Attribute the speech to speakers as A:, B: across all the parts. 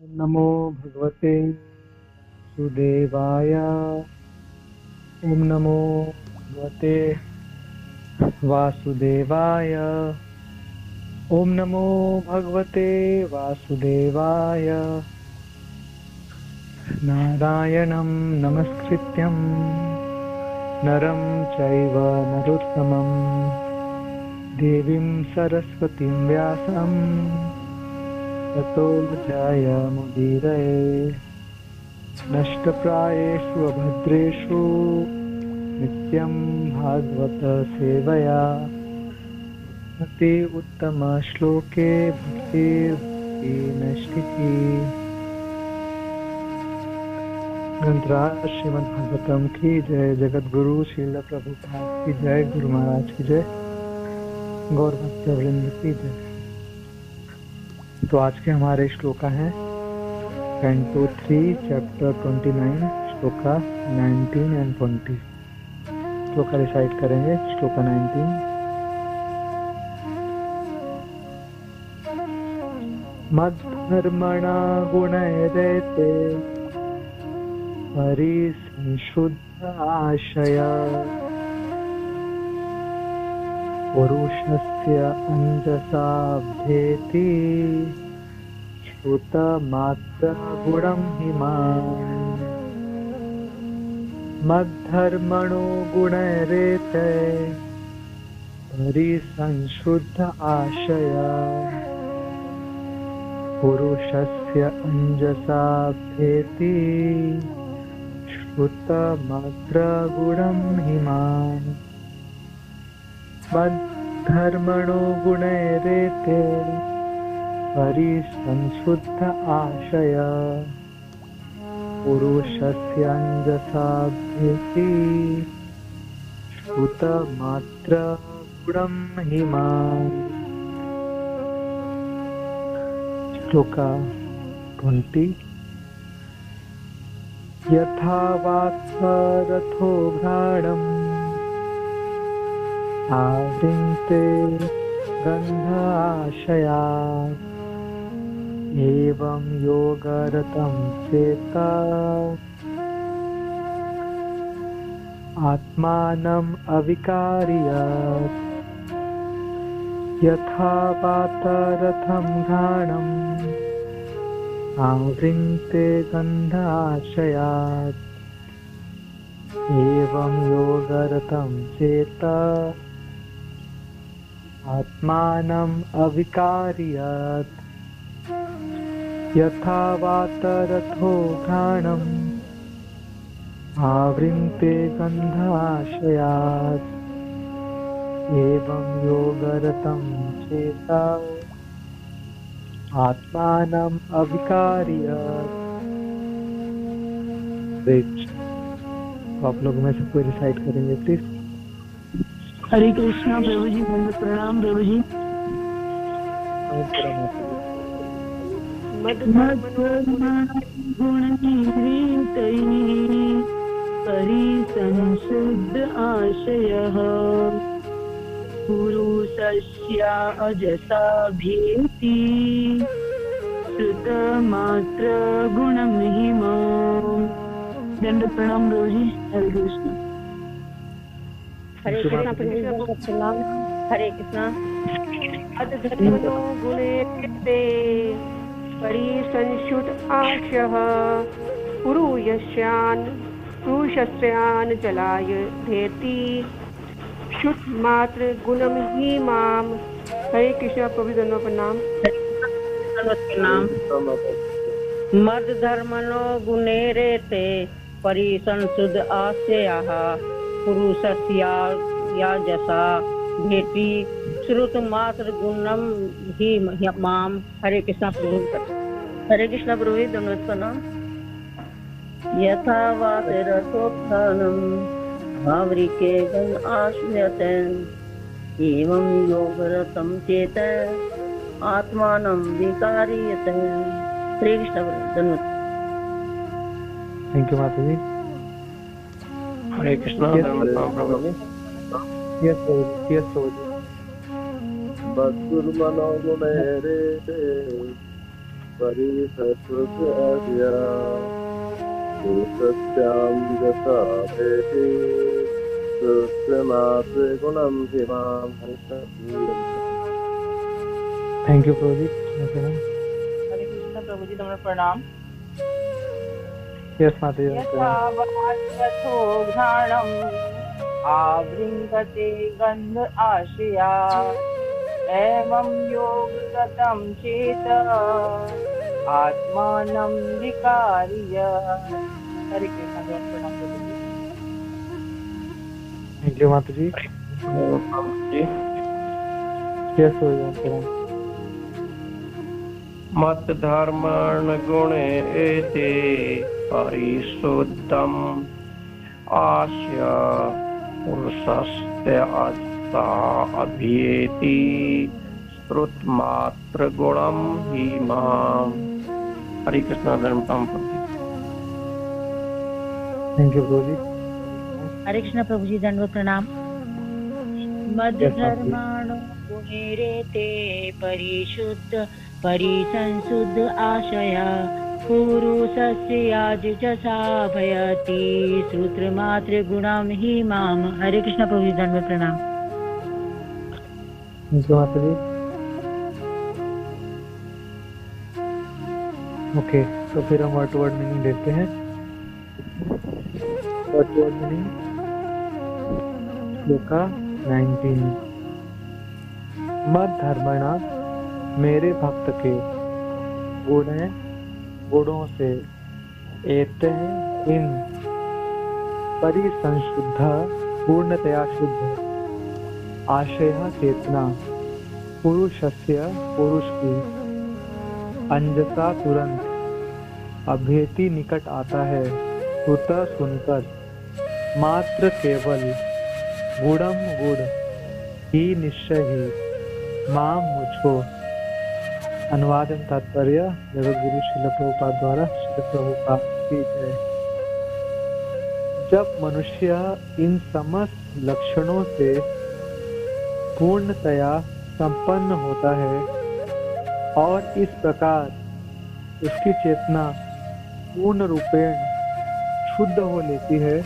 A: नमो भगवते वासुदेवाय। ओम नमो भगवते वासुदेवाय। ओम नमो भगवते वासुदेवाय। नारायणं नमस्कृत्यं नरं चैव नरोत्तमं देवीं सरस्वतीं व्यासं ततो जयमुदीरये। नष्टप्रायेषु अभद्रेषु नित्यं भागवत सेवया अति उत्तमश्लोके भक्तिर्भक्ति नष्टिति। ग्रंथराज श्रीमद् भागवतम की जय। जगत गुरु श्रील प्रभुपाद की जय। गुरु महाराज की जय। गौर भक्तवृंद की जय। तो आज के हमारे श्लोका हैं canto 3 chapter 29 shloka 19 and 20। Shloka recite करेंगे। श्लोका 19। मद्धर्मणा गुणैरेते परिसंशुद्ध आशया पुरुषस्य अंजसा भेति श्रुतमात्र गुणं हिमान्। मद्धर्मणो गुणैरेते परिसंशुद्ध आशया पुरुषस्य अंजसा भेति श्रुतमात्र गुणं हिमान्। मद्धर्मणो गुणैरेते परिसंशुद्ध आशया पुरुषस्य अंजसा भेति श्रुतमात्र गुणं हिमान्। श्लोका 20। यथा वात्सरथो घ्राणम् आवृन्ते गन्धाशया एवं योगरतं चेता आत्मानम् अविकार्यात्। यथा वातरथं घ्राणम् आवृन्ते गन्धाशयात् एवं योगरतं चेता आत्मानम् अविकार्यात्। यथा वातरथो घ्राणम् आवृन्ते गन्धाशयात् एवं योगरतं चेता आत्मानम् अविकार्यात्। तो आप लोग में से कोई रिसाइट करेंगे प्लीज।
B: हरे कृष्णा प्रभु जी। प्रणाम प्रभु जी। परिसंशुद्ध आशयः पुरुषस्य अजसा भेति श्रुतमात्र गुणं हिमान्। दंड प्रणाम प्रभु जी। हरे कृष्णा।
C: हरे कृष्णा। हरे कृष्णा। अधर्मणो गुणैरेते परिसंशुद्ध आशयः पुरुषस्यान् जलाय भेति शुद्ध मात्र गुणम ही माम। हरे कृष्णा प्रभु धन्यवाद प्रणाम।
D: मद धर्मनो गुणैरेते परिसंशुद्ध आशयाः पुरुषस्याजसा भेति श्रुतमात्र गुणम ही माम। हरे कृष्णा प्रभु।
C: हरे कृष्णा प्रभु धन्यवाद प्रणाम।
D: यथा वातरथोत्थानम् आवृके गन् आश्रयते एवं योगरतं चेत आत्मानं विकार्यते। हरे कृष्णा प्रभु धन्यवाद।
A: थैंक यू माता जी।
E: हरे कृष्णा। प्रभु जी।
F: मद्धर्मणो गुणैरेते
E: परिसस्वस्य पुरुषस्यां यथा भेति सुत्रमात्र गुणं हिमां
A: थैंक यू प्रभु जी।
F: हरे कृष्ण प्रभु जी तुम्हें प्रणाम।
A: यस माता जी।
F: यथा वाचको घ्राणम् आवृङ्गते गन्ध आशया एवं योगगतं चेत आत्मानं विकार्य। हरे कृष्ण तुम्हें प्रणाम प्रभु जी।
A: थैंक यू माता जी। यस प्रभु।
E: मत धर्मण गुणे एते परिशुद्धम आस्य पुरुषस्य अत्ता अभियेति श्रुतमात्र गुणम ही माम। हरे कृष्ण धर्म
A: थैंक यू प्रभु जी।
G: हरे कृष्ण प्रभु जी दंडवत प्रणाम। मद्धर्माणो गुणेरेते परिशुद्ध परिसंशुद्ध आशया पुरुषस्य याजसा भयति श्रुत्रमात्र गुणम ही माम। हरे कृष्ण प्रभु जी दंडवत प्रणाम।
A: थैंक यू माता जी। ओके, तो फिर हम वर्ड टू वर्ड मीनिंग देखते हैं। Word to word meaning shloka 19। मद धर्मणा मेरे भक्त के गुण हैं, गुणों से एते हैं इन परिसंशुद्ध पूर्णतया शुद्ध आशय चेतना पुरुषस्य पुरुष की अंजसा तुरंत अभेति निकट आता है सुत सुनकर मात्र केवल गुणम गुण ही निश्चय ही माम मुझको। अनुवाद एवं तात्पर्य जगत गुरु श्रील प्रभुपाद द्वारा श्रील प्रभुपाद की जय। जब मनुष्य इन समस्त लक्षणों से पूर्णतया संपन्न होता है और इस प्रकार उसकी चेतना पूर्ण रूपेण शुद्ध हो लेती है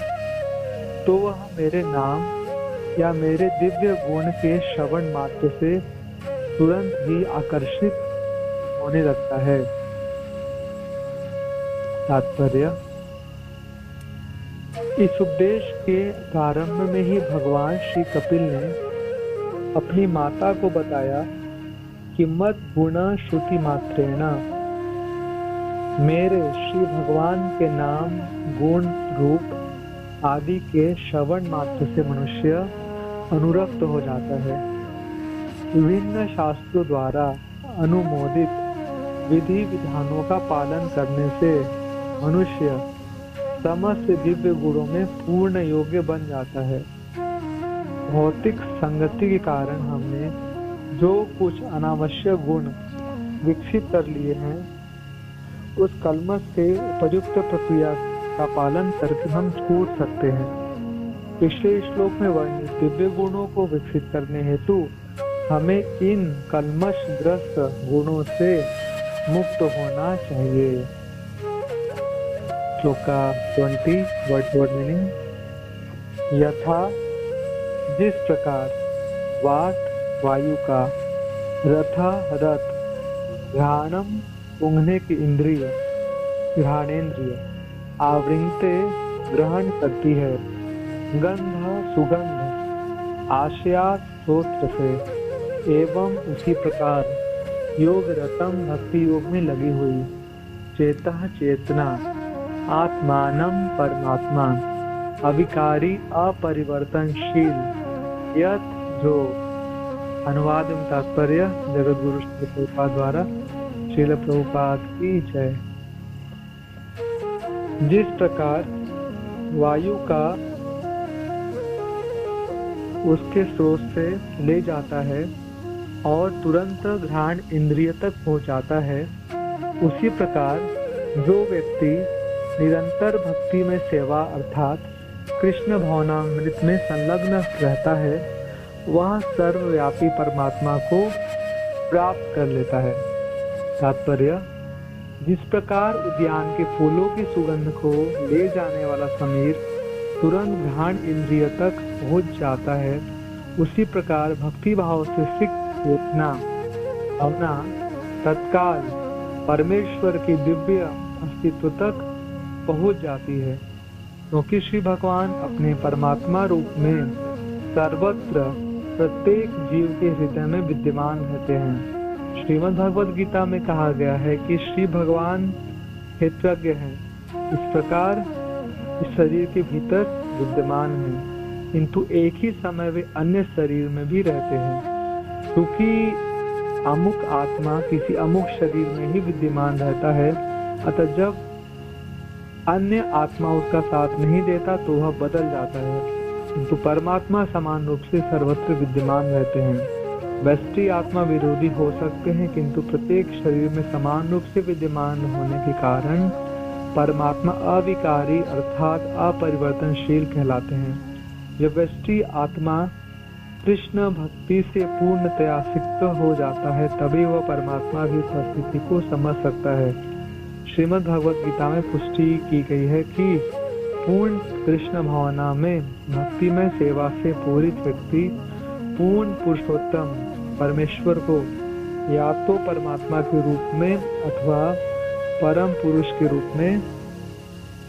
A: तो वह मेरे नाम या मेरे दिव्य गुण के श्रवण मात्र से तुरंत ही आकर्षित होने लगता है। तात्पर्य, इस उपदेश के प्रारंभ में ही भगवान श्री कपिल ने अपनी माता को बताया कि मत गुण श्रुति मात्रेण, मेरे श्री भगवान के नाम गुण रूप आदि के श्रवण मात्र से मनुष्य अनुरक्त हो जाता है। विभिन्न शास्त्रों द्वारा अनुमोदित विधि विधानों का पालन करने से मनुष्य समस्त दिव्य गुणों में पूर्ण योग्य बन जाता है। भौतिक संगति के कारण हमने जो कुछ अनावश्यक गुण विकसित कर लिए हैं उस कलमश से उपयुक्त प्रक्रिया का पालन करके हम छूट सकते हैं। पिछले श्लोक में वर्णित दिव्य गुणों को विकसित करने हेतु हमें इन कलमश ग्रस्त गुणों से मुक्त होना चाहिए। Shloka 20 word meaning. यथा जिस प्रकार वात वायु का, रथा रथ, घ्राणम सूंघने की इंद्रिय, घ्राणेन्द्रिय आवृंगते ग्रहण करती है, गंध सुगंध आशया स्रोत्र से, एवं उसी प्रकार योग रतम भक्ति योग में लगी हुई चेता चेतना आत्मानम परमात्मा अविकारी अपरिवर्तनशील यत जो। अनुवाद एवं तात्पर्य जगत गुरु श्री प्रभुपाद द्वारा श्रील प्रभुपाद की जय। जिस प्रकार वायु का उसके स्रोत से ले जाता है और तुरंत घ्राण इंद्रिय तक पहुंचाता है, उसी प्रकार जो व्यक्ति निरंतर भक्ति में सेवा अर्थात कृष्ण भावनामृत में संलग्न रहता है वह सर्वव्यापी परमात्मा को प्राप्त कर लेता है। तात्पर्य, जिस प्रकार उद्यान के फूलों की सुगंध को ले जाने वाला समीर तुरंत घ्राण इंद्रिय तक पहुंच जाता है, उसी प्रकार भक्ति भाव से सिक्त चेतना भावना तत्काल परमेश्वर के दिव्य अस्तित्व तक पहुंच जाती है, क्योंकि श्री भगवान अपने परमात्मा रूप में सर्वत्र प्रत्येक जीव के हृदय में विद्यमान रहते हैं। श्रीमद् भगवद गीता में कहा गया है कि श्री भगवान क्षेत्रज्ञ हैं, इस प्रकार इस शरीर के भीतर विद्यमान हैं, किंतु एक ही समय वे अन्य शरीर में भी रहते हैं, क्योंकि अमुक आत्मा किसी अमुक शरीर में ही विद्यमान रहता है। अतः जब अन्य आत्मा उसका साथ नहीं देता तो वह बदल जाता है, किंतु परमात्मा समान रूप से सर्वत्र विद्यमान रहते हैं। व्यष्टि आत्मा विरोधी हो सकते हैं, किंतु प्रत्येक शरीर में समान रूप से विद्यमान होने के कारण परमात्मा अविकारी अर्थात अपरिवर्तनशील कहलाते हैं। जब व्यष्टि आत्मा कृष्ण भक्ति से पूर्णतया सिक्त हो जाता है, तभी वह परमात्मा की उपस्थिति को समझ सकता है। श्रीमद् भगवद गीता में पुष्टि की गई है कि पूर्ण कृष्ण भावना में भक्ति में सेवा से पूरित व्यक्ति पूर्ण पुरुषोत्तम परमेश्वर को या तो परमात्मा के रूप में अथवा परम पुरुष के रूप में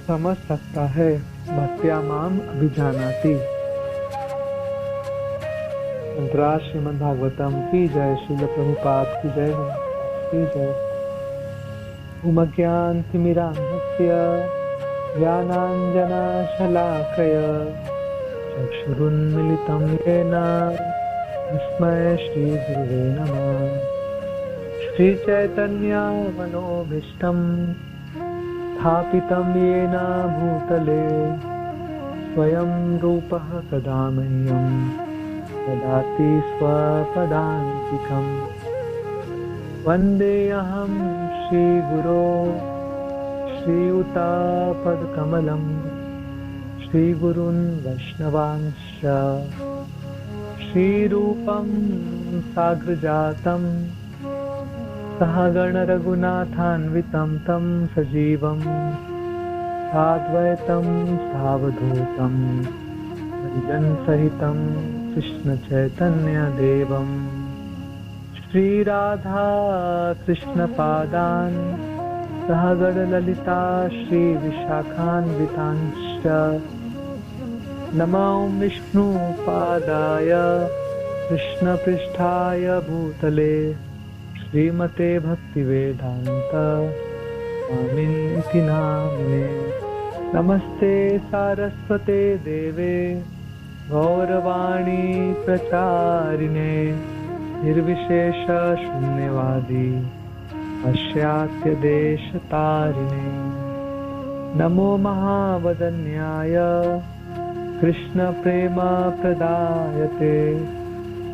A: समझ सकता है। भक्त्या माम अभिजानाति। श्रीमद् भागवतम की जय, श्रील प्रभुपाद की जय, की जय। उमज्ञानतिमिरान्धस्य ज्ञानाञ्जनशलाकय चक्षुरुन्मिलितं येन तस्मै श्रीगुरुवे नमः। श्रीचैतन्यमनोभीष्टं स्थापितं येन भूतले स्वयं रूपः कदा मह्यं ददाति स्वपदान्तिकम्। वन्देऽहं श्रीगुरो श्रीयुतापदकमलं श्रीगुरून् वैष्णवांश्च श्रीरूपं साग्रजातं सहगणरघुनाथान्वितं तं सजीवं साद्वैतं सावधूतं परिजनसहितं कृष्णचैतन्यदेवम् श्रीराधा कृष्णपादान् सहगणललिता श्रीविशाखान्वितांश्च नमो विष्णुपादाय कृष्णपृष्ठाय भूतले श्रीमते भक्तिवेदान्त स्वामिनिति नामिने। नमस्ते सारस्वते देवे गौरवाणी प्रचारिणे निर्विशेष शून्यवादी पश्चात्य देशतारिणे। नमो महावदन्याय कृष्ण प्रेम प्रदायते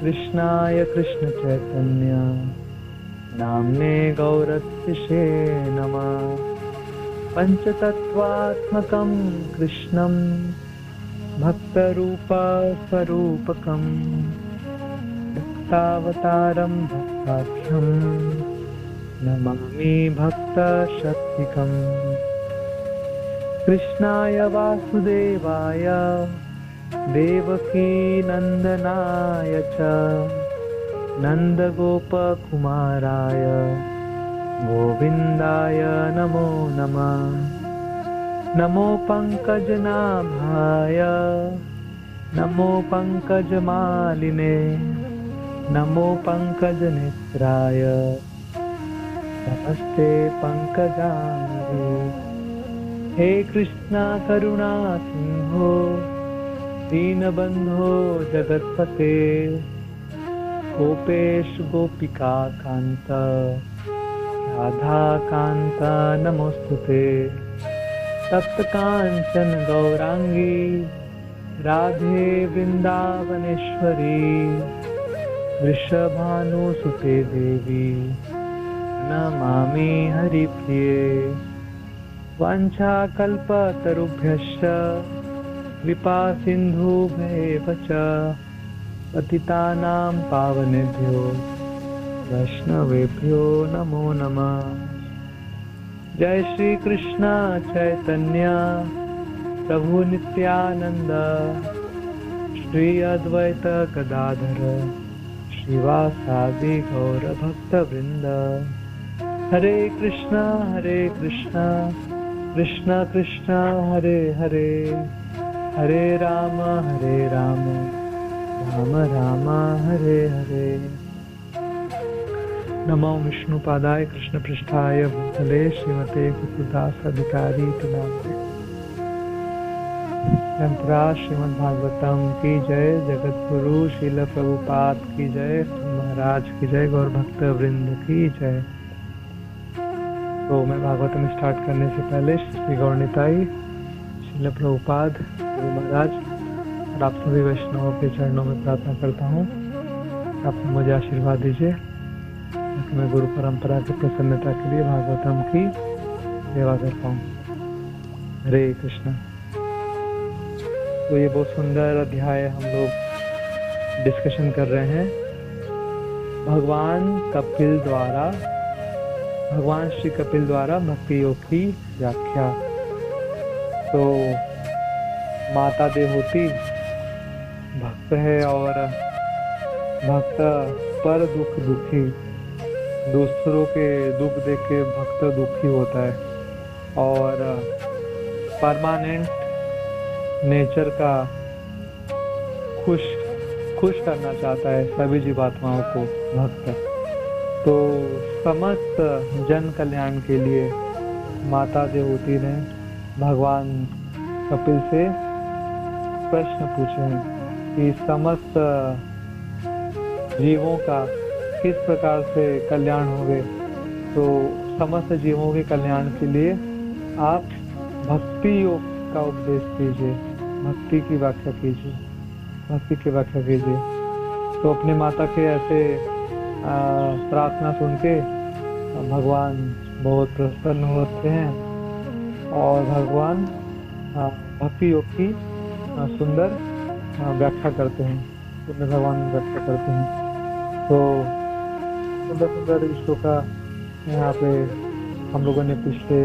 A: कृष्णाय कृष्ण चैतन्य नाम्ने गौरतिशे नमः। पंचतत्वात्मकं कृष्णं भक्तरूप स्वरूपकं भक्तावतारं भक्ताख्यं नमामि भक्तशक्तिकम्। कृष्णाय वासुदेवाय देवकी नंदनाय च नंदगोपकुमाराय गोविन्दाय नमो नमः। नमो पंकजनाभाय नमो पंकजमालिने नमो पंकजनेत्राय नमस्ते पंकजांगे। हे कृष्णा करुणा सिंहो दीनबंधो जगत्पते गोपेश गोपिका कांत राधा कांत नमोस्तुते। तप्त कांचन गौरांगी राधे वृंदावनेश्वरी वृषभानुसुते देवी नमामि हरिप्रिये। वाञ्छाकल्पतरुभ्यश्च कृपा सिन्धुभ्येव च पतितानां पावनेभ्यो वैष्णवेभ्यो नमो नमः। जय श्री कृष्ण चैतन्य प्रभु नित्यानंद श्री अद्वैत गदाधर श्रीवासादि गौर भक्त वृंद। हरे कृष्णा कृष्ण कृष्ण हरे हरे, हरे राम राम राम हरे हरे। नमो विष्णुपादाय कृष्ण पृष्ठाय भूतले श्रीमते गोकुलदास अधिकारी नामते। यंत्रा श्रीमद् भागवतम की जय, जगत गुरु श्रील प्रभुपाद की जय, महाराज की जय, गौर भक्त वृंद की जय। तो मैं भागवतम स्टार्ट करने से पहले श्री गौर निताई, श्रील प्रभुपाद, गुरु महाराज और आप सभी वैष्णवों के चरणों में प्रार्थना करता हूँ आप मुझे आशीर्वाद दीजिए कि मैं गुरु परंपरा की प्रसन्नता के लिए भागवतम की सेवा कर पाऊँ। हरे कृष्ण। तो ये बहुत सुंदर अध्याय हम लोग डिस्कशन कर रहे हैं। भगवान श्री कपिल द्वारा भक्ति योग की व्याख्या। तो माता देवहूति भक्त है और भक्त पर दुखी, दूसरों के दुख देख के भक्त दुखी होता है और परमानेंट नेचर का खुश करना चाहता है सभी जीवात्माओं को भक्त। तो समस्त जन कल्याण के लिए माता देवहूति ने भगवान कपिल से प्रश्न पूछे हैं कि समस्त जीवों का किस प्रकार से कल्याण होगे। तो समस्त जीवों के कल्याण के लिए आप भक्ति योग का उपदेश कीजिए, भक्ति की व्याख्या कीजिए। तो अपने माता के ऐसे प्रार्थना सुन के भगवान बहुत प्रसन्न होते हैं और भगवान भक्ति योग की सुंदर व्याख्या करते हैं, तो सुंदर विषयों का यहाँ पे हम लोगों ने पिछले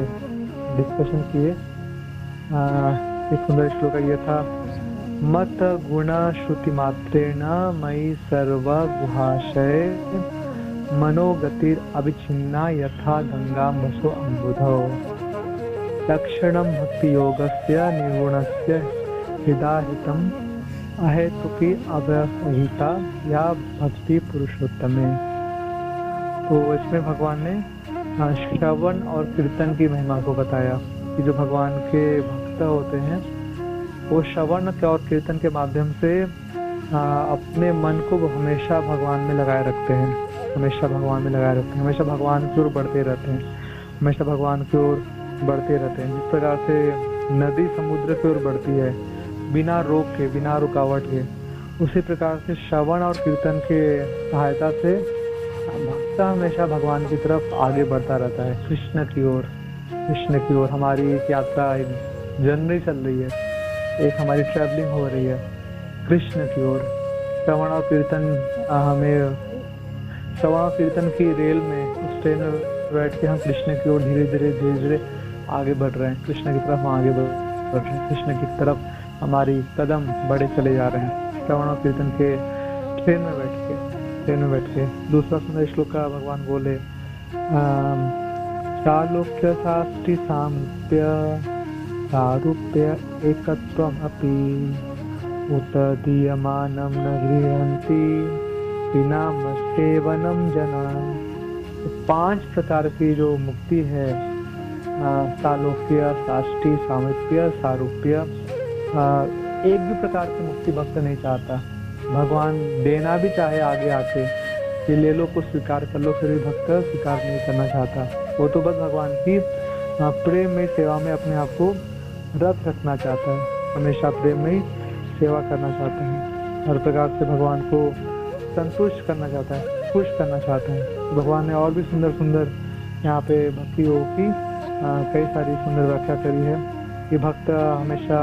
A: डिस्कशन किए। एक सुंदर श्लोक ये था, मत गुण श्रुति मात्रेण मयि सर्व गुहाशय मनोगतिर अविच्छिन्ना यथा गंगा बसो अम्बुधौ लक्षणं भक्ति योगस्य निर्गुणस्य हिताहितम् अहेतुकी अव्यवहिता या भक्ति पुरुषोत्तमे। तो इसमें भगवान ने श्रवण और कीर्तन की महिमा को बताया कि जो भगवान के भक्त होते हैं वो श्रवण और कीर्तन के माध्यम से अपने मन को हमेशा भगवान में लगाए रखते हैं, हमेशा भगवान की ओर बढ़ते रहते हैं, जिस प्रकार से नदी समुद्र की ओर बढ़ती है बिना रोक के, बिना रुकावट के, उसी प्रकार से श्रवण और कीर्तन के सहायता से भक्त हमेशा भगवान की तरफ आगे बढ़ता रहता है, कृष्ण की ओर। हमारी एक यात्रा जर्नी चल रही है, एक हमारी ट्रैवलिंग हो रही है कृष्ण की ओर। श्रवण और कीर्तन की रेल में, उस ट्रेन में बैठ के हम कृष्ण की ओर धीरे धीरे आगे बढ़ रहे हैं, कृष्ण की तरफ हम आगे बढ़ रहे हैं, कृष्ण की तरफ हमारी कदम बढ़े चले जा रहे हैं श्रवण और कीर्तन के ट्रेन में बैठ के। दूसरा सुंदर श्लोक का भगवान बोले, चालोक्य शास्त्री सारूप्य एकत्वम अपि उत दीयमानं न गृह्णन्ति बिना सेवनम जना। 5 प्रकार की जो मुक्ति है, सालोक्य, साष्टी, सामीप्य, सारूप्य, एक भी प्रकार की मुक्ति भक्त नहीं चाहता। भगवान देना भी चाहे आगे आके कि ले लो, कुछ स्वीकार कर लो, फिर भी भक्त स्वीकार नहीं करना चाहता। वो तो बस भगवान की प्रेम में सेवा में अपने आप को रत रखना चाहता है, हमेशा प्रेम में ही सेवा करना चाहता है, हर प्रकार से भगवान को संतुष्ट करना चाहता है, खुश करना चाहता है। भगवान ने और भी सुंदर यहाँ पे भक्ति योग की कई सारी सुंदर व्याख्या करी है कि भक्त हमेशा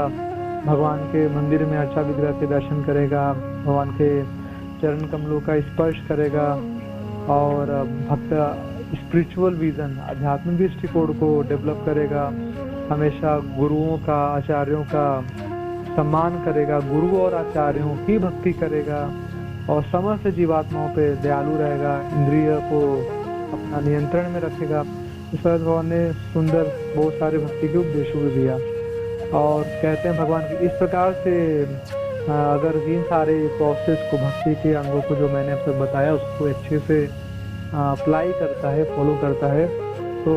A: भगवान के मंदिर में अर्चा विग्रह के दर्शन करेगा, भगवान के चरण कमलों का स्पर्श करेगा और भक्त स्पिरिचुअल विजन, आध्यात्मिक दृष्टिकोण को डेवलप करेगा, हमेशा गुरुओं का, आचार्यों का सम्मान करेगा, गुरु और आचार्यों की भक्ति करेगा और समस्त जीवात्माओं पे दयालु रहेगा, इंद्रिय को अपना नियंत्रण में रखेगा। इस पर भगवान ने सुंदर बहुत सारे भक्ति के उपदेशों को दिया और कहते हैं भगवान की इस प्रकार से अगर इन सारे प्रोसेस को, भक्ति के अंगों को जो मैंने अब तक बताया उसको अच्छे से अप्लाई करता है, फॉलो करता है, तो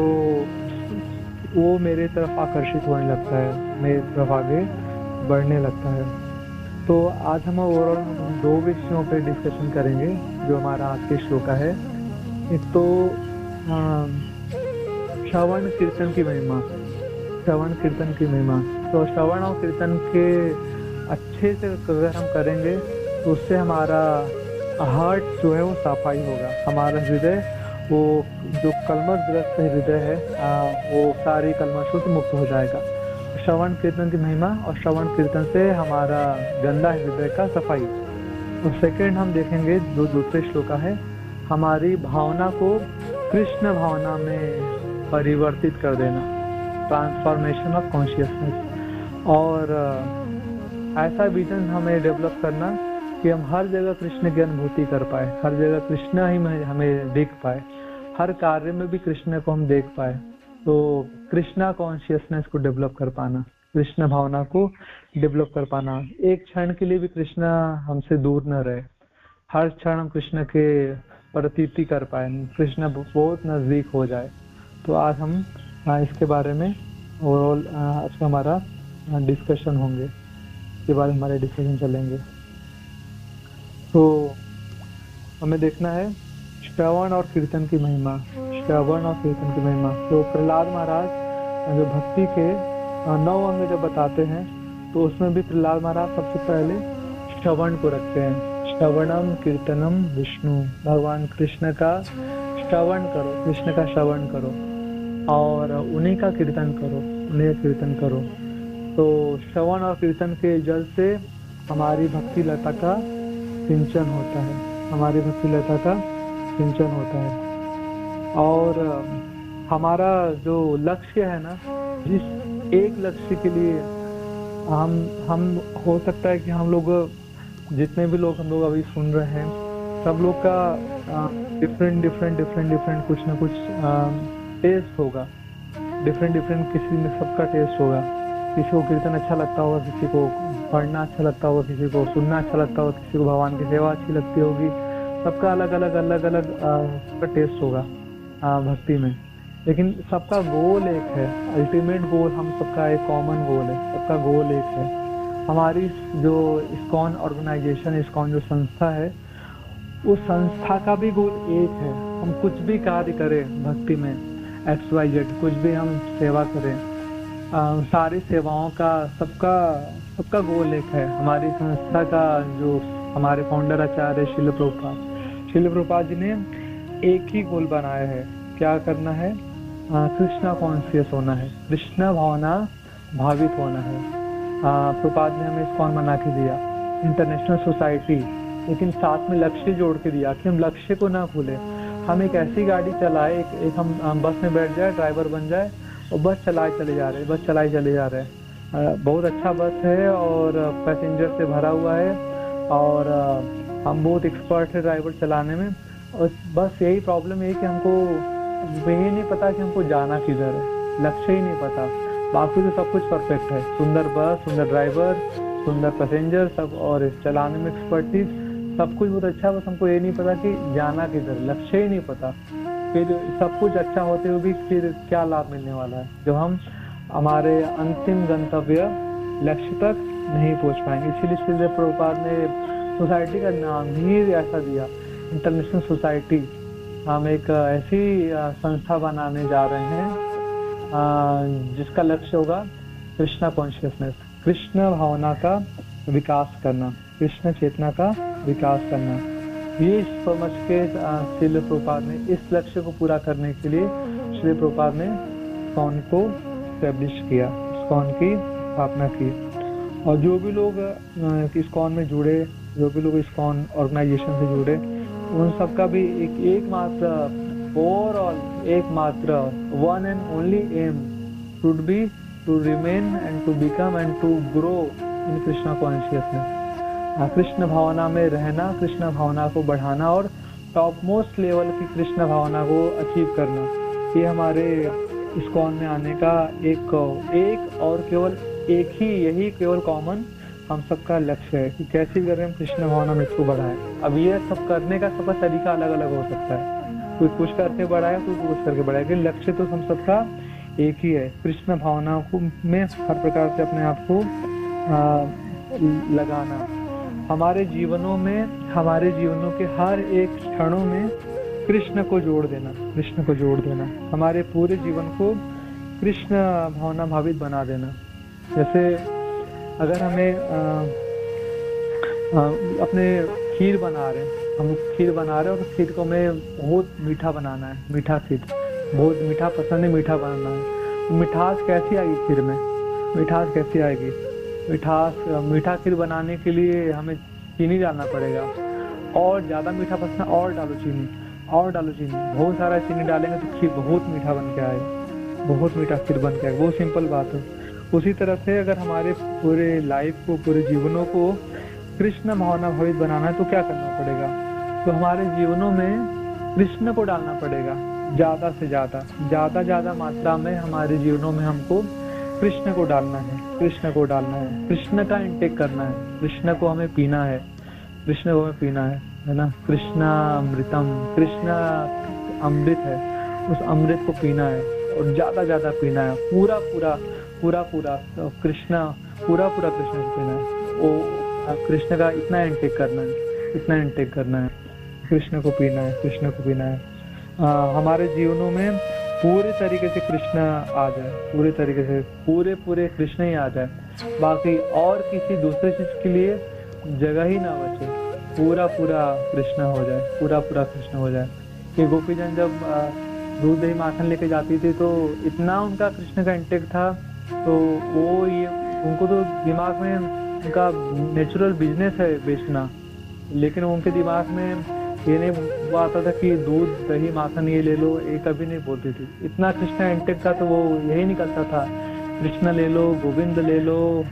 A: वो मेरे तरफ आकर्षित होने लगता है, मेरे तरफ आगे बढ़ने लगता है। तो आज हम ओवरऑल 2 विषयों पे डिस्कशन करेंगे जो हमारा आज के श्लोक है। एक तो श्रवण कीर्तन की महिमा, श्रवण कीर्तन की महिमा। तो श्रवण और कीर्तन के अच्छे से अगर हम करेंगे तो उससे हमारा हार्ट जो है वो सफाई होगा, हमारा हृदय, वो जो कलमशग्रस्त हृदय है वो सारी कलमशों से मुक्त हो जाएगा। श्रवण कीर्तन की महिमा और श्रवण कीर्तन से हमारा गंदा हृदय का सफाई। और सेकंड हम देखेंगे जो दूसरे श्लोक है, हमारी भावना को कृष्ण भावना में परिवर्तित कर देना, ट्रांसफॉर्मेशन ऑफ कॉन्शियसनेस। और ऐसा विजन हमें डेवलप करना कि हम हर जगह कृष्ण की अनुभूति कर पाए, हर जगह कृष्ण ही हमें देख पाए, हर कार्य में भी कृष्ण को हम देख पाए। तो कृष्णा कॉन्शियसनेस को डेवलप कर पाना, कृष्ण भावना को डेवलप कर पाना, एक क्षण के लिए भी कृष्ण हमसे दूर न रहे, हर क्षण हम कृष्ण के प्रतीति कर पाए, कृष्ण बहुत नजदीक हो जाए। तो आज हम इसके बारे में ओवरऑल आज का हमारा डिस्कशन होंगे, इसके बारे में हमारे डिस्कशन चलेंगे। तो हमें देखना है श्रवण और कीर्तन की महिमा, श्रवण और कीर्तन की महिमा। तो प्रहलाद महाराज जो भक्ति के 9 अंग जब बताते हैं तो उसमें भी प्रहलाद महाराज सबसे पहले श्रवण को रखते हैं। श्रवणम कीर्तनम विष्णु, भगवान कृष्ण का श्रवण करो, कृष्ण का श्रवण करो और उन्हीं का कीर्तन करो, उन्हीं का कीर्तन करो। तो श्रवण और कीर्तन के जल से हमारी भक्ति लता का सिंचन होता है, हमारी भक्ति लता का सिंचन होता है। और हमारा जो लक्ष्य है ना, जिस एक लक्ष्य के लिए हम हो सकता है कि हम लोग जितने भी लोग हम लोग अभी सुन रहे हैं सब लोग का डिफरेंट कुछ ना कुछ टेस्ट होगा, डिफरेंट किसी में सबका टेस्ट होगा। किसी को कीर्तन अच्छा लगता होगा, किसी को पढ़ना अच्छा लगता होगा, किसी को सुनना अच्छा लगता होगा, किसी को भगवान की सेवा अच्छी लगती होगी। सबका अलग अलग टेस्ट होगा भक्ति में, लेकिन सबका गोल एक है, अल्टीमेट गोल हम सबका एक कॉमन गोल है, सबका गोल एक है। हमारी जो इस्कॉन ऑर्गेनाइजेशन, इस्कॉन जो संस्था है, उस संस्था का भी गोल एक है। हम कुछ भी कार्य करें भक्ति में, XYZ कुछ भी हम सेवा करें, सारी सेवाओं का सबका गोल एक है। हमारी संस्था का जो हमारे फाउंडर आचार्य श्रील प्रभुपाद जी ने एक ही गोल बनाया है, क्या करना है? कृष्णा कॉन्शियस होना है, कृष्ण भावना भावित होना है। प्रभुपाद ने हमें इस्कॉन बना के दिया, इंटरनेशनल सोसाइटी, लेकिन साथ में लक्ष्य जोड़ के दिया कि हम लक्ष्य को ना भूलें। हम एक ऐसी गाड़ी चलाए, एक हम बस में बैठ जाए, ड्राइवर बन जाए और बस चलाए चले जा रहे हैं। बहुत अच्छा बस है और पैसेंजर से भरा हुआ है और हम बहुत एक्सपर्ट है ड्राइवर चलाने में, और बस यही प्रॉब्लम है कि हमको यही नहीं पता कि हमको जाना किधर है, लक्ष्य ही नहीं पता। बाकी तो सब कुछ परफेक्ट है, सुंदर बस, सुंदर ड्राइवर, सुंदर पैसेंजर सब, और चलाने में एक्सपर्टीज, सब कुछ बहुत अच्छा, बस हमको ये नहीं पता कि जाना किधर, लक्ष्य ही नहीं पता। फिर सब कुछ अच्छा होते हुए भी फिर क्या लाभ मिलने वाला है जब हम हमारे अंतिम गंतव्य लक्ष्य तक नहीं पहुंच पाएंगे। इसीलिए श्रील प्रभुपाद ने सोसाइटी का नाम ही ऐसा दिया, इंटरनेशनल सोसाइटी। हम एक ऐसी संस्था बनाने जा रहे हैं जिसका लक्ष्य होगा कृष्णा कॉन्शियसनेस, कृष्ण भावना का विकास करना, कृष्ण चेतना का विकास करना। ये समझ के श्रील प्रभुपाद ने इस लक्ष्य को पूरा करने के लिए श्रील प्रभुपाद ने इस्कॉन को एस्टेब्लिश किया, इस्कॉन की स्थापना की। और जो भी लोग इस्कॉन में जुड़े, जो भी लोग इस्कॉन ऑर्गेनाइजेशन से जुड़े, उन सबका भी एकमात्र overall एकमात्र one and only aim should be to remain and to become and to grow in Krishna consciousness। Krishna भावना में रहना, कृष्ण भावना को बढ़ाना और टॉप मोस्ट लेवल की कृष्ण भावना को अचीव करना, ये हमारे इस्कॉन में आने का एक और केवल एक ही, यही केवल कॉमन हम सबका लक्ष्य है कि कैसे करें हम कृष्ण भावना में इसको बढ़ाएं। अब ये सब करने का सबका तरीका अलग अलग हो सकता है, कोई कुछ करके बढ़ाए, कोई कुछ करके बढ़ाए, लेकिन लक्ष्य तो हम सबका एक ही है, कृष्ण भावना को में हर प्रकार से अपने आप को लगाना। हमारे जीवनों में, हमारे जीवनों के हर एक क्षणों में कृष्ण को जोड़ देना, कृष्ण को जोड़ देना, हमारे पूरे जीवन को कृष्ण भावना भावित बना देना। जैसे अगर हमें अपने खीर बना रहे हैं, हम खीर बना रहे हैं और खीर को हमें बहुत मीठा बनाना है, मीठा खीर बहुत मीठा पसंद है, मीठा बनाना है, तो मिठास कैसी आएगी खीर में, मिठास कैसी आएगी? मीठा खीर बनाने के लिए हमें चीनी डालना पड़ेगा, और ज़्यादा मीठा पसंद है और डालो चीनी, और डालो चीनी, बहुत सारा चीनी डालेंगे तो खीर बहुत मीठा बन के आएगा, बहुत मीठा खीर बन के आएगा। बहुत सिंपल बात है। उसी तरह से अगर हमारे पूरे लाइफ को, पूरे जीवनों को कृष्ण भावना भावित बनाना है तो क्या करना पड़ेगा? तो हमारे जीवनों में कृष्ण को डालना पड़ेगा, ज़्यादा से ज़्यादा मात्रा में हमारे जीवनों में हमको कृष्ण को डालना है, कृष्ण को डालना है, कृष्ण का इंटेक करना है, कृष्ण को हमें पीना है, कृष्ण को हमें पीना है ना। कृष्णा अमृतम, कृष्ण अमृत है, उस अमृत को पीना है और ज़्यादा पीना है, पूरा कृष्ण, पूरा कृष्ण को पीना है, वो कृष्ण का इतना इंटेक करना है, इतना इंटेक करना है, कृष्ण को पीना है, कृष्ण को पीना है। हमारे जीवनों में पूरे तरीके से कृष्ण आ जाए, पूरे तरीके से पूरे कृष्ण ही आ जाए, बाकी और किसी दूसरे चीज के लिए जगह ही ना बचे, पूरा कृष्ण हो जाए, पूरा कृष्ण हो जाए। कि गोपीजन जब दूध दही माखन लेके जाती थी तो इतना उनका कृष्ण का इंटेक था, तो वो ये उनको तो दिमाग में उनका नेचुरल बिजनेस है बेचना, लेकिन उनके दिमाग में ये नहीं वो आता था कि दूध दही माखन ये ले लो, ये कभी नहीं बोलती थी। इतना कृष्ण इंटेक था तो वो यही निकलता था, कृष्ण ले लो, गोविंद ले लो,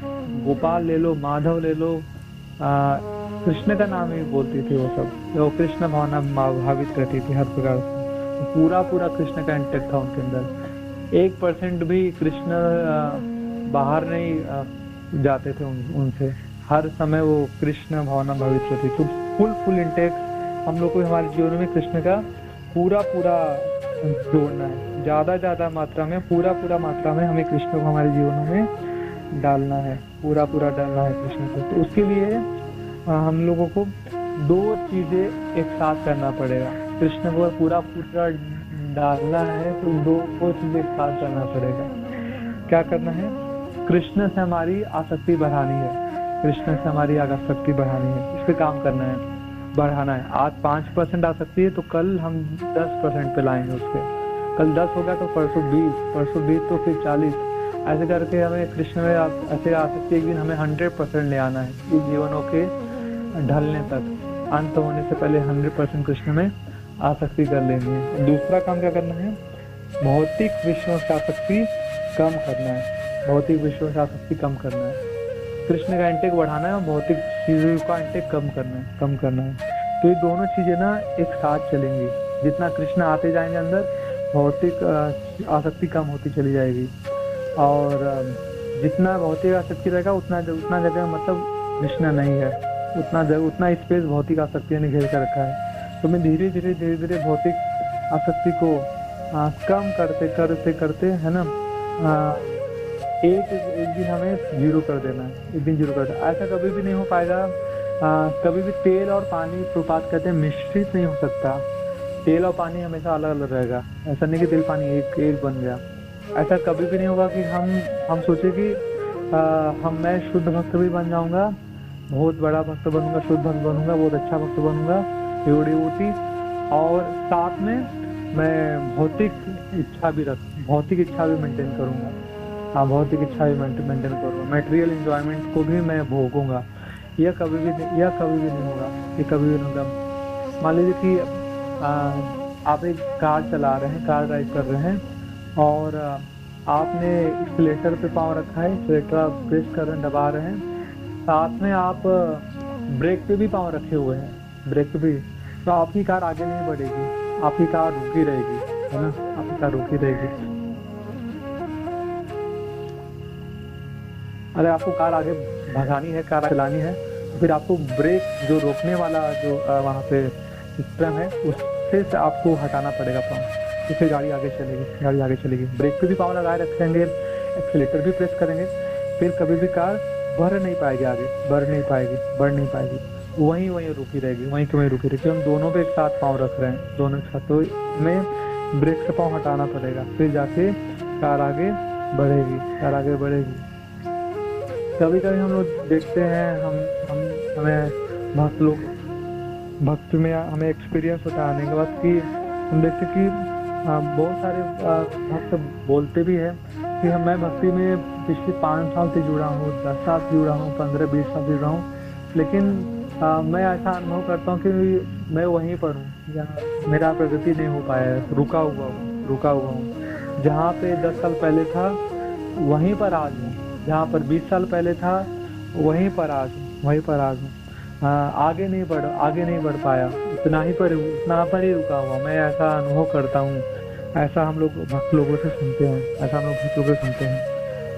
A: गोपाल ले लो, माधव ले लो, कृष्ण का नाम ही बोलती थी वो सब, वो कृष्ण भावना भावित करती थी हर प्रकार से। पूरा कृष्ण का इंटेक था उनके अंदर, 1% भी कृष्ण बाहर नहीं जाते थे उनसे, हर समय वो कृष्ण भावना भावित करती। तो फुल इंटेक हम लोग को हमारे जीवन में कृष्ण का पूरा जोड़ना है, ज़्यादा मात्रा में, पूरा मात्रा में हमें कृष्ण को हमारे जीवनों में डालना है, पूरा डालना है कृष्ण को। तो उसके लिए हम लोगों को 2 चीजें एक साथ करना पड़ेगा। कृष्ण को पूरा डालना है तो 2 चीजें एक साथ करना पड़ेगा। क्या करना है? कृष्ण से हमारी आसक्ति बढ़ानी है, कृष्ण से हमारी आसक्ति बढ़ानी है, इस पे काम करना है, बढ़ाना है। आज 5% आ सकती है तो कल हम 10% पे लाएंगे उसके, कल 10 हो गया तो परसों 20 तो फिर 40, ऐसे करके हमें कृष्ण में ऐसे आ सकती है। एक दिन हमें 100% ले आना है इस जीवनों के ढलने तक, अंत होने से पहले 100% कृष्ण में आसक्ति कर लेनी है। दूसरा काम क्या करना है? भौतिक विषयों से आसक्ति कम करना है, भौतिक विषयों से आसक्ति कम करना है, कृष्ण का इंटेक बढ़ाना है और भौतिक चीजों का इंटेक कम करना है। तो ये दोनों चीजें ना एक साथ चलेंगी, जितना कृष्ण आते जाएंगे अंदर, भौतिक आसक्ति कम होती चली जाएगी, और जितना भौतिक आसक्ति रहेगा उतना जगह मतलब कृष्ण नहीं है, उतना स्पेस भौतिक आसक्ति ने घेर कर रखा है। तो मैं धीरे धीरे भौतिक आसक्ति को कम करते है ना, एक दिन हमें 0 कर देना है, एक दिन 0 कर देना। ऐसा कभी भी नहीं हो पाएगा, कभी भी तेल और पानी, प्रपात कहते हैं, मिश्रित नहीं हो सकता। तेल और पानी हमेशा अलग अलग रहेगा, ऐसा नहीं कि तेल पानी एक बन गया। ऐसा कभी भी नहीं होगा कि हम सोचे कि मैं शुद्ध भक्त भी बन जाऊंगा, बहुत बड़ा भक्त बनूंगा, शुद्ध भक्त बनूंगा, बहुत अच्छा भक्त बनूंगा, डिवोटी, और साथ में मैं भौतिक इच्छा भी मेंटेन करूंगा। हाँ, भौतिक इच्छा भी मेंटेन करूंगा, मटेरियल एंजॉयमेंट को भी मैं भोगूंगा। यह कभी भी नहीं होगा, ये कभी भी नहीं होगा। मान लीजिए कि आप एक कार चला रहे हैं, कार ड्राइव कर रहे हैं और आपने एक्सीलेटर पे पाँव रखा है, एक्सीलेटर आप प्रेस कर रहे हैं, दबा रहे हैं, साथ में आप ब्रेक पे भी पाँव रखे हुए हैं, ब्रेक पे भी, तो आपकी कार आगे नहीं बढ़ेगी, आपकी कार रुकी रहेगी, है ना, आपकी कार रुकी रहेगी। अगर आपको कार आगे भगानी है, कार चलानी है, तो फिर आपको ब्रेक जो रोकने वाला जो वहाँ पे सिस्टम है उससे से आपको हटाना पड़ेगा पाँव, तो फिर गाड़ी आगे चलेगी, गाड़ी आगे चलेगी। ब्रेक पे भी पाँव लगाए रखेंगे, एक्सीलेटर भी प्रेस करेंगे, फिर कभी भी कार बढ़ नहीं पाएगी, आगे बढ़ नहीं पाएगी, वहीं रुकी रहेगी, वहीं की वहीं रुकी रहेगी। हम दोनों पे एक साथ पाँव रख रहे हैं, दोनों एक साथ, तो में ब्रेक से पाँव हटाना पड़ेगा, फिर जाके कार आगे बढ़ेगी, कार आगे बढ़ेगी। कभी कभी हम लोग देखते हैं, हमें भक्त में हमें एक्सपीरियंस होता है आने के बाद कि हम देखते कि बहुत सारे भक्त बोलते भी हैं कि मैं भक्ति में पिछले 5 साल से जुड़ा हूँ, 10 साल से जुड़ा हूँ, 15-20 साल से जुड़ा हूँ, लेकिन मैं ऐसा अनुभव करता हूँ कि मैं वहीं पर हूँ जहाँ मेरा प्रगति नहीं हो पाया है, रुका हुआ हूँ। जहाँ पे 10 साल पहले था वहीं पर आज हूँ, जहाँ पर 20 साल पहले था वहीं पर आज हूँ। आगे नहीं बढ़ पाया, उतना पर ही रुका हुआ। मैं ऐसा अनुभव करता हूँ, ऐसा हम लोग भक्त लोगों से सुनते हैं,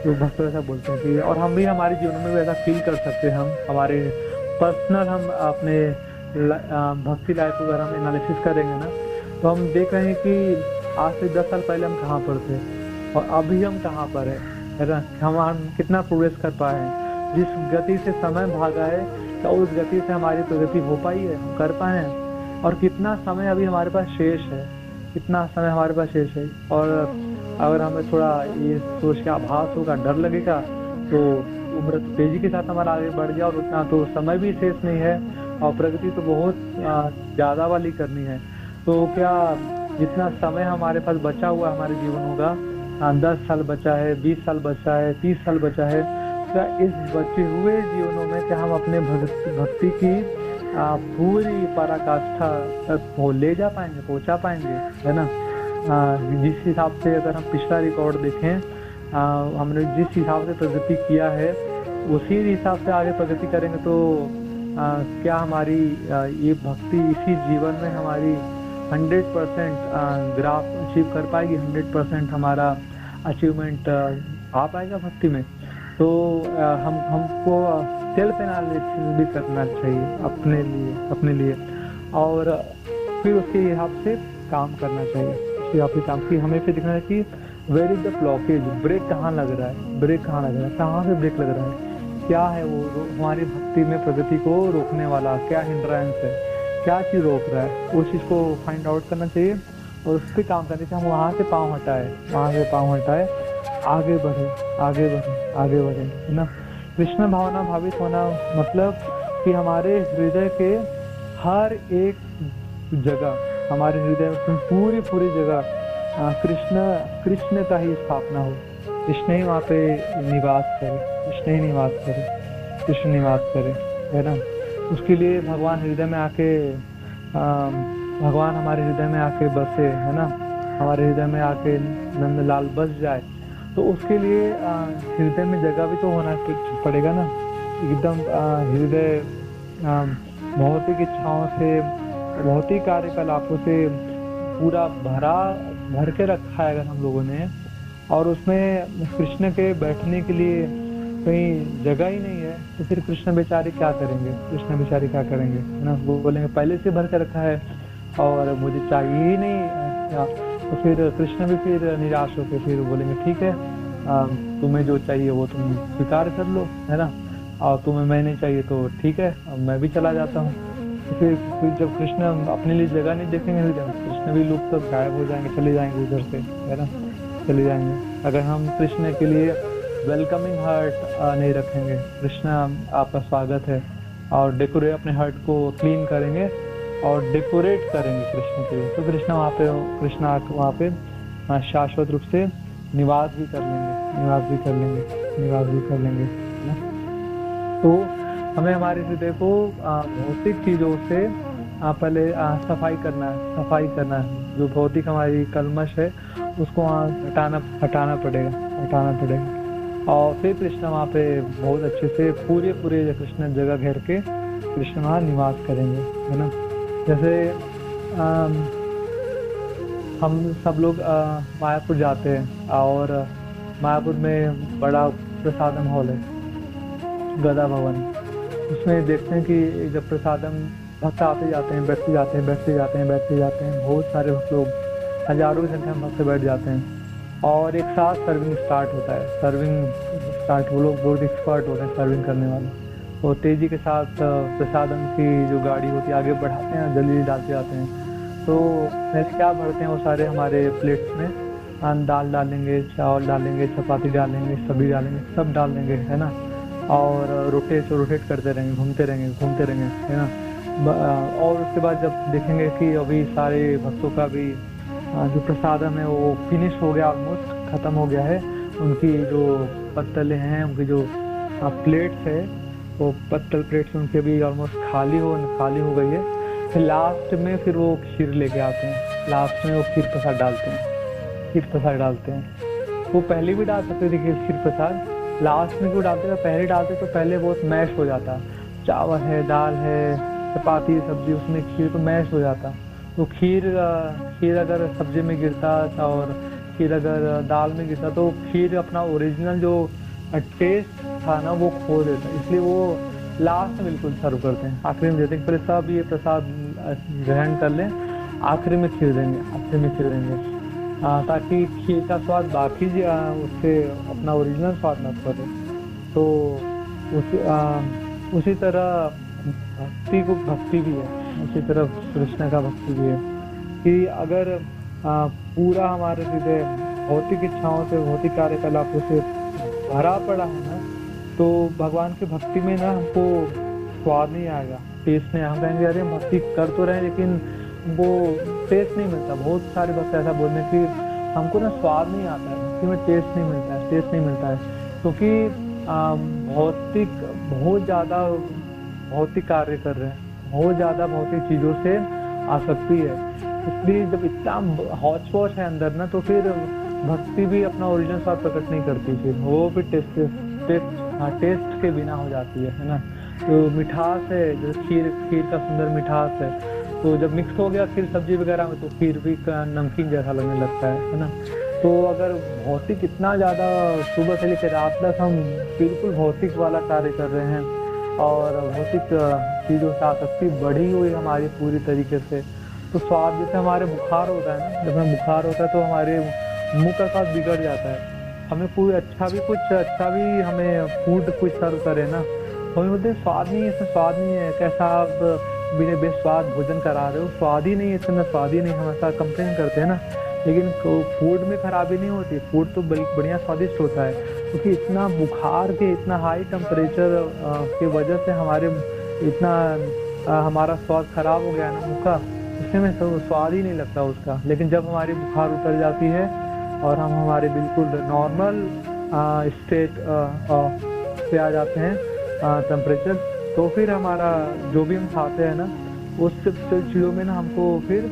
A: तो भक्त ऐसा बोलते हैं कि, और हम भी हमारे जीवन में भी ऐसा फील कर सकते हैं। हम हमारे पर्सनल हम अपने भक्ति लाइफ अगर हम एनालिसिस करेंगे ना, तो हम देख रहे हैं कि आज से 10 साल पहले हम कहाँ पर थे और अभी हम कहाँ पर है ना, हम कितना प्रोग्रेस कर पाए हैं। जिस गति से समय भागा है, क्या उस गति से हमारी प्रगति हो पाई है, हम कर पाए हैं, और कितना समय अभी हमारे पास शेष है, और अगर हमें थोड़ा ये सोच के आभास होगा, डर लगेगा, तो उम्र तेजी के साथ हमारा आगे बढ़ गया और उतना तो समय भी शेष नहीं है और प्रगति तो बहुत ज़्यादा वाली करनी है। तो क्या जितना समय हमारे पास बचा हुआ हमारे जीवन होगा, 10 साल बचा है, 20 साल बचा है, 30 साल बचा है, क्या इस बचे हुए जीवनों में क्या हम अपने भक्ति की पूरी पराकाष्ठा तक ले जा पाएंगे, पहुंचा पाएंगे, है ना। जिस हिसाब से अगर हम पिछला रिकॉर्ड देखें, हमने जिस हिसाब से प्रगति किया है उसी हिसाब से आगे प्रगति करेंगे, तो क्या हमारी ये भक्ति इसी जीवन में हमारी 100% ग्राफ अचीव कर पाएगी, 100% हमारा अचीवमेंट आ पाएगा भक्ति में। तो हमको सेल्फ एनालिसिस भी करना चाहिए अपने लिए और फिर उसके हिसाब से काम करना चाहिए। उसके हिसाब से काम की हमें फिर देखना है कि where is the blockage, break कहाँ लग रहा है, कहाँ से ब्रेक लग रहा है, क्या है वो हमारी भक्ति में प्रगति को रोकने वाला, क्या हिंड्रेंस है, क्या चीज़ रोक रहा है, उस चीज़ को फाइंड आउट करना चाहिए और उस पर काम करने से हम वहाँ से पाँव हटाए, आगे बढ़े, है ना। कृष्ण भावना भावित होना मतलब कि हमारे हृदय के हर एक जगह, हमारे हृदय में पूरी जगह कृष्ण का ही स्थापना हो, कृष्ण ही वहाँ पे निवास करे, है ना। उसके लिए भगवान हमारे हृदय में आके बसे, है ना, हमारे हृदय में आके नंदलाल बस जाए, तो उसके लिए हृदय में जगह भी तो होना पड़ेगा ना। एकदम हृदय भौतिक इच्छाओं से, भौतिक कार्यकलापों से पूरा भर के रखा है अगर हम लोगों ने, और उसमें कृष्ण के बैठने के लिए कहीं जगह ही नहीं है, तो फिर कृष्ण बेचारे क्या करेंगे, है ना। वो बोलेंगे पहले से भर के रखा है और मुझे चाहिए ही नहीं, तो फिर कृष्ण भी फिर निराश होकर फिर बोलेंगे ठीक है, तुम्हें जो चाहिए वो तुम स्वीकार कर लो, है ना, और तुम्हें मैं नहीं चाहिए तो ठीक है, मैं भी चला जाता हूँ। फिर जब कृष्ण अपने लिए जगह नहीं देखेंगे, कृष्ण भी लुप्त तो गायब हो जाएंगे, चले जाएंगे उधर से, है ना, चले जाएंगे। अगर हम कृष्ण के लिए वेलकमिंग हार्ट नहीं रखेंगे, कृष्ण आपका स्वागत है, और अपने हार्ट को क्लीन करेंगे और डेकोरेट करेंगे कृष्ण के लिए, तो कृष्ण वहाँ पे शाश्वत रूप से निवास भी कर लेंगे, ना। तो हमें हमारे हृदय को भौतिक चीजों से पहले सफाई करना है, जो भौतिक हमारी कलमश है उसको वहाँ हटाना पड़ेगा। और फिर कृष्ण वहाँ पे बहुत अच्छे से पूरे कृष्ण जगह घेर के कृष्ण वहाँ निवास करेंगे, है ना। जैसे हम सब लोग मायापुर जाते हैं और मायापुर में बड़ा प्रसादम हॉल है, गदा भवन। उसमें देखते हैं कि जब प्रसादम भक्त आते जाते हैं, बैठते जाते हैं, बहुत सारे लोग हजारों की संख्या में भक्त बैठ जाते हैं और एक साथ सर्विंग स्टार्ट होता है। वो लोग बहुत एक्सपर्ट होते हैं सर्विंग करने वाले, और तेजी के साथ प्रसादम की जो गाड़ी होती है आगे बढ़ाते हैं, जल्दी डालते जाते हैं। तो पहले क्या भरते हैं वो सारे हमारे प्लेट्स में, दाल डालेंगे, चावल डालेंगे, चपाती डालेंगे, सब्जी डालेंगे, सब डाल देंगे, है ना। और रोटेट करते रहेंगे, घूमते रहेंगे, है ना। और उसके बाद जब देखेंगे कि अभी सारे भक्तों का भी जो प्रसादम है वो फिनिश हो गया, ऑलमोस्ट खत्म हो गया है, उनकी जो पत्तलें हैं, उनकी जो प्लेट्स है वो पत्तल प्लेट्स उनके भी ऑलमोस्ट खाली हो गई है। फिर लास्ट में फिर वो खीर लेके आते हैं, लास्ट में वो खीर प्रसाद डालते हैं। वो पहले भी डाल सकते थे खीर प्रसाद, लास्ट में क्यों डालते थे? पहले डालते तो पहले बहुत मैश हो जाता, चावल है, दाल है, चपाती, सब्जी, उसमें खीर तो मैश हो जाता। तो खीर अगर सब्जी में गिरता और खीर अगर दाल में गिरता तो खीर अपना ओरिजिनल जो टेस्ट था ना वो खो देता, इसलिए वो लास्ट में बिल्कुल सर्व करते हैं, आखिरी में देते हैं। पहले सब ये प्रसाद ग्रहण कर लें, आखिरी में खीर देंगे, ताकि खीर का स्वाद बाकी उससे अपना ओरिजिनल स्वाद न करे। तो उसी तरह भक्ति भी है, उसी तरह कृष्ण का भक्ति भी है कि अगर पूरा हमारे हृदय भौतिक इच्छाओं से, भौतिक कार्यकलापों से भरा पड़ा है ना, तो भगवान की भक्ति में ना हमको स्वाद नहीं आएगा, टेस्ट नहीं। हम कहेंगे अरे हम भक्ति कर तो रहे हैं लेकिन वो टेस्ट नहीं मिलता। बहुत सारे भक्त ऐसा बोलते हैं कि हमको ना स्वाद नहीं आता है, भक्ति में टेस्ट नहीं मिलता है, क्योंकि बहुत ज़्यादा भौतिक कार्य कर रहे हैं, बहुत ज़्यादा भौतिक चीज़ों से आसक्ति है। इसलिए जब इतना हौच पौच है अंदर ना, तो फिर भक्ति भी अपना ओरिजिनल स्वाद प्रकट नहीं करती, फिर वो भी टेस्ट के बिना हो जाती है ना। तो मिठास है, जैसे खीर का सुंदर मिठास है, तो जब मिक्स हो गया खीर सब्जी वगैरह में तो खीर भी नमकीन जैसा लगने लगता है ना। तो अगर भौतिक इतना ज़्यादा सुबह से लेकर रात तक हम बिल्कुल भौतिक वाला कार्य कर रहे हैं और भौतिक चीज़ों से आसक्ति बढ़ी हुई हमारी पूरी तरीके से, तो स्वाद जैसे हमारे बुखार होता है ना, जब हमें बुखार होता है तो हमारे मुंह का स्वाद बिगड़ जाता है। हमें कोई अच्छा भी हमें फूड कुछ सर्व करे ना, हमें बोलते हैं स्वाद नहीं है, इसमें स्वाद नहीं है, कैसा आप बिना बेस्वाद भोजन करा रहे हो, स्वाद ही नहीं है, इसमें स्वाद ही नहीं, हम ऐसा कंप्लेन करते हैं ना। लेकिन फूड में खराबी नहीं होती, फूड तो बढ़िया स्वादिष्ट होता है, क्योंकि इतना बुखार के, इतना हाई टेम्परेचर की वजह से हमारा स्वाद खराब हो गया ना मुँह का, इससे में स्वाद ही नहीं लगता उसका। लेकिन जब हमारी बुखार उतर जाती है और हम हमारे बिल्कुल नॉर्मल स्टेट पे आ जाते हैं टेम्परेचर, तो फिर हमारा जो भी हम खाते हैं ना उस चीज़ों में ना हमको फिर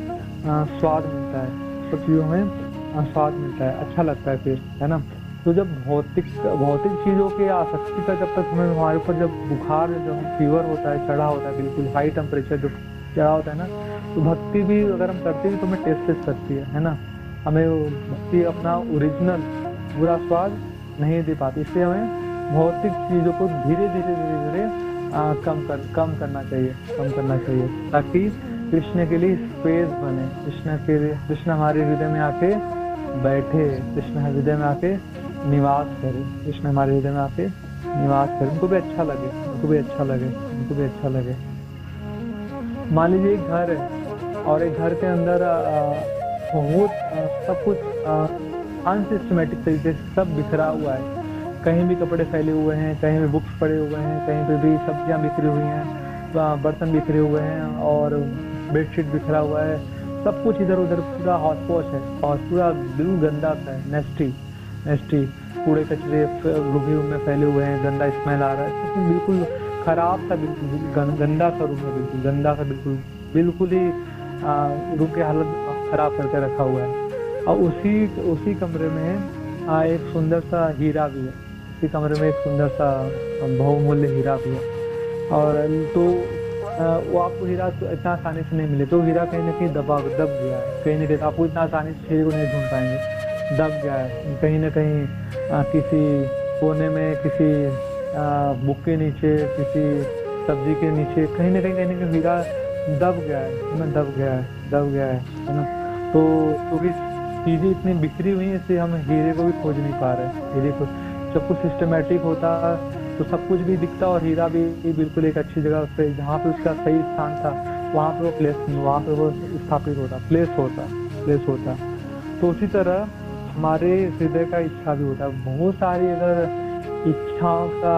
A: स्वाद मिलता है, सब चीज़ों में स्वाद मिलता है, अच्छा लगता है फिर, है ना। तो जब भौतिक चीज़ों के आसक्ति का जब तक हमारे ऊपर जब बुखार, जब फीवर होता है, चढ़ा होता है, बिल्कुल हाई टेम्परेचर जो चढ़ा होता है ना, तो भक्ति भी अगर हम करते हैं तो हमें टेस्ट करती है ना। हमें भक्ति अपना ओरिजिनल पूरा स्वाद नहीं दे पाती, इसलिए हमें भौतिक चीज़ों को धीरे धीरे कम करना चाहिए, ताकि कृष्ण के लिए स्पेस बने, कृष्ण हमारे हृदय में आके बैठे, कृष्ण हृदय में आके निवास करे, कृष्ण हमारे हृदय में आके निवास करे, उनको भी अच्छा लगे। मान लीजिए एक घर है और एक घर के अंदर बहुत सब कुछ अनसिस्टमेटिक तरीके से सब बिखरा हुआ है, कहीं भी कपड़े फैले हुए हैं, कहीं भी बुक्स पड़े हुए हैं, कहीं पे भी सब्जियां बिखरी हुई हैं, बर्तन बिखरे हुए हैं और बेडशीट बिखरा हुआ है, सब कुछ इधर उधर पूरा हौच पौच है और पूरा बिल्कुल गंदा सा है, नेस्टी कूड़े कचरे रूम में फैले हुए हैं, गंदा स्मेल आ रहा है, बिल्कुल खराब सा, बिल्कुल गंदा सा रूम है, बिल्कुल ही रूम की हालत खराब करके रखा हुआ है। और उसी कमरे में एक सुंदर सा हीरा भी है। उसी कमरे में एक सुंदर सा बहुमूल्य हीरा भी है। और तो वो आपको हीरा तो इतना आसानी से नहीं मिले, तो हीरा कहीं ना कहीं दब गया है, कहीं ना कहीं आपको इतना आसानी से हीरे को नहीं ढूंढ पाएंगे, दब गया है कहीं ना कहीं किसी कोने में, किसी बुक के नीचे, किसी सब्जी के नीचे, कहीं ना कहीं हीरा दब गया है, दब गया है ना। तो क्योंकि चीजें इतनी बिखरी हुई है, इसलिए हम हीरे को भी खोज नहीं पा रहे। हीरे को जब कुछ सिस्टमेटिक होता तो सब कुछ भी दिखता और हीरा भी बिल्कुल एक अच्छी जगह पे, जहाँ पे उसका सही स्थान था वहाँ पे वो स्थापित होता, प्लेस होता। तो उसी तरह हमारे हृदय का इच्छा भी होता है। बहुत सारी अगर इच्छाओं का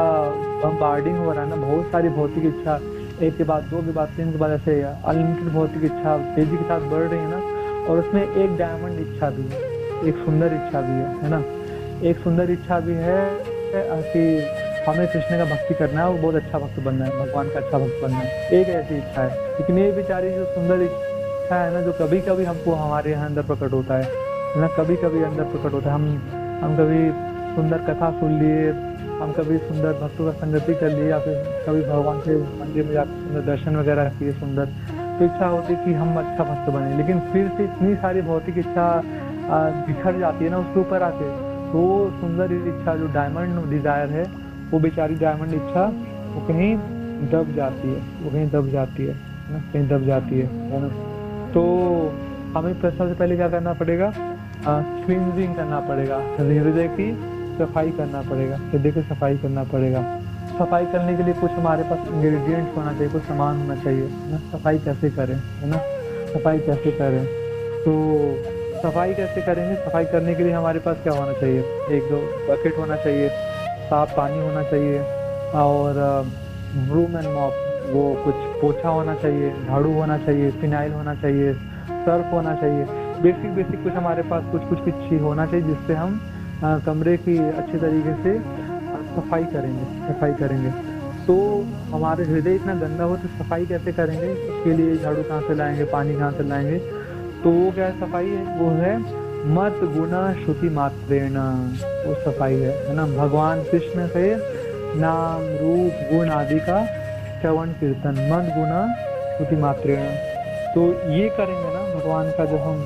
A: बम्बार्डिंग हो रहा है ना, बहुत सारी भौतिक इच्छा, एक के बाद दो के बाद तीन के बाद ऐसे अनलिमिटेड भौतिक इच्छा तेजी के साथ बढ़ रही है ना। और उसमें एक डायमंड इच्छा भी है, एक सुंदर इच्छा भी है ना। एक सुंदर इच्छा भी है कि हमें कृष्ण का भक्ति करना है और बहुत अच्छा भक्त बनना है, भगवान का अच्छा भक्त बनना है, एक ऐसी इच्छा है। लेकिन ये बेचारी जो सुंदर इच्छा है ना, जो कभी कभी हमको हमारे यहाँ अंदर प्रकट होता है ना, कभी कभी अंदर प्रकट होता है। हम कभी सुंदर कथा सुन लिए, हम कभी सुंदर भक्तों का संगति कर लिए, या फिर कभी भगवान के मंदिर में जाकर सुंदर दर्शन वगैरह किए सुंदर, तो इच्छा होती है कि हम अच्छा भक्त बने। लेकिन फिर से इतनी सारी भौतिक इच्छा बिखर जाती है ना उसके ऊपर आके, तो सुंदर इच्छा जो डायमंड डिजायर है, वो बेचारी डायमंड इच्छा वो कहीं दब जाती है, ना, कहीं दब जाती है ना। तो हमें सबसे पहले क्या करना पड़ेगा, क्लींजिंग करना पड़ेगा, हृदय की सफाई करना पड़ेगा, हृदय की सफाई करना पड़ेगा। सफाई करने के लिए कुछ हमारे पास इंग्रेडिएंट्स होना चाहिए, कुछ सामान होना चाहिए ना। सफाई कैसे करें, है ना, सफाई कैसे करें, तो सफाई कैसे करेंगे, सफाई करने के लिए हमारे पास क्या होना चाहिए, एक दो बकेट होना चाहिए, साफ पानी होना चाहिए, और ब्रूम एंड मॉप, वो कुछ पोछा होना चाहिए, झाड़ू होना चाहिए, फिनाइल होना चाहिए, सर्फ होना चाहिए। बेसिक कुछ हमारे पास कुछ चीज होना चाहिए जिससे हम कमरे की अच्छे तरीके से सफाई करेंगे। तो हमारे हृदय इतना गंदा हो तो सफाई कैसे करेंगे, उसके लिए झाड़ू कहाँ से लाएंगे, पानी कहाँ से लाएंगे, तो वो क्या है सफाई है, वो है मत गुना श्रुति मात्रेण, वो सफाई है ना। भगवान कृष्ण से नाम रूप गुण आदि का श्रवण कीर्तन, मत गुना श्रुति मात्रेण, तो ये करेंगे ना भगवान का, जब हम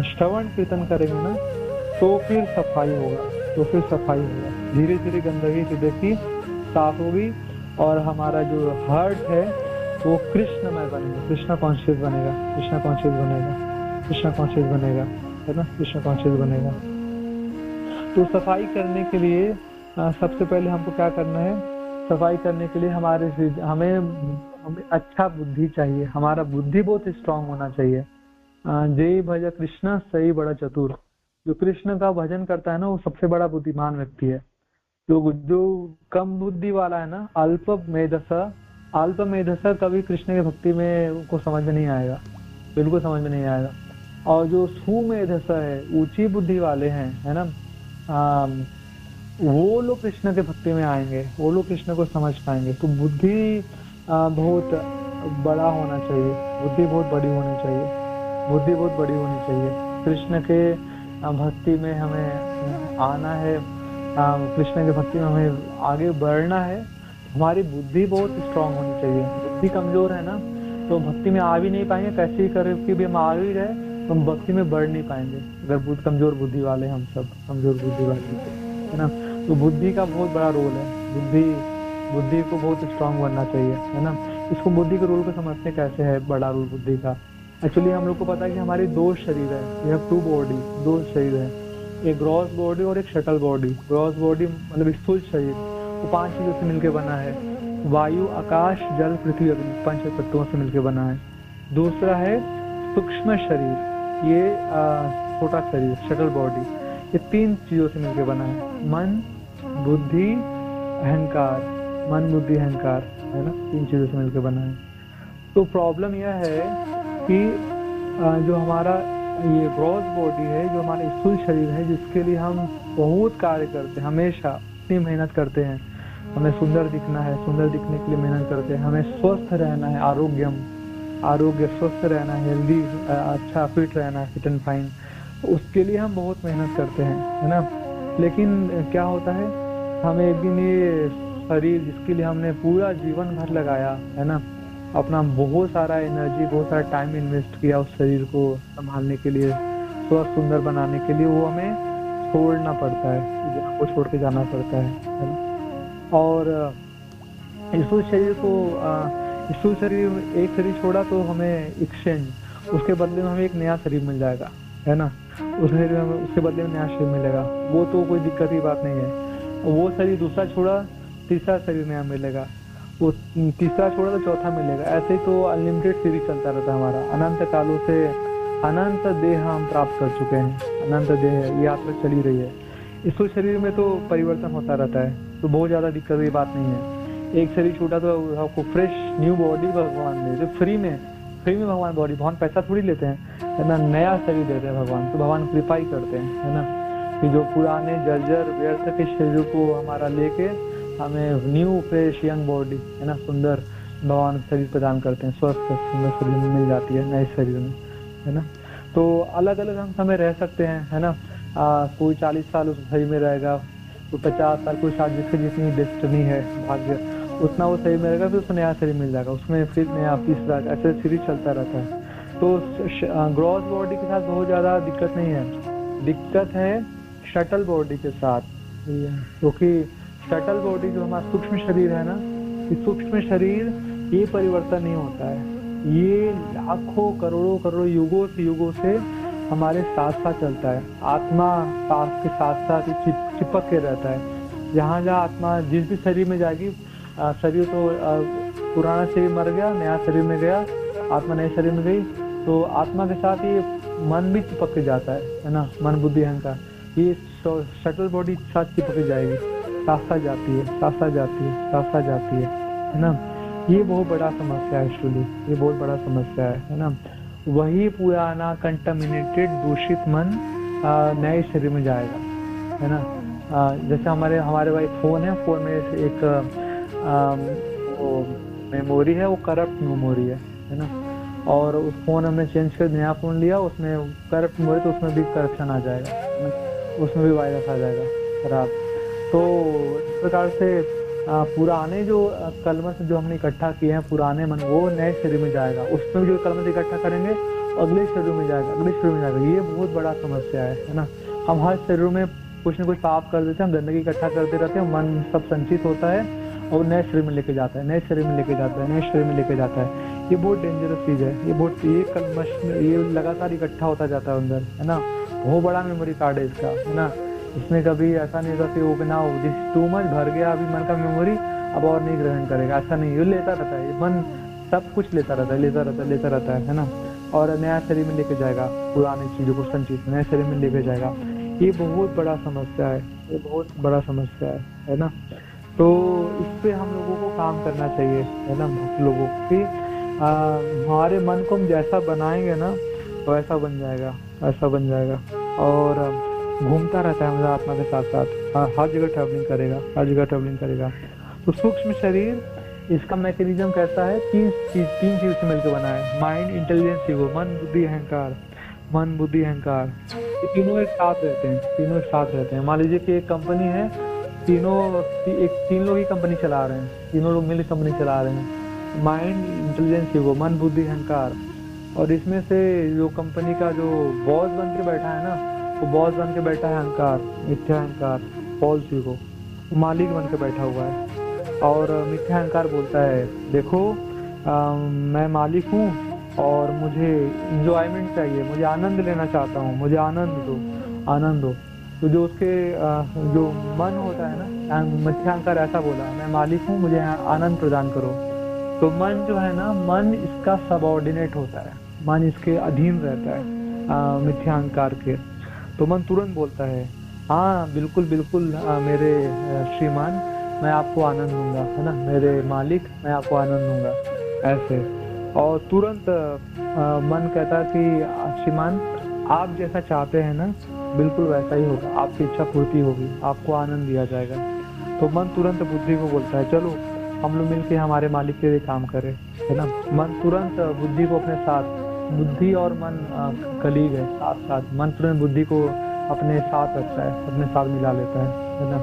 A: श्रवण कीर्तन करेंगे ना, तो फिर सफाई होगा, धीरे धीरे गंदगी हृदय की साफ होगी, और हमारा जो हार्ट है वो कृष्णमय बनेगा, कृष्ण कॉन्शियस बनेगा, है ना, कृष्ण कॉन्शियस बनेगा। तो सफाई करने के लिए सबसे पहले हमको क्या करना है, सफाई करने के लिए हमें अच्छा बुद्धि चाहिए, हमारा बुद्धि बहुत स्ट्रांग होना चाहिए। जय भज कृष्ण सही बड़ा चतुर, जो कृष्ण का भजन करता है ना वो सबसे बड़ा बुद्धिमान व्यक्ति है। जो कम बुद्धि वाला है ना, अल्प मेधसा कभी कृष्ण की भक्ति में उनको समझ में नहीं आएगा, बिल्कुल समझ में नहीं आएगा। और जो सुमेधसा है, ऊंची बुद्धि वाले हैं, है ना, वो लोग कृष्ण के भक्ति में आएंगे, वो लोग कृष्ण को समझ पाएंगे। तो बुद्धि बहुत बड़ा होना चाहिए, बुद्धि बहुत बड़ी होनी चाहिए। कृष्ण के भक्ति में हमें आना है, कृष्ण के भक्ति में हमें आगे बढ़ना है, हमारी बुद्धि बहुत स्ट्रांग होनी चाहिए। बुद्धि कमजोर है ना तो भक्ति में आ भी नहीं पाएंगे, कैसे ही करके भी हम आ भी रहे तो हम भक्ति में बढ़ नहीं पाएंगे, अगर कमजोर बुद्धि वाले, हम सब कमजोर बुद्धि वाले, है ना। तो बुद्धि का बहुत बड़ा रोल है, बुद्धि को बहुत स्ट्रांग बनना चाहिए, है ना। इसको बुद्धि के रोल को समझते कैसे है बड़ा रोल बुद्धि का। एक्चुअली हम लोग को पता है कि हमारी दो शरीर है, वी हैव टू बॉडी, दो शरीर है, एक ग्रॉस बॉडी और एक शटल बॉडी। ग्रॉस बॉडी मतलब स्थूल शरीर, वो 5 चीजों से मिलकर बना है, वायु आकाश जल पृथ्वी अग्नि, 5 तत्वों से मिलकर बना है। दूसरा है सूक्ष्म शरीर, ये छोटा शरीर शटल बॉडी, ये 3 चीजों से मिलकर बना है, मन बुद्धि अहंकार, है ना, 3 चीजों से मिलकर बना है। तो प्रॉब्लम यह है कि जो हमारा ये ग्रॉस बॉडी है, जो हमारा स्थूल शरीर है, जिसके लिए हम बहुत कार्य करते हैं, हमेशा इतनी मेहनत करते हैं, हमें सुंदर दिखना है, सुंदर दिखने के लिए मेहनत करते हैं, हमें स्वस्थ रहना है, आरोग्य, स्वस्थ रहना, हेल्दी, अच्छा फिट रहना, फिट एंड फाइन, उसके लिए हम बहुत मेहनत करते हैं, है ना। लेकिन क्या होता है, हमें एक दिन ये शरीर जिसके लिए हमने पूरा जीवन भर लगाया, है ना, अपना बहुत सारा एनर्जी, बहुत सारा टाइम इन्वेस्ट किया उस शरीर को संभालने के लिए, स्वस्थ सुंदर बनाने के लिए, वो हमें छोड़ना पड़ता है, जहाँ को छोड़ के जाना पड़ता है ना। और इस शरीर को इस शरीर, एक शरीर छोड़ा तो हमें एक्सचेंज, उसके बदले में हमें एक नया शरीर मिल जाएगा, है ना। उस शरीर में उसके बदले में नया शरीर मिलेगा, वो तो कोई दिक्कत की बात नहीं है। वो शरीर दूसरा छोड़ा, तीसरा शरीर नया मिलेगा, वो तीसरा छोड़ा तो चौथा मिलेगा। ऐसे ही तो अनलिमिटेड सीरीज चलता रहता है हमारा, अनंत कालों से अनंत देह हम प्राप्त कर चुके हैं, अनंत देह, ये यात्रा चली रही है। इस शरीर में तो परिवर्तन होता रहता है, तो बहुत ज्यादा दिक्कत की बात नहीं है। एक शरीर छूटा तो आपको फ्रेश न्यू बॉडी भगवान दे, फ्री में भगवान बॉडी, भगवान पैसा थोड़ी लेते हैं, है ना, नया शरीर देते हैं भगवान, तो भगवान कृपा ही करते हैं, है ना, कि जो पुराने जर्जर व्यर्थ के शरीर को हमारा लेके हमें न्यू फ्रेश यंग बॉडी, है ना, सुंदर भगवान शरीर प्रदान करते हैं, स्वस्थ सुंदर शरीर मिल जाती है नए शरीर में, है ना। तो अलग अलग हम समय रह सकते हैं, है ना, कोई 40 साल उस शरीर में रहेगा, कोई 50 साल, कोई 60, जितनी डेस्टिनी है, भाग्य, उतना वो शरीर में रहेगा, फिर उसको नया शरीर मिल जाएगा, उसमें फिर नया तीसरा, ऐसे सीरीज चलता रहता है। तो ग्रॉस बॉडी के साथ बहुत ज्यादा दिक्कत नहीं है, दिक्कत है शटल बॉडी के साथ, क्योंकि शटल बॉडी जो हमारा सूक्ष्म शरीर है ना, इस सूक्ष्म शरीर ये परिवर्तन नहीं होता है, ये लाखों करोड़ों युगों से हमारे साथ साथ चलता है। आत्मा सांस के साथ साथ ही चिपक के रहता है। जहाँ जहाँ आत्मा जिस भी शरीर में जाएगी, शरीर तो पुराना शरीर मर गया, नया शरीर में गया, आत्मा नए शरीर में गई, तो आत्मा के साथ ये मन भी चिपक के जाता है ना, मन बुद्धि अहंकार, ये शटल बॉडी साथ चिपक के जाएगी, साथ साथ जाती है, साथ साथ जाती है, साथ साथ जाती है ना। ये बहुत बड़ा समस्या है एक्चुअली, ये बहुत बड़ा समस्या है ना। वही पुराना कंटामिनेटेड दूषित मन नए शरीर में जाएगा, है ना। जैसे हमारे भाई फोन है, फोन में एक मेमोरी है, वो करप्ट मेमोरी है ना, और उस फोन हमने चेंज कर नया फोन लिया, उसमें करप्ट मेमोरी, तो उसमें भी करप्शन आ जाएगा, उसमें भी वायरस आ जाएगा खराब। तो इस प्रकार से पुराने जो कलमश जो हमने इकट्ठा किए हैं, पुराने मन, वो नए शरीर में जाएगा, उसमें भी जो कलमश इकट्ठा करेंगे अगले शरीर में जाएगा, अगले शरीर में जाएगा। ये बहुत बड़ा समस्या है ना। हम हर शरीर में कुछ न कुछ पाप कर देते हैं, हम गंदगी इकट्ठा करते रहते हैं, मन सब संचित होता है और नए शरीर में लेके जाता है, नए शरीर में लेके जाता है, नए शरीर में लेके जाता है। ये बहुत डेंजरस चीज है, ये कलमश ये लगातार इकट्ठा होता जाता है अंदर, है ना। बहुत बड़ा मेमोरी कार्ड है इसका, है ना। इसमें कभी ऐसा नहीं होता कि वो ना हो, जिस टू मच भर गया अभी मन का मेमोरी, अब और नहीं ग्रहण करेगा, ऐसा नहीं, ये लेता रहता है, मन सब कुछ लेता रहता है ना। और नया शरीर में लेके जाएगा, पुरानी चीजों को संचित नए शरीर में लेके जाएगा। ये बहुत बड़ा समस्या है, ये बहुत बड़ा समस्या है ना। तो इस पे हम लोगों को काम करना चाहिए, है ना, भक्त लोगों की। हमारे मन को हम जैसा बनाएंगे ना, वैसा बन जाएगा, ऐसा बन जाएगा, और घूमता रहता है हमारा आत्मा के साथ साथ, हर जगह ट्रैवलिंग करेगा, हर जगह ट्रैवलिंग करेगा। तो सूक्ष्म शरीर, इसका मैकेनिज्म कैसा है, तीन चीज से मिलकर बना है, माइंड, इंटेलिजेंस, ईगो, मन बुद्धि अहंकार, मन बुद्धि अहंकार, ये तीनों एक साथ रहते हैं, तीनों एक साथ रहते हैं। मान लीजिए कि एक कंपनी है, तीन लोग ही कंपनी चला रहे हैं, तीनों लोग मिलकर कंपनी चला रहे हैं, माइंड, इंटेलिजेंस, ईगो, मन बुद्धि अहंकार। और इसमें से जो कंपनी का जो बॉस बन के बैठा है ना, वो बॉस बन के बैठा है अहंकार, मिथ्या अहंकार, फॉल्स ईगो, मालिक बन के बैठा हुआ है। और मिथ्या अहंकार बोलता है, देखो मैं मालिक हूँ और मुझे इंजॉयमेंट चाहिए, मुझे आनंद लेना चाहता हूँ, मुझे आनंद दो। तो जो उसके जो मन होता है ना, मिथ्या अहंकार ऐसा बोला, मैं मालिक हूँ, मुझे आनंद प्रदान करो। तो मन जो है ना, मन इसका सबऑर्डिनेट होता है, मन इसके अधीन रहता है मिथ्या अहंकार के। तो मन तुरंत बोलता है, हाँ बिल्कुल मेरे श्रीमान, मैं आपको आनंद दूंगा, है ना, मेरे मालिक, मैं आपको आनंद दूंगा, ऐसे। और तुरंत मन कहता है कि श्रीमान आप जैसा चाहते हैं ना, बिल्कुल वैसा ही होगा, आपकी इच्छा पूर्ति होगी, आपको आनंद दिया जाएगा। तो मन तुरंत बुद्धि को बोलता है, चलो हम लोग मिलके हमारे मालिक के लिए काम करें, है ना। मन तुरंत बुद्धि को अपने साथ, बुद्धि और मन कलीग है, साथ साथ। मन तुरंत बुद्धि को अपने साथ रखता है, अपने साथ मिला लेता है ना।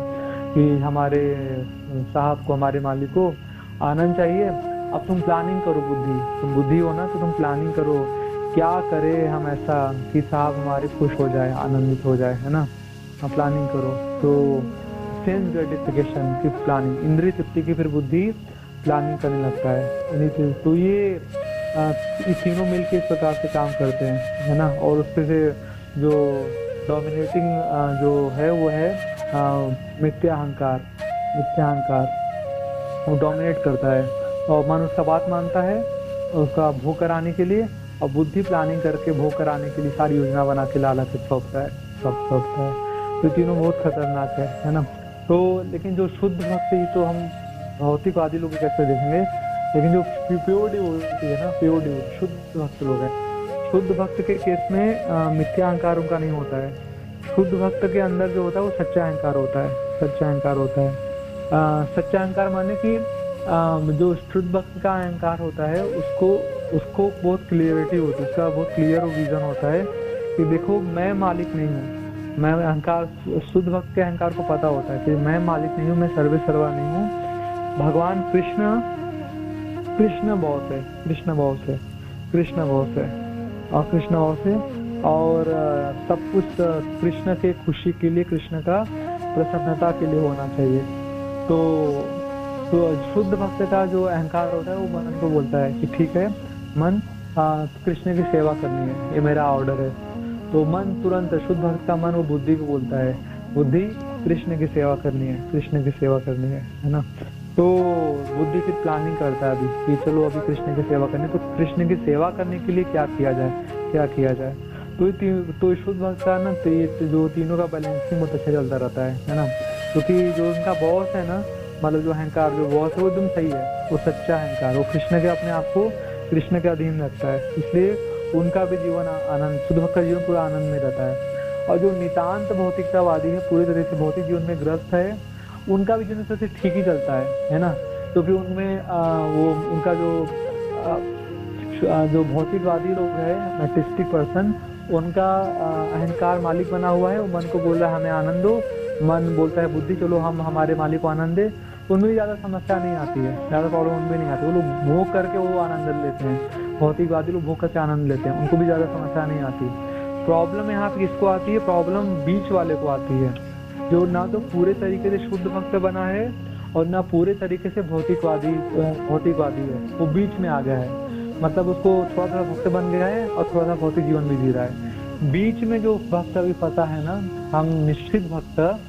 A: कि हमारे साहब को, हमारे मालिक को आनंद चाहिए, अब तुम प्लानिंग करो। बुद्धि, तुम बुद्धि हो ना, तो तुम प्लानिंग करो क्या करे हम ऐसा कि साहब हमारे खुश हो जाए, आनंदित हो जाए, है ना। प्लानिंग करो। तो सेंस ग्रेटिफिकेशन की प्लानिंग, इंद्रिय तृप्ति की फिर बुद्धि प्लानिंग करने लगता है। तो ये तीनों मिलके इस प्रकार से काम करते हैं, है ना। और उससे से जो डोमिनेटिंग जो है वो है मिथ्या अहंकार। मिथ्या अहंकार वो डोमिनेट करता है और मन उसका बात मानता है उसका भोग कराने के लिए, और बुद्धि प्लानिंग करके भोग कराने के लिए सारी योजना बना के लालच सौंपता है, सब सौंपता है। तो तीनों बहुत खतरनाक है ना। तो लेकिन जो शुद्ध भक्त, ही तो हम भौतिकवादी लोग कैसे देखेंगे, लेकिन जो प्योर डिवोटी है ना, प्योर डिवोटी शुद्ध भक्त लोग हैं, शुद्ध भक्त के केस में मिथ्या अहंकार उनका नहीं होता है। शुद्ध भक्त के अंदर जो होता है वो सच्चा अहंकार होता है, सच्चा अहंकार होता है। सच्चा अहंकार माने कि जो शुद्ध भक्त का अहंकार होता है उसको बहुत क्लियरिटी होती है, उसका बहुत क्लियर विजन होता है कि देखो मैं मालिक नहीं हूँ। मैं अहंकार, शुद्ध भक्त के अहंकार को पता होता है कि मैं मालिक नहीं हूँ, मैं सर्वे सर्वा नहीं हूँ। भगवान कृष्ण बहुत है, कृष्ण बहुत है, कृष्ण बहुत है और कृष्ण बहुत है, और सब कुछ कृष्ण के खुशी के लिए, कृष्ण का प्रसन्नता के लिए होना चाहिए। तो शुद्ध भक्त का जो अहंकार होता है वो मन को बोलता है कि ठीक है मन, कृष्ण की सेवा करनी है, ये मेरा ऑर्डर है। तो मन तुरंत, शुद्ध भक्त का मन वो बुद्धि को बोलता है, बुद्धि कृष्ण की सेवा करनी है, कृष्ण की सेवा करनी है ना। तो बुद्धि फिर प्लानिंग करता है अभी कि चलो अभी कृष्ण की सेवा करनी है, तो कृष्ण की सेवा करने के लिए क्या किया जाए, क्या किया जाए। तो शुद्ध भक्त का ना जो तीनों का बैलेंसिंग बहुत अच्छा चलता रहता है ना। क्योंकि जो उनका बॉस है ना, मतलब जो अहंकार, जो बॉस है वो एकदम सही है, वो सच्चा अहंकार, वो कृष्ण के अपने आप को कृष्ण के अधीन रखता है, इसलिए उनका भी जीवन आनंद, शुद्ध भक्त का जीवन पूरा आनंद में रहता है। और जो नितांत भौतिकतावादी है, पूरी तरह से भौतिक जीवन में ग्रस्त है, उनका भी जीवन सबसे ठीक ही चलता है ना। क्योंकि उनमें वो उनका जो भौतिकवादी लोग है, मैटेरियलिस्टिक पर्सन, उनका अहंकार मालिक बना हुआ है, वो मन को बोल रहा है हमें आनंद दो, मन बोलता है बुद्धि चलो हम हमारे मालिक को आनंद दे। उनमें भी ज़्यादा समस्या नहीं आती है, ज़्यादा प्रॉब्लम उनमें नहीं आती, वो लोग भोग करके वो आनंद लेते हैं। भौतिकवादी लोग भोग करके आनंद लेते हैं, उनको भी ज़्यादा समस्या नहीं आती। प्रॉब्लम यहाँ पे किसको आती है, प्रॉब्लम बीच वाले को आती है, जो ना तो पूरे तरीके से शुद्ध भक्त बना है और ना पूरे तरीके से भौतिकवादी है, वो बीच में आ गया है। मतलब उसको थोड़ा थोड़ा भक्त बन गया है और थोड़ा सा भौतिक जीवन भी जी रहा है। बीच में जो भक्त अभी फंसा है ना, हम निश्चित भक्त,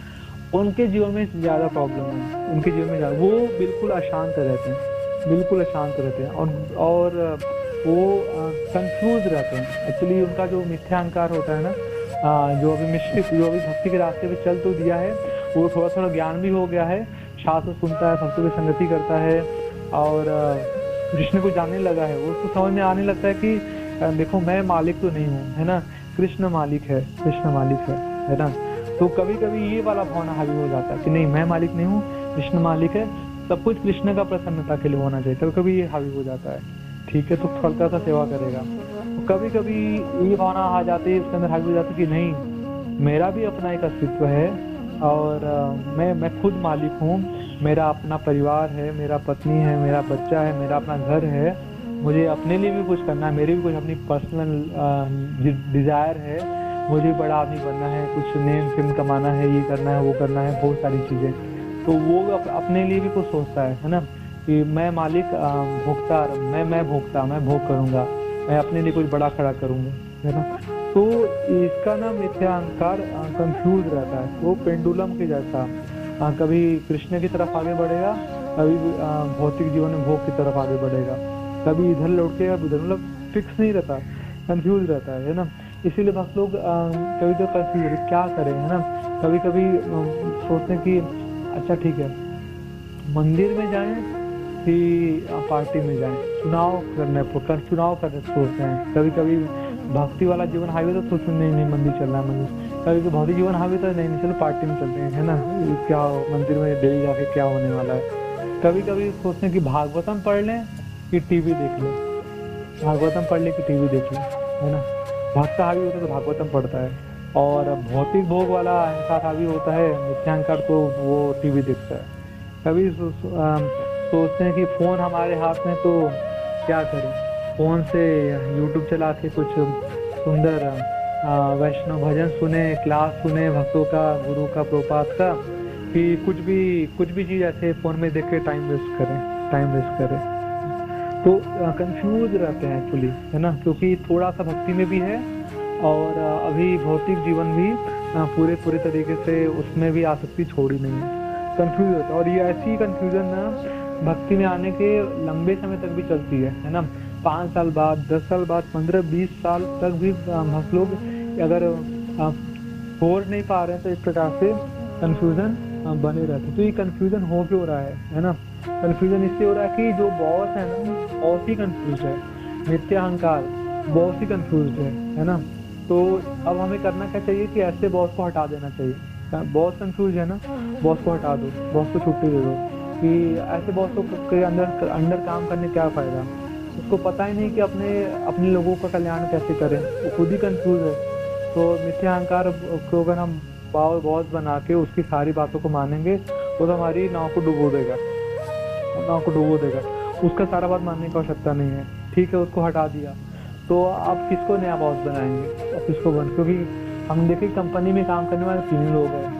A: उनके जीवन में ज़्यादा प्रॉब्लम है, उनके जीवन में ज़्यादा, वो बिल्कुल अशांत रहते हैं, बिल्कुल अशांत रहते हैं और वो कंफ्यूज रहते हैं। एक्चुअली उनका जो मिथ्या अहंकार होता है ना, जो अभी मिश्रित, जो अभी भक्ति के रास्ते पे चल तो दिया है, वो थोड़ा थोड़ा ज्ञान भी हो गया है, शास्त्र सुनता है, भक्तों की संगति करता है और कृष्ण को जानने लगा है। वो उसको समझ में आने लगता है कि देखो मैं मालिक तो नहीं हूँ, है ना, कृष्ण मालिक है, कृष्ण मालिक है ना। तो कभी कभी ये वाला भावना हावी हो जाता है कि नहीं मैं मालिक नहीं हूँ, कृष्ण मालिक है, सब कुछ कृष्ण का प्रसन्नता के लिए होना चाहिए। कभी कभी ये हावी हो जाता है, ठीक है, तो हल्का सा सेवा करेगा। तो कभी कभी ये भावना आ जाती है, उसके अंदर हावी हो जाती है कि नहीं मेरा भी अपना एक अस्तित्व है और मैं खुद मालिक हूँ, मेरा अपना परिवार है, मेरा पत्नी है, मेरा बच्चा है, मेरा अपना घर है, मुझे अपने लिए भी कुछ करना है, मेरी भी कुछ अपनी पर्सनल डिजायर है, मुझे बड़ा आदमी बनना है, कुछ नेम फेम कमाना है, ये करना है, वो करना है, बहुत सारी चीज़ें। तो वो अपने लिए भी कुछ सोचता है ना, कि मैं मालिक, भोक्ता, मैं भोक्ता, मैं भोग करूँगा, मैं अपने लिए कुछ बड़ा खड़ा करूँगा, है ना। तो इसका ना मिथ्या अहंकार कंफ्यूज रहता है, वो पेंडुलम के जैसा, कभी कृष्ण की तरफ आगे बढ़ेगा, कभी भौतिक जीवन में भोग की तरफ आगे बढ़ेगा, कभी इधर लौटेगा, उधर, मतलब फिक्स नहीं रहता, कंफ्यूज रहता है ना। इसीलिए भक्त लोग कभी तो कंफ्यूज क्या करें, है ना। कभी कभी सोचते हैं कि अच्छा ठीक है मंदिर में जाएं कि पार्टी में जाएं, चुनाव करने सोचते हैं। कभी कभी भक्ति वाला जीवन हाईवे तो सोचते नहीं मंदिर चलना है, मंदिर। कभी भौतिक जीवन हाईवे तो नहीं चलो पार्टी में चलते हैं, है ना, क्या मंदिर में डेली जाके क्या होने वाला है। कभी कभी सोचते हैं कि भागवतम पढ़ लें कि टीवी देख लें, भागवतम पढ़ ले कि टीवी देख ले, है ना। भक्त हावी होता है तो भागवतम पढ़ता है, और भौतिक भोग वाला अहंकार हावी होता है, मिथ्याहंकार, तो वो टीवी देखता है। कभी सोचते हैं कि फोन हमारे हाथ में तो क्या करें, फोन से यूट्यूब चला के कुछ सुंदर वैष्णव भजन सुने, क्लास सुने भक्तों का, गुरु का, प्रभुपाद का, कि कुछ भी चीज ऐसे फोन में देख के टाइम वेस्ट करें। तो कंफ्यूज रहते हैं एक्चुअली, है ना, क्योंकि थोड़ा सा भक्ति में भी है और अभी भौतिक जीवन भी पूरे तरीके से उसमें भी आसक्ति छोड़ी नहीं है, कंफ्यूज होता है। और ये ऐसी कंफ्यूजन ना भक्ति में आने के लंबे समय तक भी चलती है ना। 5 साल बाद, 10 साल बाद, 15-20 साल तक भी भक्त लोग अगर छोड़ नहीं पा रहे हैं तो इस प्रकार से कंफ्यूजन बने रहते हैं। तो ये कंफ्यूजन हो क्यों रहा है ना। कंफ्यूजन इससे हो रहा है कि जो बॉस है ना बहुत ही कंफ्यूज है, मिथ्याहंकार बहुत ही कंफ्यूज है ना। तो अब हमें करना क्या चाहिए कि ऐसे बॉस को हटा देना चाहिए। बॉस कंफ्यूज है ना, बॉस को हटा दो, बॉस को छुट्टी दे दो। कि ऐसे बॉस के अंडर काम करने क्या फायदा, उसको पता ही नहीं कि अपने लोगों का कल्याण कैसे करें, वो खुद ही कंफ्यूज है। तो मिथ्याहंकार को अगर हम बॉस बना के उसकी सारी बातों को मानेंगे तो हमारी नाव को डुबो देगा, उसका सारा बात मानने की आवश्यकता नहीं है। ठीक है, उसको हटा दिया तो अब किसको नया बॉस बनाएंगे, अब किसको क्योंकि हम देखें कंपनी में काम करने वाले 3 लोग हैं,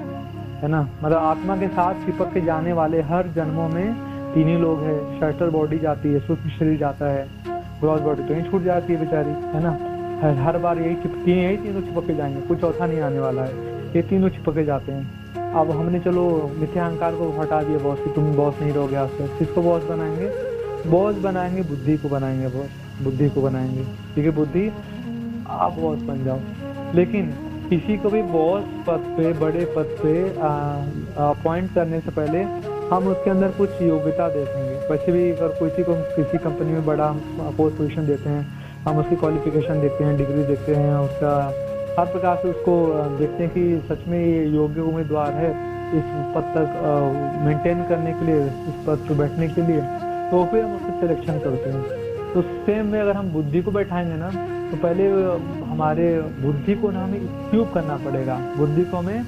A: है ना। मतलब आत्मा के साथ चिपक के जाने वाले हर जन्मों में 3 ही लोग हैं। शटल बॉडी जाती है, सूक्ष्म शरीर जाता है, ग्रॉस बॉडी तो यही छूट जाती है बेचारी, है ना। हर बार यही तीनों चिपक के जाएंगे, कुछ चौथा नहीं आने वाला है, ये तीनों चिपक के जाते हैं। अब हमने चलो मिथ्याहंकार को हटा दिया बॉस की, तुम बॉस नहीं रहोगे आज से, किसको बॉस बनाएंगे? बॉस बनाएंगे बुद्धि को बनाएंगे, बुद्धि को बनाएंगे। ठीक है, बुद्धि आप बॉस बन जाओ। लेकिन किसी को भी बॉस पद पे, बड़े पद पे अपॉइंट करने से पहले हम उसके अंदर कुछ योग्यता देखेंगे। वैसे भी अगर किसी कंपनी में बड़ा पोस्ट पोजीशन देते हैं, हम उसकी क्वालिफिकेशन देखते हैं, डिग्री देखते हैं, उसका हर प्रकार से उसको देखते हैं कि सच में ये योग्य उम्मीदवार है इस पद तक मेंटेन करने के लिए, इस पद पर बैठने के लिए, तो फिर हम उसको सिलेक्शन करते हैं। तो सेम में अगर हम बुद्धि को बैठाएंगे ना, तो पहले हमारे बुद्धि को ना हमें इक्विप करना पड़ेगा, बुद्धि को हमें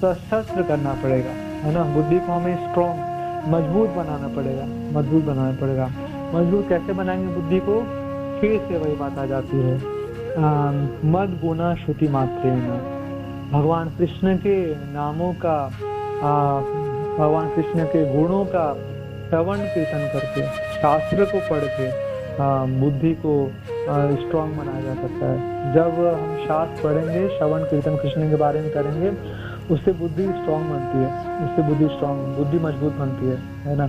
A: सशस्त्र करना पड़ेगा, है ना। बुद्धि को हमें स्ट्रॉन्ग, मजबूत बनाना पड़ेगा। मजबूत कैसे बनाएंगे बुद्धि को? फिर से वही बात आ जाती है, मद गुना श्रुति मात्रेण। भगवान कृष्ण के नामों का, भगवान कृष्ण के गुणों का श्रवण कीर्तन करके, शास्त्र को पढ़ के बुद्धि को स्ट्रॉन्ग बनाया जा सकता है। जब हम शास्त्र पढ़ेंगे, श्रवण कीर्तन कृष्ण के बारे में करेंगे, उससे बुद्धि स्ट्रॉन्ग बनती है, बुद्धि मजबूत बनती है ना।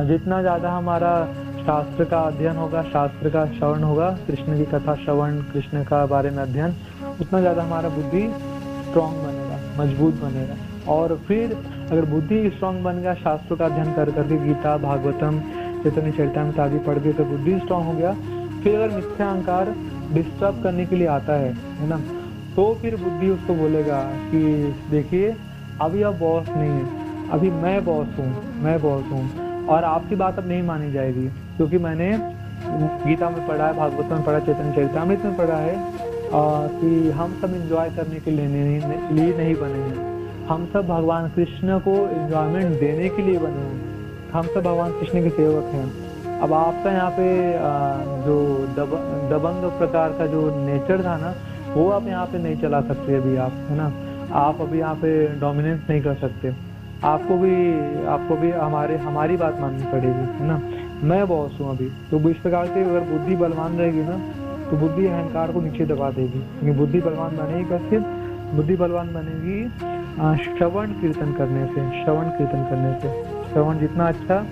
A: जितना ज़्यादा हमारा शास्त्र का अध्ययन होगा, शास्त्र का श्रवण होगा, कृष्ण की कथा श्रवण, कृष्ण का बारे में अध्ययन, उतना ज़्यादा हमारा बुद्धि स्ट्रॉन्ग बनेगा, मजबूत बनेगा। और फिर अगर बुद्धि स्ट्रॉन्ग बन गया, शास्त्रों का अध्ययन कर करके, गीता, भागवतम, चैतन्य चरितामृत आदि पढ़ के, तो बुद्धि स्ट्रॉन्ग हो गया। फिर अगर मिथ्या अहंकार डिस्टर्ब करने के लिए आता है ना, तो फिर बुद्धि उसको बोलेगा कि देखिए अभी आप बॉस नहीं है, अभी मैं बॉस हूँ और आपकी बात अब नहीं मानी जाएगी, क्योंकि मैंने गीता में पढ़ा है, भागवत में पढ़ा, चैतन्य चरितामृत में पढ़ा है कि हम सब एंजॉय करने के लिए नहीं बने हैं, हम सब भगवान कृष्ण को एंजॉयमेंट देने के लिए बने हैं, हम सब भगवान कृष्ण के सेवक हैं। अब आपका यहाँ पे जो दबंग प्रकार का जो नेचर था ना, वो आप यहाँ पे नहीं चला सकते अभी आप, है ना। आप अभी यहाँ पे डोमिनेंस नहीं कर सकते, आपको भी हमारी बात माननी पड़ेगी, है ना। मैं बॉस हूँ अभी। तो इस प्रकार से अगर बुद्धि बलवान रहेगी ना, तो बुद्धि अहंकार को नीचे दबा देगी। क्योंकि बुद्धि बलवान बनेगी कैसे? बुद्धि बलवान बनेगी श्रवण कीर्तन करने से। श्रवण जितना अच्छा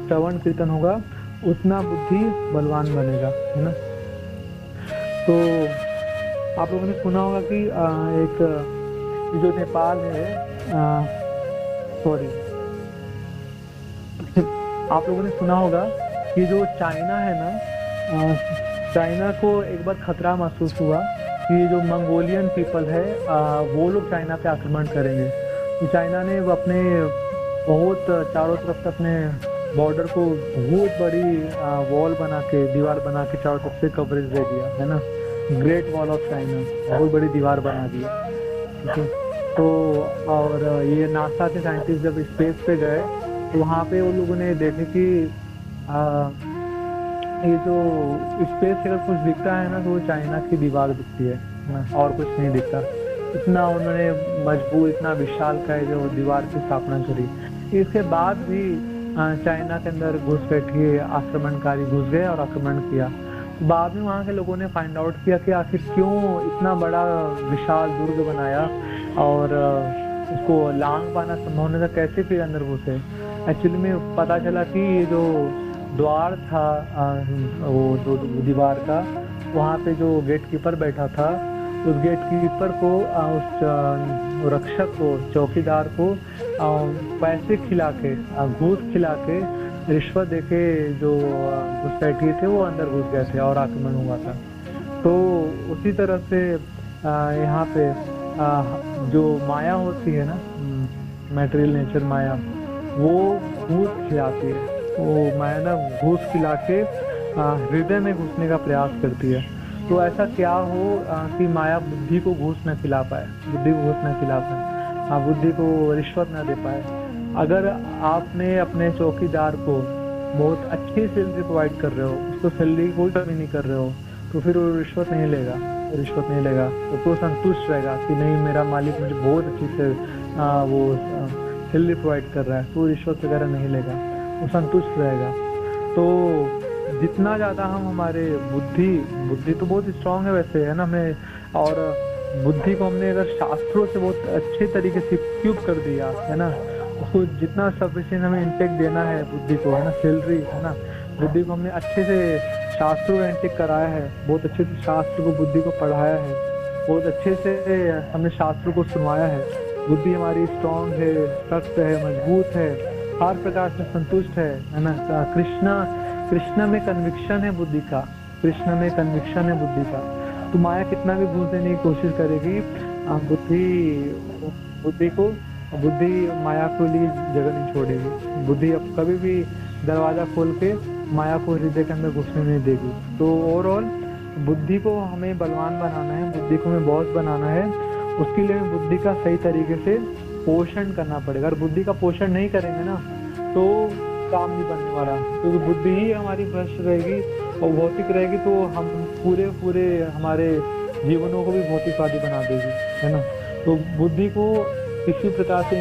A: श्रवण कीर्तन होगा, उतना बुद्धि बलवान बनेगा, है ना। तो आप लोगों ने सुना होगा कि एक जो नेपाल है, आप लोगों ने सुना होगा कि जो चाइना है ना, चाइना को एक बार खतरा महसूस हुआ कि जो मंगोलियन पीपल है वो लोग चाइना पे आक्रमण करेंगे। तो चाइना ने अपने बहुत चारों तरफ से अपने बॉर्डर को बहुत बड़ी वॉल बना के, दीवार बना के चारों तरफ से कवरेज दे दिया, है ना। ग्रेट वॉल ऑफ चाइना, बहुत बड़ी दीवार बना दी, ठीक है। तो और ये नासा के साइंटिस्ट जब स्पेस पे गए तो वहाँ पे उन लोगों ने देखे कि ये जो स्पेस से अगर कुछ दिखता है ना तो वो चाइना की दीवार दिखती है ना, और कुछ नहीं दिखता। इतना उन्होंने मजबूत, इतना विशालकाय जो दीवार की स्थापना करी। इसके बाद भी चाइना के अंदर घुसपैठिए आक्रमणकारी घुस गए और आक्रमण किया। बाद में वहाँ के लोगों ने फाइंड आउट किया कि आखिर क्यों इतना बड़ा विशाल दुर्ग बनाया और उसको लांग पाना संभव नहीं था, कैसे फिर अंदर घुसे। एक्चुअली में पता चला कि ये जो द्वार था वो जो दीवार का, वहाँ पे जो गेट कीपर बैठा था, उस गेट कीपर को, उस रक्षक को, चौकीदार को पैसे खिला के, घूस खिला के, रिश्वत देके जो घुसपैठिए थे वो अंदर घुस गए थे और आक्रमण हुआ था। तो उसी तरह से यहाँ पे जो माया होती है ना, मैटेरियल नेचर माया, वो घूस खिलाती है। वो माया ना घूस खिला के हृदय में घुसने का प्रयास करती है। तो ऐसा क्या हो कि माया बुद्धि को घूस न खिला पाए, बुद्धि को घूस न खिला पाए, बुद्धि को रिश्वत न दे पाए। अगर आपने अपने चौकीदार को बहुत अच्छी सैलरी प्रोवाइड कर रहे हो, उसको सैलरी कोई कमी नहीं कर रहे हो, तो फिर वो रिश्वत नहीं लेगा, रिश्वत नहीं लेगा। तो वो संतुष्ट रहेगा कि नहीं, मेरा मालिक मुझे बहुत अच्छी से वो सैलरी प्रोवाइड कर रहा है, तो रिश्वत वगैरह नहीं लेगा, वो संतुष्ट रहेगा। तो जितना ज़्यादा हम हमारे बुद्धि तो बहुत स्ट्रांग है वैसे, है ना, हमें, और बुद्धि को हमने अगर शास्त्रों से बहुत अच्छे तरीके से इक्विप कर दिया, है ना, उसको जितना सफिशिएंट हमें इंटेक देना है बुद्धि को, है ना, सैलरी, है ना, बुद्धि को हमने अच्छे से शास्त्रों का इंटेक कराया है, बहुत अच्छे से शास्त्र को बुद्धि को पढ़ाया है, बहुत अच्छे से हमने शास्त्र को सुनवाया है, बुद्धि हमारी स्ट्रांग है, सख्त है, मजबूत है, हर प्रकार से संतुष्ट है ना। कृष्णा में कन्विक्शन है बुद्धि का, कृष्णा में कन्विक्शन है बुद्धि का। तो माया कितना भी घूस देने की कोशिश करेगी, बुद्धि माया को लिए जगह नहीं छोड़ेगी। बुद्धि अब कभी भी दरवाजा खोल के माया को हृदय के अंदर घुसने नहीं देगी। तो ओवरऑल बुद्धि को हमें बलवान बनाना है, बुद्धि को हमें बॉस बनाना है। उसके लिए बुद्धि का सही तरीके से पोषण करना पड़ेगा। अगर बुद्धि का पोषण नहीं करेंगे ना तो काम नहीं बनने वाला, क्योंकि तो बुद्धि ही हमारी भ्रष्ट रहेगी और भौतिक रहेगी, तो हम पूरे हमारे जीवनों को भी भौतिकवादी बना देगी, है ना। तो बुद्धि को किसी प्रकार से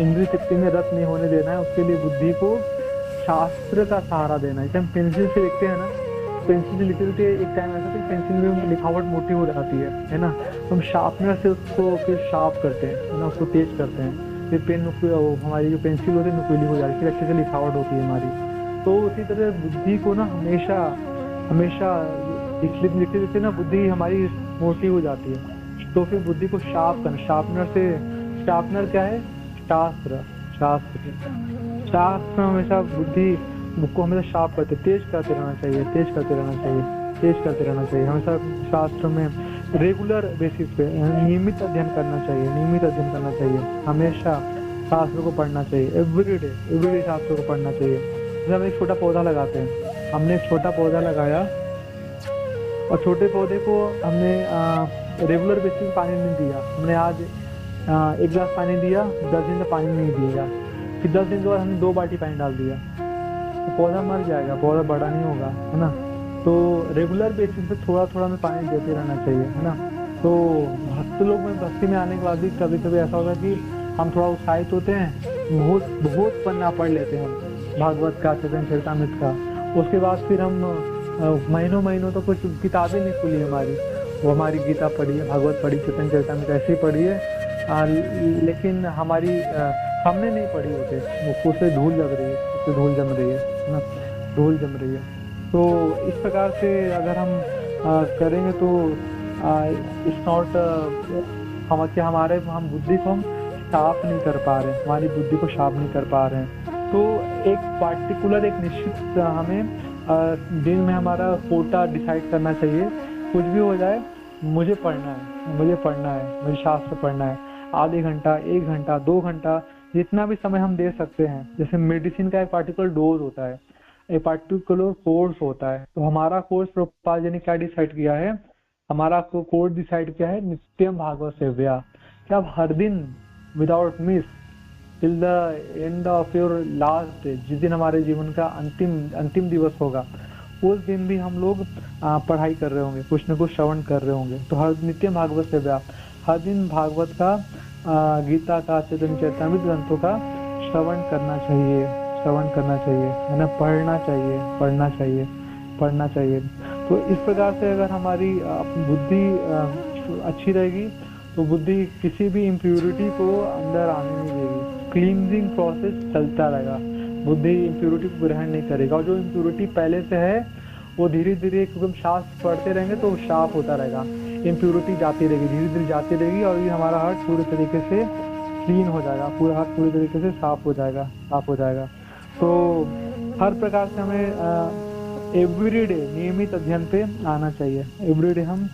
A: इंद्रिय शक्ति में रत नहीं होने देना है। उसके लिए बुद्धि को शास्त्र का सहारा देना है। जैसे हम पेंसिल से लिखते हैं ना, पेंसिल से लिखते एक टाइम ऐसा तो पेंसिल में लिखावट मोटी हो जाती है ना, तो हम शार्पनर से उसको फिर शार्प करते हैं, है ना, उसको तेज करते हैं, फिर पेन हमारी जो पेंसिल होती है नुकीली हो जाती है, फिर अच्छे से लिखावट होती है हमारी। तो उसी तरह बुद्धि को ना हमेशा लिखते लिखते ना बुद्धि हमारी मोटी हो जाती है। तो फिर बुद्धि को शार्प करना, शार्पनर क्या है, शास्त्र हमेशा बुद्धि को हमेशा शार्प करते, तेज करते रहना चाहिए। हमेशा शास्त्र में रेगुलर बेसिस पे नियमित अध्ययन करना चाहिए। हमेशा शास्त्र को पढ़ना चाहिए, एवरीडे शास्त्र को पढ़ना चाहिए। जैसे हम एक छोटा पौधा लगाते हैं, हमने एक छोटा पौधा लगाया और छोटे पौधे को हमने रेगुलर बेसिस पे पानी नहीं दिया। हमने आज 1 गिलास पानी दिया, 10 दिन तक पानी नहीं दिया, फिर 10 दिन के बाद हमने 2 बाल्टी पानी डाल दिया, तो पौधा मर जाएगा, पौधा बड़ा नहीं होगा, है ना। तो रेगुलर बेसिस पे थोड़ा में पानी देते रहना चाहिए, है ना। तो भक्ति में आने के बाद भी कभी कभी ऐसा होता है कि हम थोड़ा उत्साहित होते हैं, बहुत पन्ना पढ़ लेते हैं हम भागवत का, चैतन्य चरितामृत का। उसके बाद फिर हम महीनों तो कुछ किताबें नहीं खुली हमारी, वो हमारी गीता पढ़ी है, भागवत पढ़ी, चैतन्य चरितामृत ऐसे ही पढ़ी है, लेकिन हमारी हमने नहीं पढ़ी होते, उससे धूल जम रही है, तो इस प्रकार से अगर हम करेंगे तो इट्स नॉट हम बुद्धि को हम शार्प नहीं कर पा रहे, हमारी बुद्धि को शार्प नहीं कर पा रहे हैं। तो एक पार्टिकुलर, एक निश्चित हमें दिन में हमारा कोटा डिसाइड करना चाहिए। कुछ भी हो जाए, मुझे पढ़ना है, मुझे शास्त्र पढ़ना है, आधे घंटा, 1 घंटा, 2 घंटा, जितना भी समय हम दे सकते हैं, जैसे मेडिसिन का एक पार्टिकुलर डोज होता है, एक पार्टिकुलर कोर्स होता है, तो हमारा कोर्स प्रभुपाद जी ने क्या डिसाइड किया है, हमारा कोर्स डिसाइड किया है नित्यम भागवत सेव्या, कि आप हर दिन without miss till the end of your last day, जिस दिन हमारे जीवन का अंतिम दिवस होगा, उस दिन भी हम लोग पढ़ाई कर रहे होंगे, कुछ न कुछ श्रवण कर रहे होंगे। तो हर नित्यम भागवत सेव्या, हर दिन भागवत का, गीता का, चैतन्य चैतामृत ग्रंथों का श्रवण करना चाहिए, श्रवण करना चाहिए, है ना, पढ़ना चाहिए, पढ़ना चाहिए, पढ़ना चाहिए। तो इस प्रकार से अगर हमारी बुद्धि अच्छी रहेगी तो बुद्धि किसी भी इम्प्योरिटी को अंदर आने नहीं देगी, क्लींजिंग प्रोसेस चलता रहेगा, बुद्धि इम्प्योरिटी को ग्रहण नहीं करेगा। और जो इम्प्योरिटी पहले से है वो धीरे धीरे, क्योंकि हम शास्त्र पढ़ते रहेंगे तो साफ होता रहेगा, इम्प्योरिटी जाती रहेगी, धीरे धीरे जाती रहेगी, और ये हमारा हार्ट पूरे तरीके से क्लीन हो जाएगा, पूरा हार्ट पूरे तरीके से साफ हो जाएगा, साफ हो जाएगा। तो हर प्रकार से हमें एवरीडे नियमित अध्ययन पे आना चाहिए, एवरीडे हम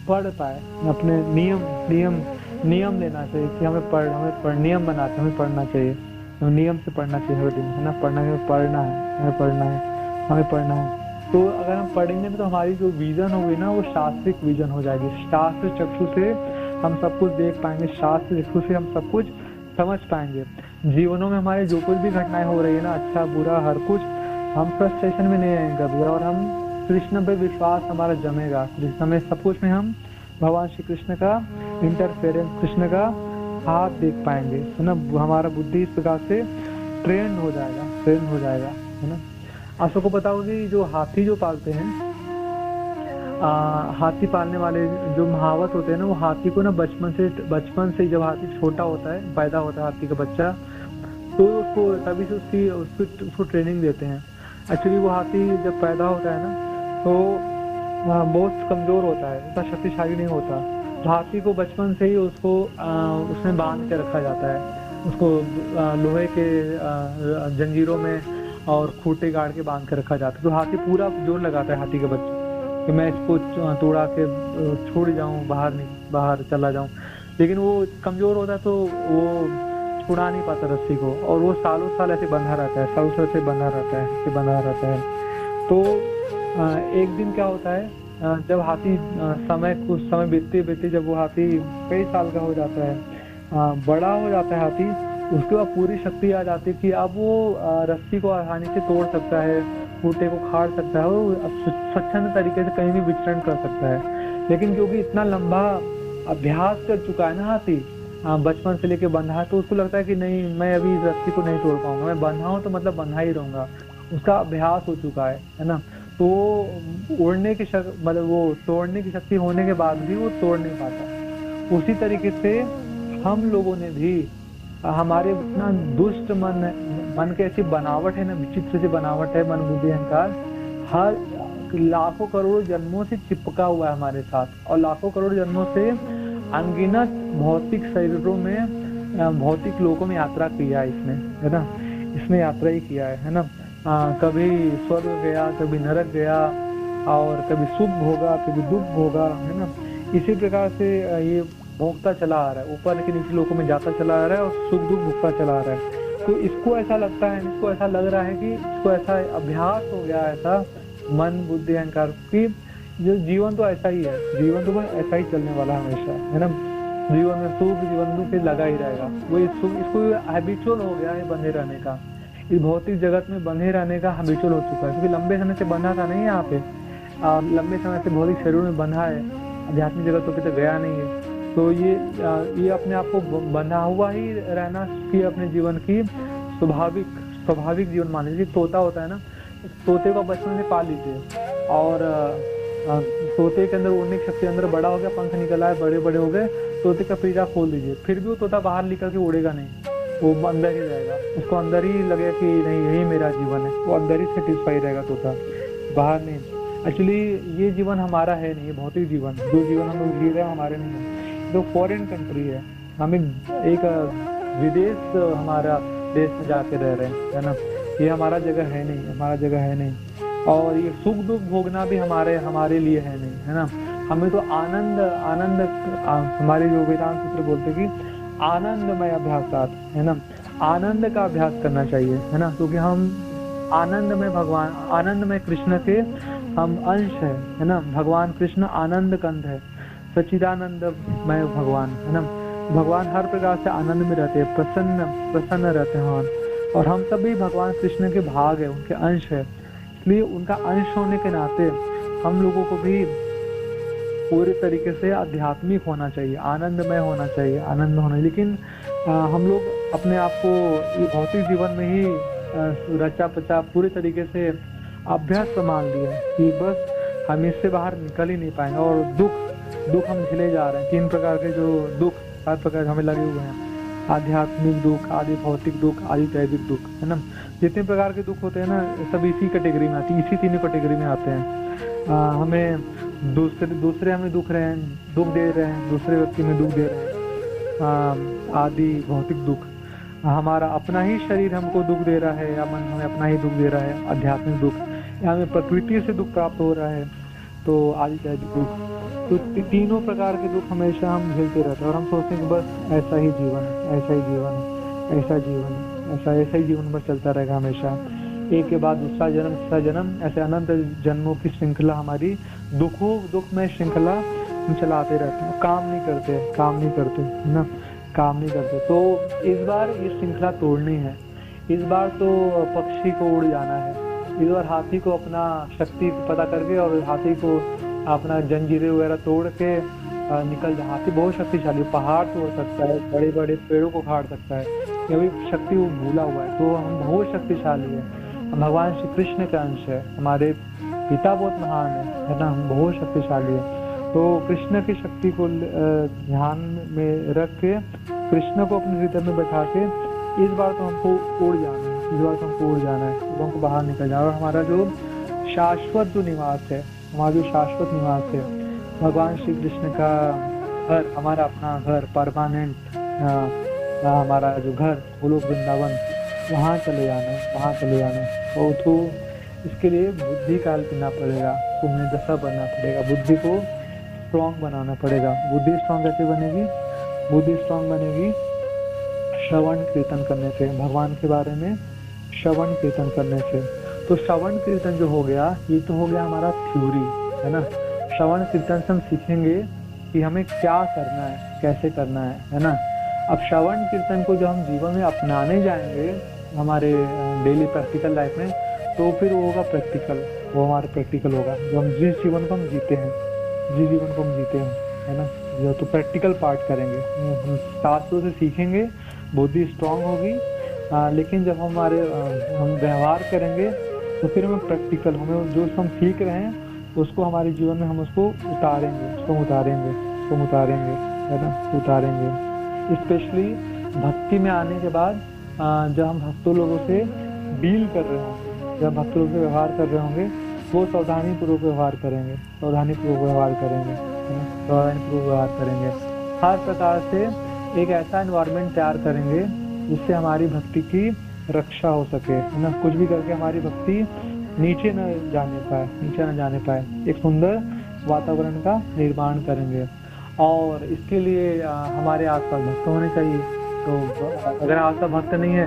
A: पढ़ पाए, अपने नियम लेना चाहिए कि हमें नियम बनाते, हमें पढ़ना चाहिए, हमें नियम से पढ़ना चाहिए हर दिन, है ना, पढ़ना है, पढ़ना है, हमें पढ़ना है, हमें पढ़ना है। तो अगर हम पढ़ेंगे तो हमारी जो विजन होगी ना वो शास्त्रिक विजन हो जाएगी, शास्त्र चक्षु से हम सब कुछ देख पाएंगे, शास्त्र चक्षु से हम सब कुछ समझ पाएंगे। जीवनों में हमारे जो कुछ भी घटनाएं हो रही है ना, अच्छा बुरा हर कुछ, हम फ्रस्ट्रेशन में नहीं आएंगे कभी, और हम कृष्ण पे विश्वास हमारा जमेगा, कृष्ण में सब कुछ में हम भगवान श्री कृष्ण का इंटरफेरेंस, कृष्ण का हाथ देख पाएंगे, है ना, हमारा बुद्धि इस प्रकार से ट्रेंड हो जाएगा, ट्रेंड हो जाएगा, है ना। आप सबको पता होगा कि जो हाथी जो पालते हैं, हाथी पालने वाले जो महावत होते हैं ना, वो हाथी को ना बचपन से जब हाथी छोटा होता है, पैदा होता है हाथी का बच्चा, तो उसको तभी से उसको ट्रेनिंग देते हैं। एक्चुअली वो हाथी जब पैदा होता है ना तो बहुत कमजोर होता है, उतना शक्तिशाली नहीं होता, तो हाथी को बचपन से ही उसको उसमें बांध के रखा जाता है, उसको लोहे के जंजीरों में और खूंटे गाड़ के बांध के रखा जाता है। तो हाथी पूरा जोर लगाता है हाथी के बच्चे कि मैं इसको तोड़ा के छोड़ जाऊं, बाहर चला जाऊं, लेकिन वो कमजोर होता है तो वो छुड़ा नहीं पाता रस्सी को, और वो सालों साल ऐसे बंधा रहता है, सालों साल ऐसे बंधा रहता है। तो एक दिन क्या होता है, जब हाथी कुछ समय बीतते जब वो हाथी कई साल का हो जाता है, बड़ा हो जाता है हाथी, उसके बाद पूरी शक्ति आ जाती है कि अब वो रस्सी को आसानी से तोड़ सकता है, खूंटे को खाड़ सकता है, वो स्वच्छंद तरीके से कहीं भी विचरण कर सकता है। लेकिन क्योंकि इतना लंबा अभ्यास कर चुका है ना हाथी, बचपन से लेके बंधा है, तो उसको लगता है कि नहीं, मैं अभी इस रस्सी को नहीं तोड़ पाऊंगा, मैं बंधा हूँ तो मतलब बंधा ही रहूंगा, उसका अभ्यास हो चुका है ना। तो उड़ने की मतलब वो तोड़ने की शक्ति होने के बाद भी वो तोड़ नहीं पाता। उसी तरीके से हम लोगों ने भी, हमारे इतना दुष्ट मन के ऐसी बनावट है ना, विचित्र सी बनावट है, मन बुद्धि अहंकार हर लाखों करोड़ों जन्मों से चिपका हुआ है हमारे साथ, और लाखों करोड़ जन्मों से अनगिनत भौतिक शरीरों में, भौतिक लोकों में यात्रा किया है इसने, है ना, इसने यात्रा ही किया है ना। कभी स्वर्ग गया, कभी नरक गया, और कभी सुख भोगा, कभी दुख भोगा, है ना। इसी प्रकार से ये भोगता चला आ रहा है, ऊपर के नीचे लोगों में जाता चला आ रहा है, और सुख दुख भोगता चला आ रहा है। तो इसको ऐसा लगता है, इसको ऐसा लग रहा है कि इसको ऐसा अभ्यास हो गया, ऐसा मन बुद्धि अहंकार की, जो जीवन तो ऐसा ही है, जीवन तो ऐसा ही चलने वाला हमेशा, है ना। जीवन में सुख, जीवन में फिर लगा ही रहेगा, वो इसको हैबिचुअल हो गया है बंधे रहने का, इस भौतिक जगत में बंधे रहने का हैबिचुअल हो चुका है, क्योंकि लंबे समय से बंधा था नहीं यहाँ पे, लंबे समय से भौतिक शरीर में बंधा है, आध्यात्मिक जगतों पे तो गया नहीं है। तो ये अपने आप को बंधा हुआ ही रहना की अपने जीवन की स्वाभाविक जीवन मान लीजिए। तोता होता है ना, तोते को बचपन में पाल लीजिए, और तोते के अंदर उड़ने की शक्ति अंदर बड़ा हो गया, पंख निकल आए, बड़े बड़े हो गए, तोते का पिंजरा खोल दीजिए, फिर भी वो तोता बाहर निकल के उड़ेगा नहीं, वो अंदर ही रहेगा, उसको अंदर ही लगेगा कि नहीं यही मेरा जीवन है, वो अंदर ही सेटिस्फाई रहेगा तोता, बाहर नहीं। एक्चुअली ये जीवन हमारा है नहीं, ये भौतिक जीवन, जो जीवन हम लोग जी रहे हैं हमारे नहीं है, जो फॉरेन कंट्री है, हम एक विदेश हमारा देश में जाके रह रहे हैं, है ना। ये हमारा जगह है नहीं, हमारा जगह है नहीं, और ये सुख दुख भोगना भी हमारे लिए है नहीं, है ना। हमें तो आनंद हमारे जो वेदांत सूत्र बोलते कि आनंदमय अभ्यासात, है ना, आनंद का अभ्यास करना चाहिए, है ना, क्योंकि हम आनंद में भगवान, आनंद में कृष्ण के हम अंश है ना। भगवान कृष्ण आनंद कंद है, सच्चिदानंदमय भगवान, है ना। भगवान हर प्रकार से आनंद में रहते हैं, प्रसन्न रहते हैं, और हम सभी भगवान कृष्ण के भाग है, उनके अंश है। इसलिए उनका अंश होने के नाते हम लोगों को भी पूरे तरीके से आध्यात्मिक होना चाहिए, आनंदमय होना चाहिए, आनंद होना। लेकिन हम लोग अपने आप को ये भौतिक जीवन में ही रचा पचा पूरे तरीके से अभ्यास संभाल लिया है कि बस हम इससे बाहर निकल ही नहीं पाएंगे, और दुख हम झेले जा रहे हैं। 3 प्रकार के जो दुख 7 प्रकार हमें लगे हुए हैं, आध्यात्मिक दुख, आदि भौतिक दुख, आदि दैविक दुख, है ना। जितने प्रकार के दुख होते हैं ना, सब इसी कैटेगरी में आती है, इसी 3 कैटेगरी में आते हैं। हमें दूसरे हमें दुख दे रहे हैं, दूसरे व्यक्ति में दुख दे रहे हैं, आदि भौतिक दुख। हमारा अपना ही शरीर हमको दुख दे रहा है, या मन हमें अपना ही दुख दे रहा है, आध्यात्मिक दुख, या हमें प्रकृति से दुख प्राप्त हो रहा है, तो आदि दैविक दुख। तो 3 प्रकार के दुख हमेशा हम झेलते रहते हैं, और हम सोचते हैं कि बस ऐसा ही जीवन है, ऐसा ही जीवन है, ऐसा जीवन है, ऐसा ही जीवन पर चलता रहेगा हमेशा, एक के बाद दूसरा जन्म, तीसरा जन्म, ऐसे अनंत जन्मों की श्रृंखला, हमारी दुख में श्रृंखला हम चलाते रहते हैं, काम नहीं करते, है ना, काम नहीं करते। तो इस बार ये श्रृंखला तोड़नी है, इस बार तो पक्षी को उड़ जाना है, इस बार हाथी को अपना शक्ति पता करके, और हाथी को अपना जंजीरें वगैरह तोड़ के निकल जाए। हाथी बहुत शक्तिशाली, पहाड़ तोड़ सकता है, बड़े बड़े पेड़ों को उखाड़ सकता है, ये भी शक्ति वो भूला हुआ है। तो हम बहुत शक्तिशाली है, भगवान श्री कृष्ण का अंश है, हमारे पिता बहुत महान है ना, हम बहुत शक्तिशाली है। तो कृष्ण की शक्ति को ध्यान में रख के, कृष्ण को अपने हृदय में बैठा के, इस बार तो हमको उड़ जाना है, इस बार तो हमको उड़ जाना है, तो हमको बाहर निकल जाना। और हमारा जो शाश्वत जो निवास है, हमारा जो शाश्वत निवास है, भगवान श्री कृष्ण का घर, हमारा अपना घर, परमानेंट हमारा जो घर, गोलोक वृंदावन, वहाँ चले जाना है, वहाँ चले जाना है। और तो इसके लिए बुद्धि काल पीना पड़ेगा, तुम्हें दशा बनना पड़ेगा, बुद्धि को स्ट्रॉन्ग बनाना पड़ेगा। बुद्धि स्ट्रॉन्ग कैसे बनेगी? बुद्धि स्ट्रॉन्ग बनेगी श्रवण कीर्तन करने से, भगवान के बारे में श्रवण कीर्तन करने से। तो श्रवण कीर्तन जो हो गया, ये तो हो गया हमारा थ्योरी, है ना। श्रवण कीर्तन से हम सीखेंगे कि हमें क्या करना है, कैसे करना है ना। अब श्रवण कीर्तन को जब हम जीवन में अपनाने जाएंगे हमारे डेली प्रैक्टिकल लाइफ में, तो फिर वो होगा प्रैक्टिकल, वो हमारा प्रैक्टिकल होगा, जो हम जिस जीवन को हम जीते हैं, जिस जीवन को हम जीते हैं, है ना। जो तो प्रैक्टिकल पार्ट करेंगे, हम शास्त्रों से सीखेंगे, बुद्धि स्ट्रांग होगी, लेकिन जब हम व्यवहार करेंगे तो फिर हमें प्रैक्टिकल, हमें जो हम सीख रहे हैं उसको हमारे जीवन में हम उसको उतारेंगे, है ना, उतारेंगे। स्पेशली भक्ति में आने के बाद जब हम भक्तों लोगों से डील कर रहे होंगे, जब भक्तों से व्यवहार कर रहे होंगे, वो सावधानी पूर्वक व्यवहार करेंगे, हर प्रकार से एक ऐसा एनवायरनमेंट तैयार करेंगे जिससे हमारी भक्ति की रक्षा हो सके, है ना। कुछ भी करके हमारी भक्ति नीचे न जाने पाए, एक सुंदर वातावरण का निर्माण करेंगे। और इसके लिए हमारे आसपास भक्त होने चाहिए। तो अगर आपका भक्त नहीं है,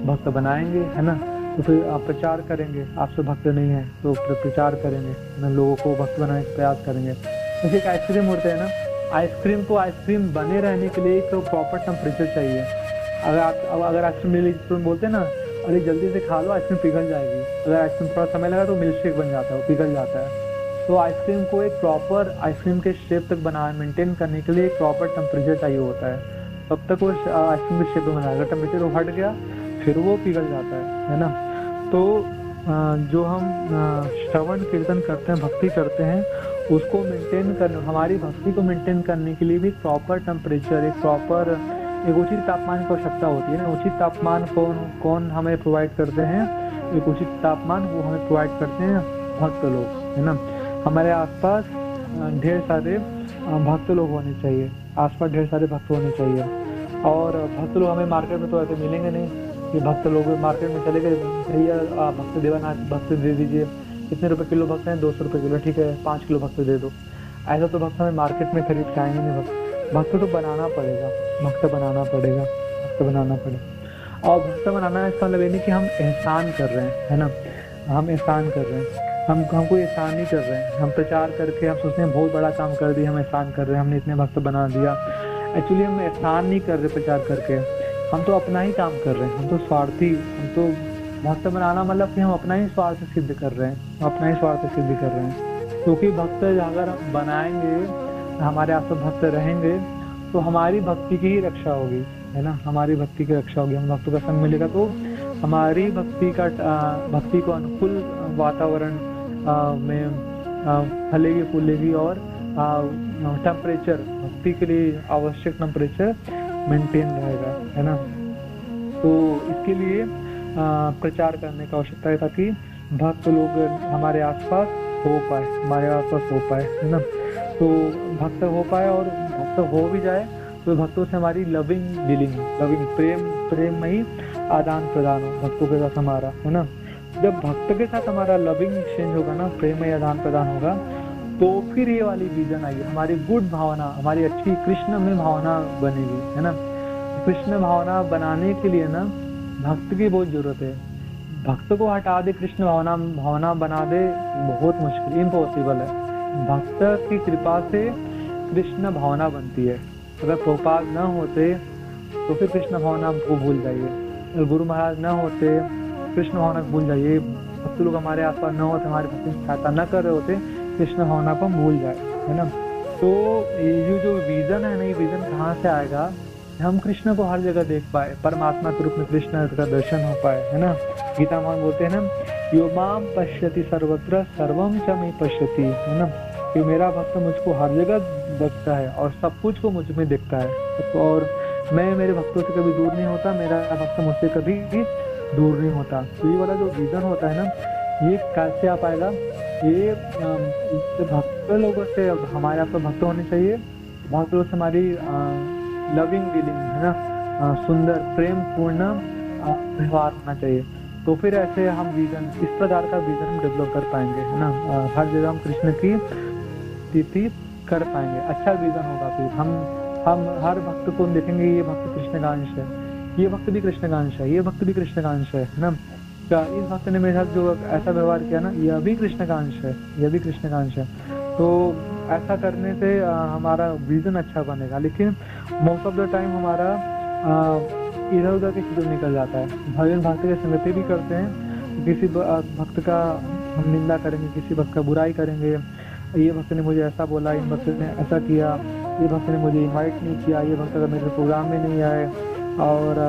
A: भक्त बनाएंगे, है ना। तो फिर आप प्रचार करेंगे, आपसे भक्त नहीं है तो प्रचार करेंगे ना, लोगों को भक्त बनाने का प्रयास करेंगे। जैसे एक आइसक्रीम होता है ना, आइसक्रीम को आइसक्रीम बने रहने के लिए एक तो प्रॉपर टेम्परेचर चाहिए। अगर आइसक्रीम ले लीजिए तो बोलते हैं ना, अरे जल्दी से खा लो, आइसक्रीम पिघल जाएगी। अगर आइसक्रीम थोड़ा समय लगा तो मिल्क शेक बन जाता है, वो पिघल जाता है। तो आइसक्रीम को एक प्रॉपर आइसक्रीम के शेप तक मेंटेन करने के लिए एक प्रॉपर टेम्परेचर चाहिए होता है, तब तक वो आइसक्रीम के शेप में बनाएगा। अगर टेम्परेचर हट गया फिर वो पिघल जाता है ना। तो जो हम श्रवण कीर्तन करते हैं, भक्ति करते हैं, उसको मेंटेन करने, हमारी भक्ति को मेंटेन करने के लिए भी प्रॉपर टेम्परेचर, एक उचित तापमान की आवश्यकता होती है ना। उचित तापमान कौन हमें प्रोवाइड करते हैं? एक उचित तापमान वो हमें प्रोवाइड करते हैं भक्त लोग, है ना। हमारे आसपास ढेर सारे भक्त लोग होने चाहिए, आसपास ढेर सारे भक्त होने चाहिए। और भक्त लोग हमें मार्केट में तो ऐसे मिलेंगे नहीं कि भक्त लोग मार्केट में चले गए, भैया भक्त देवाना भक्त दे दीजिए, कितने रुपए किलो भक्त हैं? 200 रुपये किलो, ठीक है 5 किलो भक्त दे दो। ऐसा तो भक्त हमें मार्केट में खरीद के आएंगे नहीं। भक्त तो बनाना पड़ेगा, भक्त बनाना पड़ेगा। और भक्त बनाना इसका मतलब ये नहीं कि हम एहसान कर रहे हैं, है ना, हम एहसान कर रहे हैं, हम कोई एहसान नहीं कर रहे हैं। हम प्रचार करके हम सोचते हैं बहुत बड़ा काम कर दिया, हम एहसान कर रहे हैं, हमने इतने भक्त बना दिया। एक्चुअली हम एहसान नहीं कर रहे प्रचार करके, हम तो अपना ही काम कर रहे हैं, हम तो स्वार्थी, हम तो भक्त बनाना मतलब कि हम अपना ही स्वार्थ सिद्ध कर रहे हैं, अपना ही स्वार्थ सिद्ध कर रहे हैं। क्योंकि भक्त अगर बनाएंगे, हमारे आसपास भक्त रहेंगे तो हमारी भक्ति की ही रक्षा होगी, है ना, हमारी भक्ति की रक्षा होगी। हम भक्तों का संग मिलेगा तो हमारी भक्ति को अनुकूल वातावरण में फलेगी फूलेगी और टेम्परेचर, भक्ति के लिए आवश्यक टेम्परेचर मेंटेन रहेगा, है ना। तो इसके लिए प्रचार करने का आवश्यकता है ताकि भक्त लोग हमारे आसपास हो पाए, है ना। तो भक्त हो पाए और भक्त हो भी जाए तो भक्तों से हमारी लविंग डीलिंग, लविंग प्रेम में ही आदान प्रदान हो भक्तों के साथ हमारा, है ना। जब भक्त के साथ हमारा लविंग एक्सचेंज होगा ना, प्रेम में आदान प्रदान होगा, तो फिर ये वाली विजन आई, हमारी गुड भावना, हमारी अच्छी कृष्ण में भावना बनेगी, है ना। कृष्ण भावना बनाने के लिए ना भक्त की बहुत जरूरत है। भक्त को हटा दे कृष्ण भावना बना दे, बहुत मुश्किल, इम्पॉसिबल है। भक्त की कृपा से कृष्ण भावना बनती है। अगर प्रभुपाद न होते तो फिर कृष्ण भावना को भूल जाइए, अगर गुरु महाराज न होते कृष्ण भावना को भूल जाइए, भक्त लोग हमारे आसपास न होते, हमारी भक्ति में सहायता न कर रहे होते, कृष्ण भावना को हम भूल जाए, है ना। तो ये जो विजन है ना, ये विजन कहाँ से आएगा, हम कृष्ण को हर जगह देख पाए, परमात्मा के रूप में कृष्ण का दर्शन हो पाए, है ना। गीता महान बोलते हैं ना, यो माम पश्यति सर्वत्र सर्वम च मे पश्यति, है ना, कि मेरा भक्त मुझको हर जगह देखता है और सब कुछ को मुझ में देखता है, और मैं मेरे भक्तों से कभी दूर नहीं होता, मेरा भक्त मुझसे कभी भी दूर नहीं होता। तो ये वाला जो विजन होता है ना, ये कैसे आ पाएगा, ये भक्त लोगों से, हमारे आपको भक्त होने चाहिए, भक्त लोगों से हमारी लविंग डीलिंग, है ना, सुंदर प्रेम पूर्ण व्यवहार होना चाहिए। तो फिर ऐसे हम विजन, इस प्रकार का विजन हम डेवलप कर पाएंगे, है ना। हर जगह हम कृष्ण की स्थिति कर पाएंगे, अच्छा विजन होगा। फिर हम हर भक्त को देखेंगे, ये भक्त कृष्ण का अंश है, ये भक्त भी कृष्ण का अंश है, ये भक्त भी कृष्ण का अंश है ना। क्या इस भक्त ने मेरे साथ जो ऐसा व्यवहार किया ना, यह भी कृष्ण का अंश है, यह भी कृष्ण का अंश है। तो ऐसा करने से हमारा विजन अच्छा बनेगा। लेकिन मोस्ट ऑफ द टाइम हमारा इधर उधर के चीजों निकल जाता है। भजन भक्त की संगति भी करते हैं, किसी भक्त का हम निंदा करेंगे, किसी भक्त का बुराई करेंगे, ये भक्त ने मुझे ऐसा बोला, इन भक्त ने ऐसा किया, ये भक्त ने मुझे इनवाइट नहीं किया, ये भक्त का मेरे प्रोग्राम में नहीं आए, और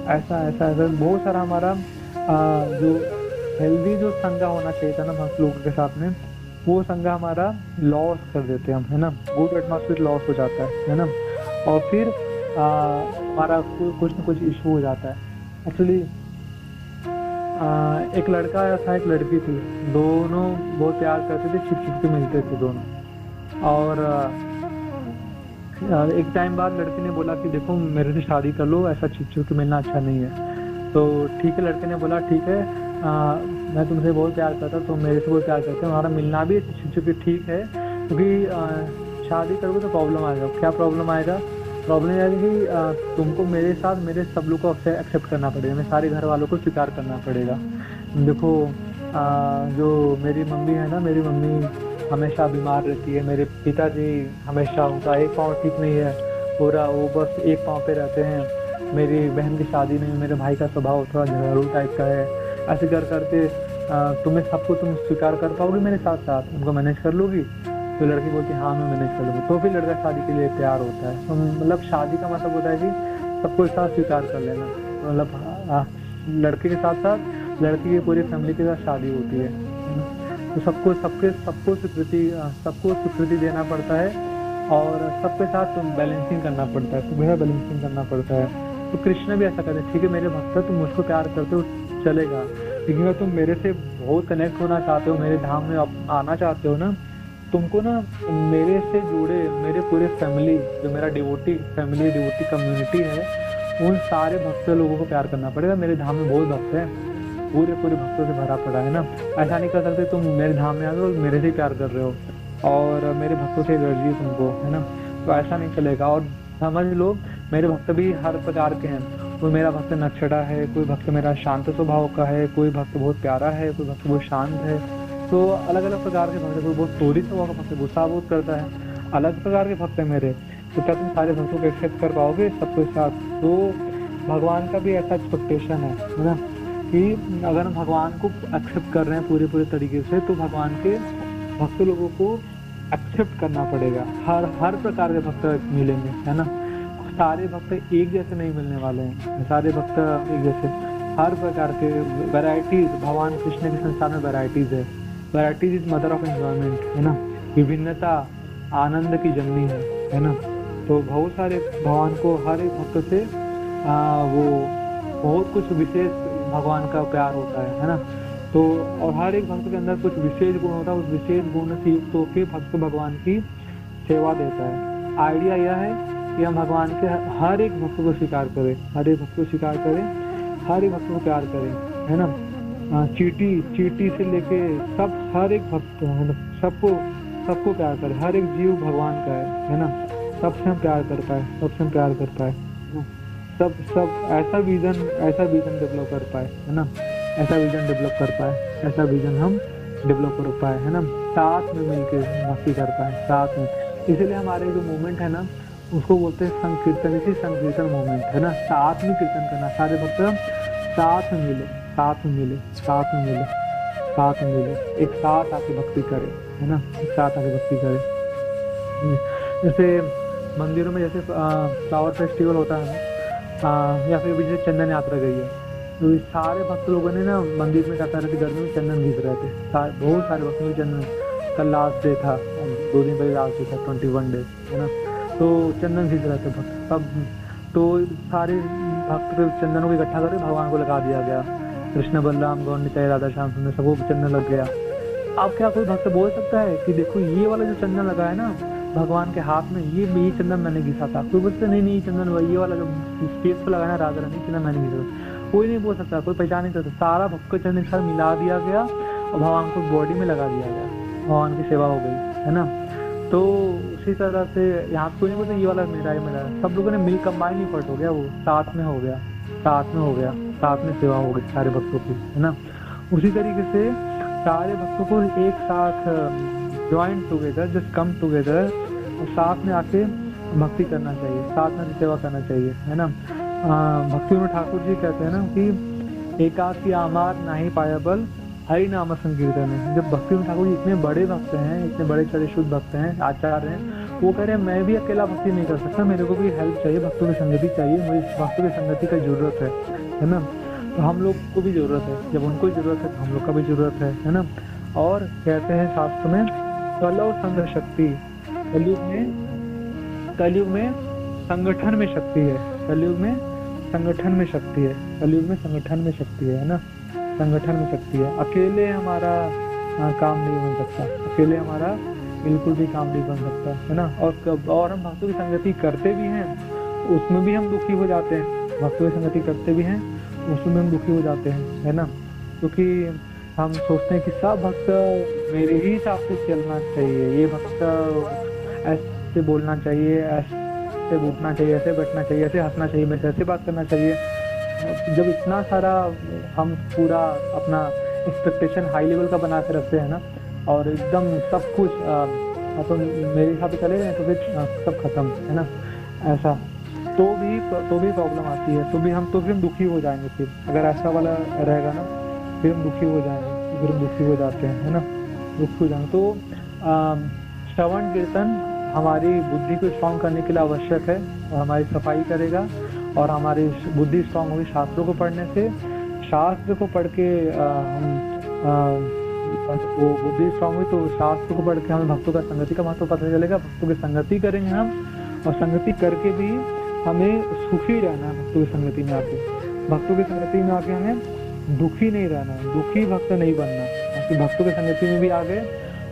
A: ऐसा बहुत सारा हमारा जो हेल्दी जो संगा होना चाहिए था ना भक्त लोगों के साथ में, वो संगा हमारा लॉस कर देते हैं हम, है ना। गुड एटमॉस्फेयर लॉस हो जाता है ना। और फिर हमारा कुछ न कुछ इशू हो जाता है। एक्चुअली एक लड़का था, एक लड़की थी, दोनों बहुत प्यार करते थे, छिप छिप के मिलते थे दोनों। और एक टाइम बाद लड़की ने बोला कि देखो मेरे से शादी कर लो, ऐसा छिप छिप के मिलना अच्छा नहीं है। तो ठीक है, लड़के ने बोला ठीक है, मैं तुमसे बहुत प्यार करता, तो मेरे से बहुत प्यार करते, हमारा मिलना भी छिप छिप के ठीक है, क्योंकि शादी करोगे तो प्रॉब्लम आएगा। क्या प्रॉब्लम आएगा? प्रॉब्लम यह है कि तुमको मेरे साथ मेरे सब लोग को एक्सेप्ट करना पड़ेगा, मेरे सारे घर वालों को स्वीकार करना पड़ेगा। देखो जो मेरी मम्मी है ना, मेरी मम्मी हमेशा बीमार रहती है, मेरे पिताजी हमेशा उनका एक पाँव ठीक नहीं है पूरा, वो बस एक पाँव पे रहते हैं। मेरी बहन की शादी में मेरे भाई का स्वभाव थोड़ा झगड़ू टाइप का है। ऐसे करते तुम्हें सबको तुम स्वीकार कर पाओगे मेरे साथ साथ, उनको मैनेज कर लोगी? तो लड़की बोलती हाँ मैं मैनेज कर लूँगी। तो फिर लड़का शादी के लिए तैयार होता है। तो मतलब शादी का मतलब होता है कि सबको एक साथ स्वीकार कर लेना। मतलब लड़के के साथ साथ लड़की की पूरी फैमिली के साथ शादी होती है, तो सबको स्वीकृति देना पड़ता है और सबके साथ बैलेंसिंग करना पड़ता है, सुबह बैलेंसिंग करना पड़ता है। तो कृष्ण भी ऐसा करते, ठीक है मेरे भक्त तुम मुझको प्यार करते हो चलेगा, लेकिन अगर तुम मेरे से बहुत कनेक्ट होना चाहते हो, मेरे धाम में आना चाहते हो ना, तुमको ना मेरे से जुड़े मेरे पूरे फैमिली, जो मेरा डिवोटी फैमिली डिवोटी कम्युनिटी है, उन सारे भक्त लोगों को प्यार करना पड़ेगा। मेरे धाम में बहुत भक्त हैं, पूरे भक्तों से भरा पड़ा है ना। ऐसा नहीं कर सकते तुम मेरे धाम में आ गए और मेरे से प्यार कर रहे हो और मेरे भक्तों से एलर्जी तुमको, है ना। तो ऐसा नहीं चलेगा। और समझ लो मेरे भक्त भी हर प्रकार के हैं, कोई मेरा भक्त नक्षड़ा है, कोई भक्त मेरा शांत स्वभाव का है, कोई भक्त बहुत प्यारा है, कोई भक्त बहुत शांत है। तो अलग अलग प्रकार के भक्त, कोई बहुत चोरी स्वभाव का भक्त गुस्सा बहुत करता है, अलग प्रकार के भक्त है मेरे। तो क्या तुम सारे भक्तों को एक्सेप्ट कर पाओगे सबके साथ? तो भगवान का भी ऐसा एक्सपेक्टेशन है ना, कि अगर हम भगवान को एक्सेप्ट कर रहे हैं पूरे तरीके से, तो भगवान के भक्त लोगों को एक्सेप्ट करना पड़ेगा। हर प्रकार के भक्त मिलेंगे, है ना। सारे भक्त एक जैसे नहीं मिलने वाले हैं, सारे भक्त एक जैसे, हर प्रकार के वैरायटीज, भगवान कृष्ण के संसार में वैरायटीज है। Varieties is mother of enjoyment, है ना। विभिन्नता आनंद की जननी है ना। तो बहुत सारे भगवान को हर एक भक्त से वो बहुत कुछ विशेष भगवान का प्यार होता है ना। तो और हर एक भक्त के अंदर कुछ विशेष गुण होता है, उस विशेष गुण से युक्त होकर भक्त भगवान की सेवा देता है। आइडिया यह है कि हम भगवान के हर एक भक्त को स्वीकार करें, हर एक भक्त को स्वीकार करें, हर एक भक्त को प्यार करें, है ना। चींटी से लेके सब, हर एक भक्त है ना, सबको प्यार करें। हर एक जीव भगवान का है ना। सबसे हम प्यार कर पाए, सबसे हम प्यार कर पाए, सब ऐसा विजन डेवलप कर पाए, है ना। ऐसा विजन डेवलप कर पाए, ऐसा विजन हम डेवलप कर पाए, है ना। साथ में मिलकर भक्ति कर पाए, साथ में। इसीलिए हमारे जो मूवमेंट है ना, उसको बोलते हैं संकीर्तन, इसी संकीर्तन मूवमेंट, है ना। साथ में कीर्तन करना, सारे भक्त साथ में मिले, साथ में मिले, साथ में मिले, साथ में मिले, एक साथ आके भक्ति करे, है ना। एक साथ आके भक्ति करे। जैसे मंदिरों में जैसे फ्लावर फेस्टिवल होता है या फिर जैसे चंदन यात्रा गई है, तो सारे भक्त लोगों ने ना मंदिर में कहता रहे थे, गर्मी में चंदन घिस रहे थे, बहुत सारे भक्तों में चंदन। कल लास्ट डे था, 2 दिन पहले लास्ट डे था, 21 डे, है ना। तो चंदन घिस रहे थे भक्त सब। तो सारे भक्त चंदनों को इकट्ठा करके भगवान को लगा दिया गया। कृष्ण बलराम गौर निताई राधा श्याम सुंदर सबको चंदन लग गया। अब क्या कोई भक्त बोल सकता है कि देखो ये वाला जो चंदन लगा है ना भगवान के हाथ में, ये चंदन मैंने घिसा था? कोई बोलते नहीं ये चंदन हुआ, ये वाला जो स्पेस पे लगा है ना राधा रानी, चंदन मैंने घिसा। कोई नहीं बोल सकता, कोई पहचान नहीं सकता। सारा भक्त को चंदन के साथ मिला दिया गया और भगवान को बॉडी में लगा दिया गया, भगवान की सेवा हो गई, है ना। तो उसी तरह से यहाँ कोई नहीं बोलता ये वाला मेरा है, मेरा। सब लोगों ने मिल कंबाइन इफर्ट हो गया, वो साथ में हो गया, साथ में हो गया, साथ में सेवा हो गई सारे भक्तों की, है ना। उसी तरीके से सारे भक्तों को एक साथ join together, just come together, और साथ में आके भक्ति करना चाहिए, साथ में सेवा करना चाहिए, है ना। भक्ति विनोद ठाकुर जी कहते हैं ना कि एकाकी आमार नाही पायाबल हरि नाम संकीर्तन है। जब भक्ति विनोद ठाकुर जी इतने बड़े भक्त हैं, इतने बड़े चढ़े शुद्ध भक्त हैं, आचार्य हैं, वो कह रहे हैं मैं भी अकेला भक्ति नहीं कर सकता, मेरे को भी हेल्प चाहिए, भक्तों की संगति चाहिए, मुझे भक्तों की संगति का जरूरत है ना। तो हम लोग को भी जरूरत है, जब उनको जरूरत है तो हम लोग का भी जरूरत है ना। और कहते हैं शास्त्र में कल और संघ शक्ति, कलयुग में संगठन में शक्ति है, कलयुग में संगठन में शक्ति है, कलयुग में संगठन में शक्ति है ना। संगठन में शक्ति है, अकेले हमारा काम नहीं बन सकता, अकेले हमारा बिल्कुल भी काम नहीं बन सकता, है ना। और हम भक्तों की संगति करते भी हैं, उसमें भी हम दुखी हो जाते हैं। भक्तों की संगति करते भी हैं, उसमें हम दुखी हो जाते हैं, है ना। क्योंकि हम सोचते हैं कि सब भक्त मेरे ही हिसाब से चलना चाहिए, ये भक्त ऐसे बोलना चाहिए, ऐसे उठना चाहिए, ऐसे बैठना चाहिए, ऐसे हंसना चाहिए, मेरे से ऐसे बात करना चाहिए। जब इतना सारा हम पूरा अपना एक्सपेक्टेशन हाई लेवल का बना के रखते हैं ना, और एकदम सब कुछ तो मेरे हिसाब से चले तो फिर सब खत्म, है ना। ऐसा तो भी प्रॉब्लम आती है, तो भी हम दुखी हो जाएंगे। फिर अगर ऐसा वाला रहेगा ना, फिर हम दुखी हो जाएंगे, फिर हम दुखी हो जाते हैं, है ना, दुखी हो जाएंगे। तो श्रवण कीर्तन हमारी बुद्धि को स्ट्रॉन्ग करने के लिए आवश्यक है, और हमारी सफाई करेगा, और हमारी बुद्धि स्ट्रॉन्ग होगी शास्त्रों को पढ़ने से। शास्त्र को पढ़ के वो बुद्धि स्ट्रॉन्ग हुई तो शास्त्र को पढ़ के हमें भक्तों का संगति का महत्व पता चलेगा। भक्तों की संगति करेंगे हम, और संगति करके भी हमें सुखी रहना है। भक्तों की संगति में आके, भक्तों की संगति में आके हमें दुखी नहीं रहना है, दुखी भक्त नहीं बनना। क्योंकि भक्तों की संगति में भी आ गए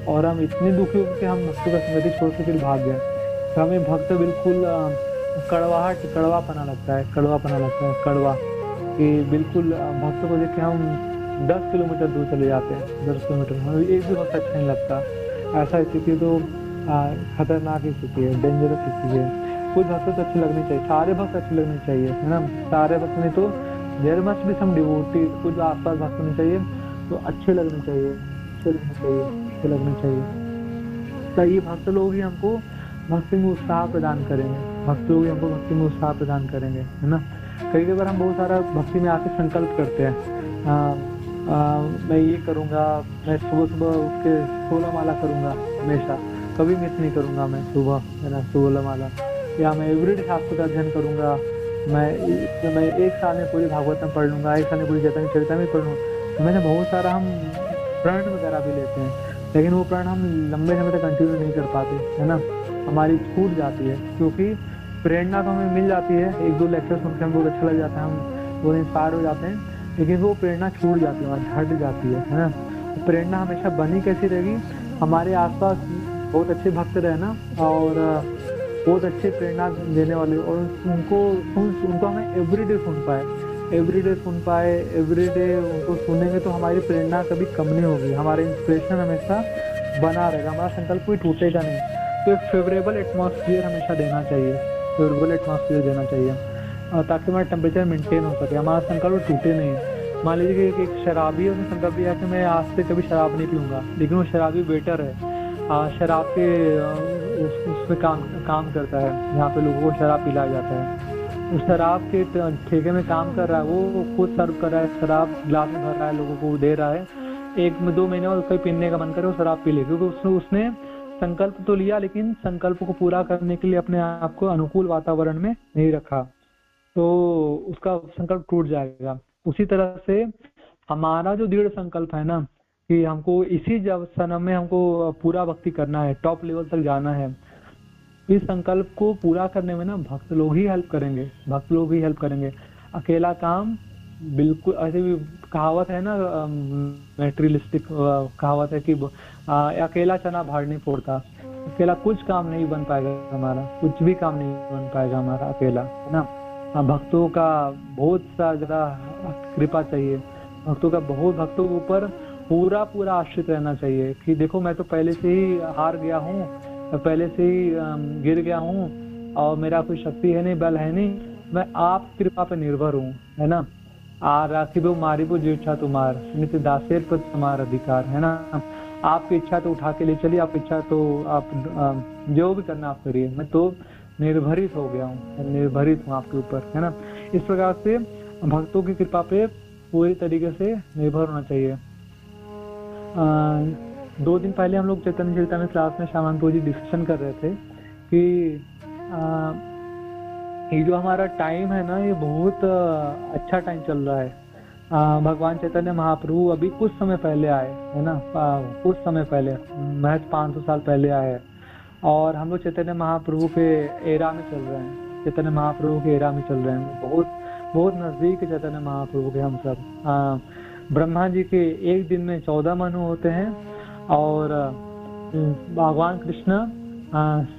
A: और हम इतने दुखी हो कि हम भक्तों का संगति छोड़ के फिर भाग गए, तो हमें भक्त बिल्कुल कड़वापना लगता है, कड़वा, कि बिल्कुल भक्तों को देख के हम 10 किलोमीटर दूर चले जाते हैं, 10 किलोमीटर, हमें एक भी वक्त अच्छा नहीं लगता। ऐसा स्थिति तो खतरनाक स्थिति है, डेंजरस स्थिति है। कुछ भक्त तो अच्छे लगने चाहिए, सारे भक्त अच्छे लगने चाहिए, है ना। सारे भक्त नहीं तो there must be some devotee, कुछ आसपास भक्त होने चाहिए तो अच्छे लगने चाहिए, अच्छे लगने चाहिए, अच्छे लगने चाहिए। तो ये भक्त लोग ही हमको भक्ति में उत्साह प्रदान करेंगे, भक्त लोग ही हमको भक्ति में उत्साह प्रदान करेंगे, है ना। कई बार हम बहुत सारा भक्ति में आके संकल्प करते हैं, मैं ये करूँगा, मैं सुबह सुबह उठ के 16 माला करूँगा हमेशा, कभी मिस नहीं करूँगा मैं सुबह, है ना, 16 माला, या मैं एवरीडे शास्त्र का अध्ययन करूँगा, मैं एक साल में पूरी भागवतम पढ़ लूँगा, एक साल में पूरी चैतन्य चरितामृत पढ़ लूँगा। मैंने बहुत सारा हम प्रण वगैरह भी लेते हैं, लेकिन वो प्रण हम लंबे समय तक कंटिन्यू नहीं कर पाते, है ना, हमारी छूट जाती है, क्योंकि प्रेरणा तो हमें मिल जाती है, 1-2 लेक्चर सुन के हमको अच्छा लग जाता है, हम वो इंस्पायर हो जाते हैं, लेकिन वो प्रेरणा छूट जाती है, हट जाती है ना। प्रेरणा हमेशा बनी कैसी रहेगी, हमारे आसपास बहुत अच्छे भक्त रहना और बहुत अच्छे प्रेरणा देने वाले, और उनको हमें एवरीडे सुन पाए, एवरीडे उनको सुनेंगे तो हमारी प्रेरणा कभी कम नहीं होगी, हमारा इंस्पिरेशन हमेशा बना रहेगा, हमारा संकल्प कोई टूटेगा नहीं। तो एक फेवरेबल एटमॉस्फेयर हमेशा देना चाहिए, फेवरेबल एटमॉस्फेयर देना चाहिए, ताकि हमारा टेम्परेचर मेंटेन हो सके, हमारा संकल्प टूटे नहीं। मान लीजिए कि एक शराबी है, उसने संकल्प लिया कि मैं आज से कभी शराब नहीं पीऊँगा, लेकिन वो शराबी वेटर है, शराब के उसमें काम करता है, जहाँ पे लोगों को शराब पिलाया जाता है, उस शराब के ठेके में काम कर रहा है, वो खुद सर्व कर रहा है, शराब गिलास में भर रहा है, लोगों को दे रहा है, 1-2 महीने बाद उसको पीने का मन करे वो शराब पी ले, क्योंकि उसने संकल्प तो लिया, लेकिन संकल्प को पूरा करने के लिए अपने आप को अनुकूल वातावरण में नहीं रखा, तो उसका संकल्प टूट जाएगा। उसी तरह से हमारा जो दृढ़ संकल्प है ना, कि हमको इसी जन्म में हमको पूरा भक्ति करना है, टॉप लेवल तक जाना है, इस संकल्प को पूरा करने में ना भक्त लोग ही हेल्प करेंगे, भक्त लोग ही हेल्प करेंगे। अकेला काम बिल्कुल, ऐसे भी कहावत है ना, मैटेरियलिस्टिक कहावत है कि अकेला चना भाड़ नहीं फोड़ता, अकेला कुछ काम नहीं बन पाएगा हमारा, कुछ भी काम नहीं बन पाएगा हमारा अकेला, है ना। भक्तों का बहुत सा ज्यादा कृपा चाहिए, भक्तों के ऊपर पूरा आश्रित रहना चाहिए, कि देखो मैं तो पहले से ही हार गया हूँ, पहले से ही गिर गया हूँ, और मेरा कोई शक्ति है नहीं, बल है नहीं, मैं आप कृपा पे निर्भर हूँ, है ना। राखिबो मारिबो जो इच्छा तुम्हार, नित्य दासेर पर तुम्हारा अधिकार, है ना। आपकी इच्छा तो उठा के ले चलिए, आपकी इच्छा तो आप जो भी करना आप करिए, मैं तो निर्भरित हो गया हूँ, निर्भरित हूँ आपके ऊपर, है ना। इस प्रकार से भक्तों की कृपा पे पूरी तरीके से निर्भर होना चाहिए। 2 दिन पहले हम लोग चैतन्य चरितामृत क्लास में श्यामानंद जी डिस्कशन कर रहे थे कि ये जो हमारा टाइम है ना, ये बहुत अच्छा टाइम चल रहा है। भगवान चैतन्य महाप्रभु अभी कुछ समय पहले आए, है ना, कुछ समय पहले, महज 500 साल पहले आए, और हम लोग चैतन्य महाप्रभु के एरा में चल रहे हैं, चैतन्य महाप्रभु के एरा में चल रहे हैं, बहुत नजदीक है चैतन्य महाप्रभु के हम सब। ब्रह्मा जी के एक दिन में 14 मनु होते हैं, और भगवान कृष्ण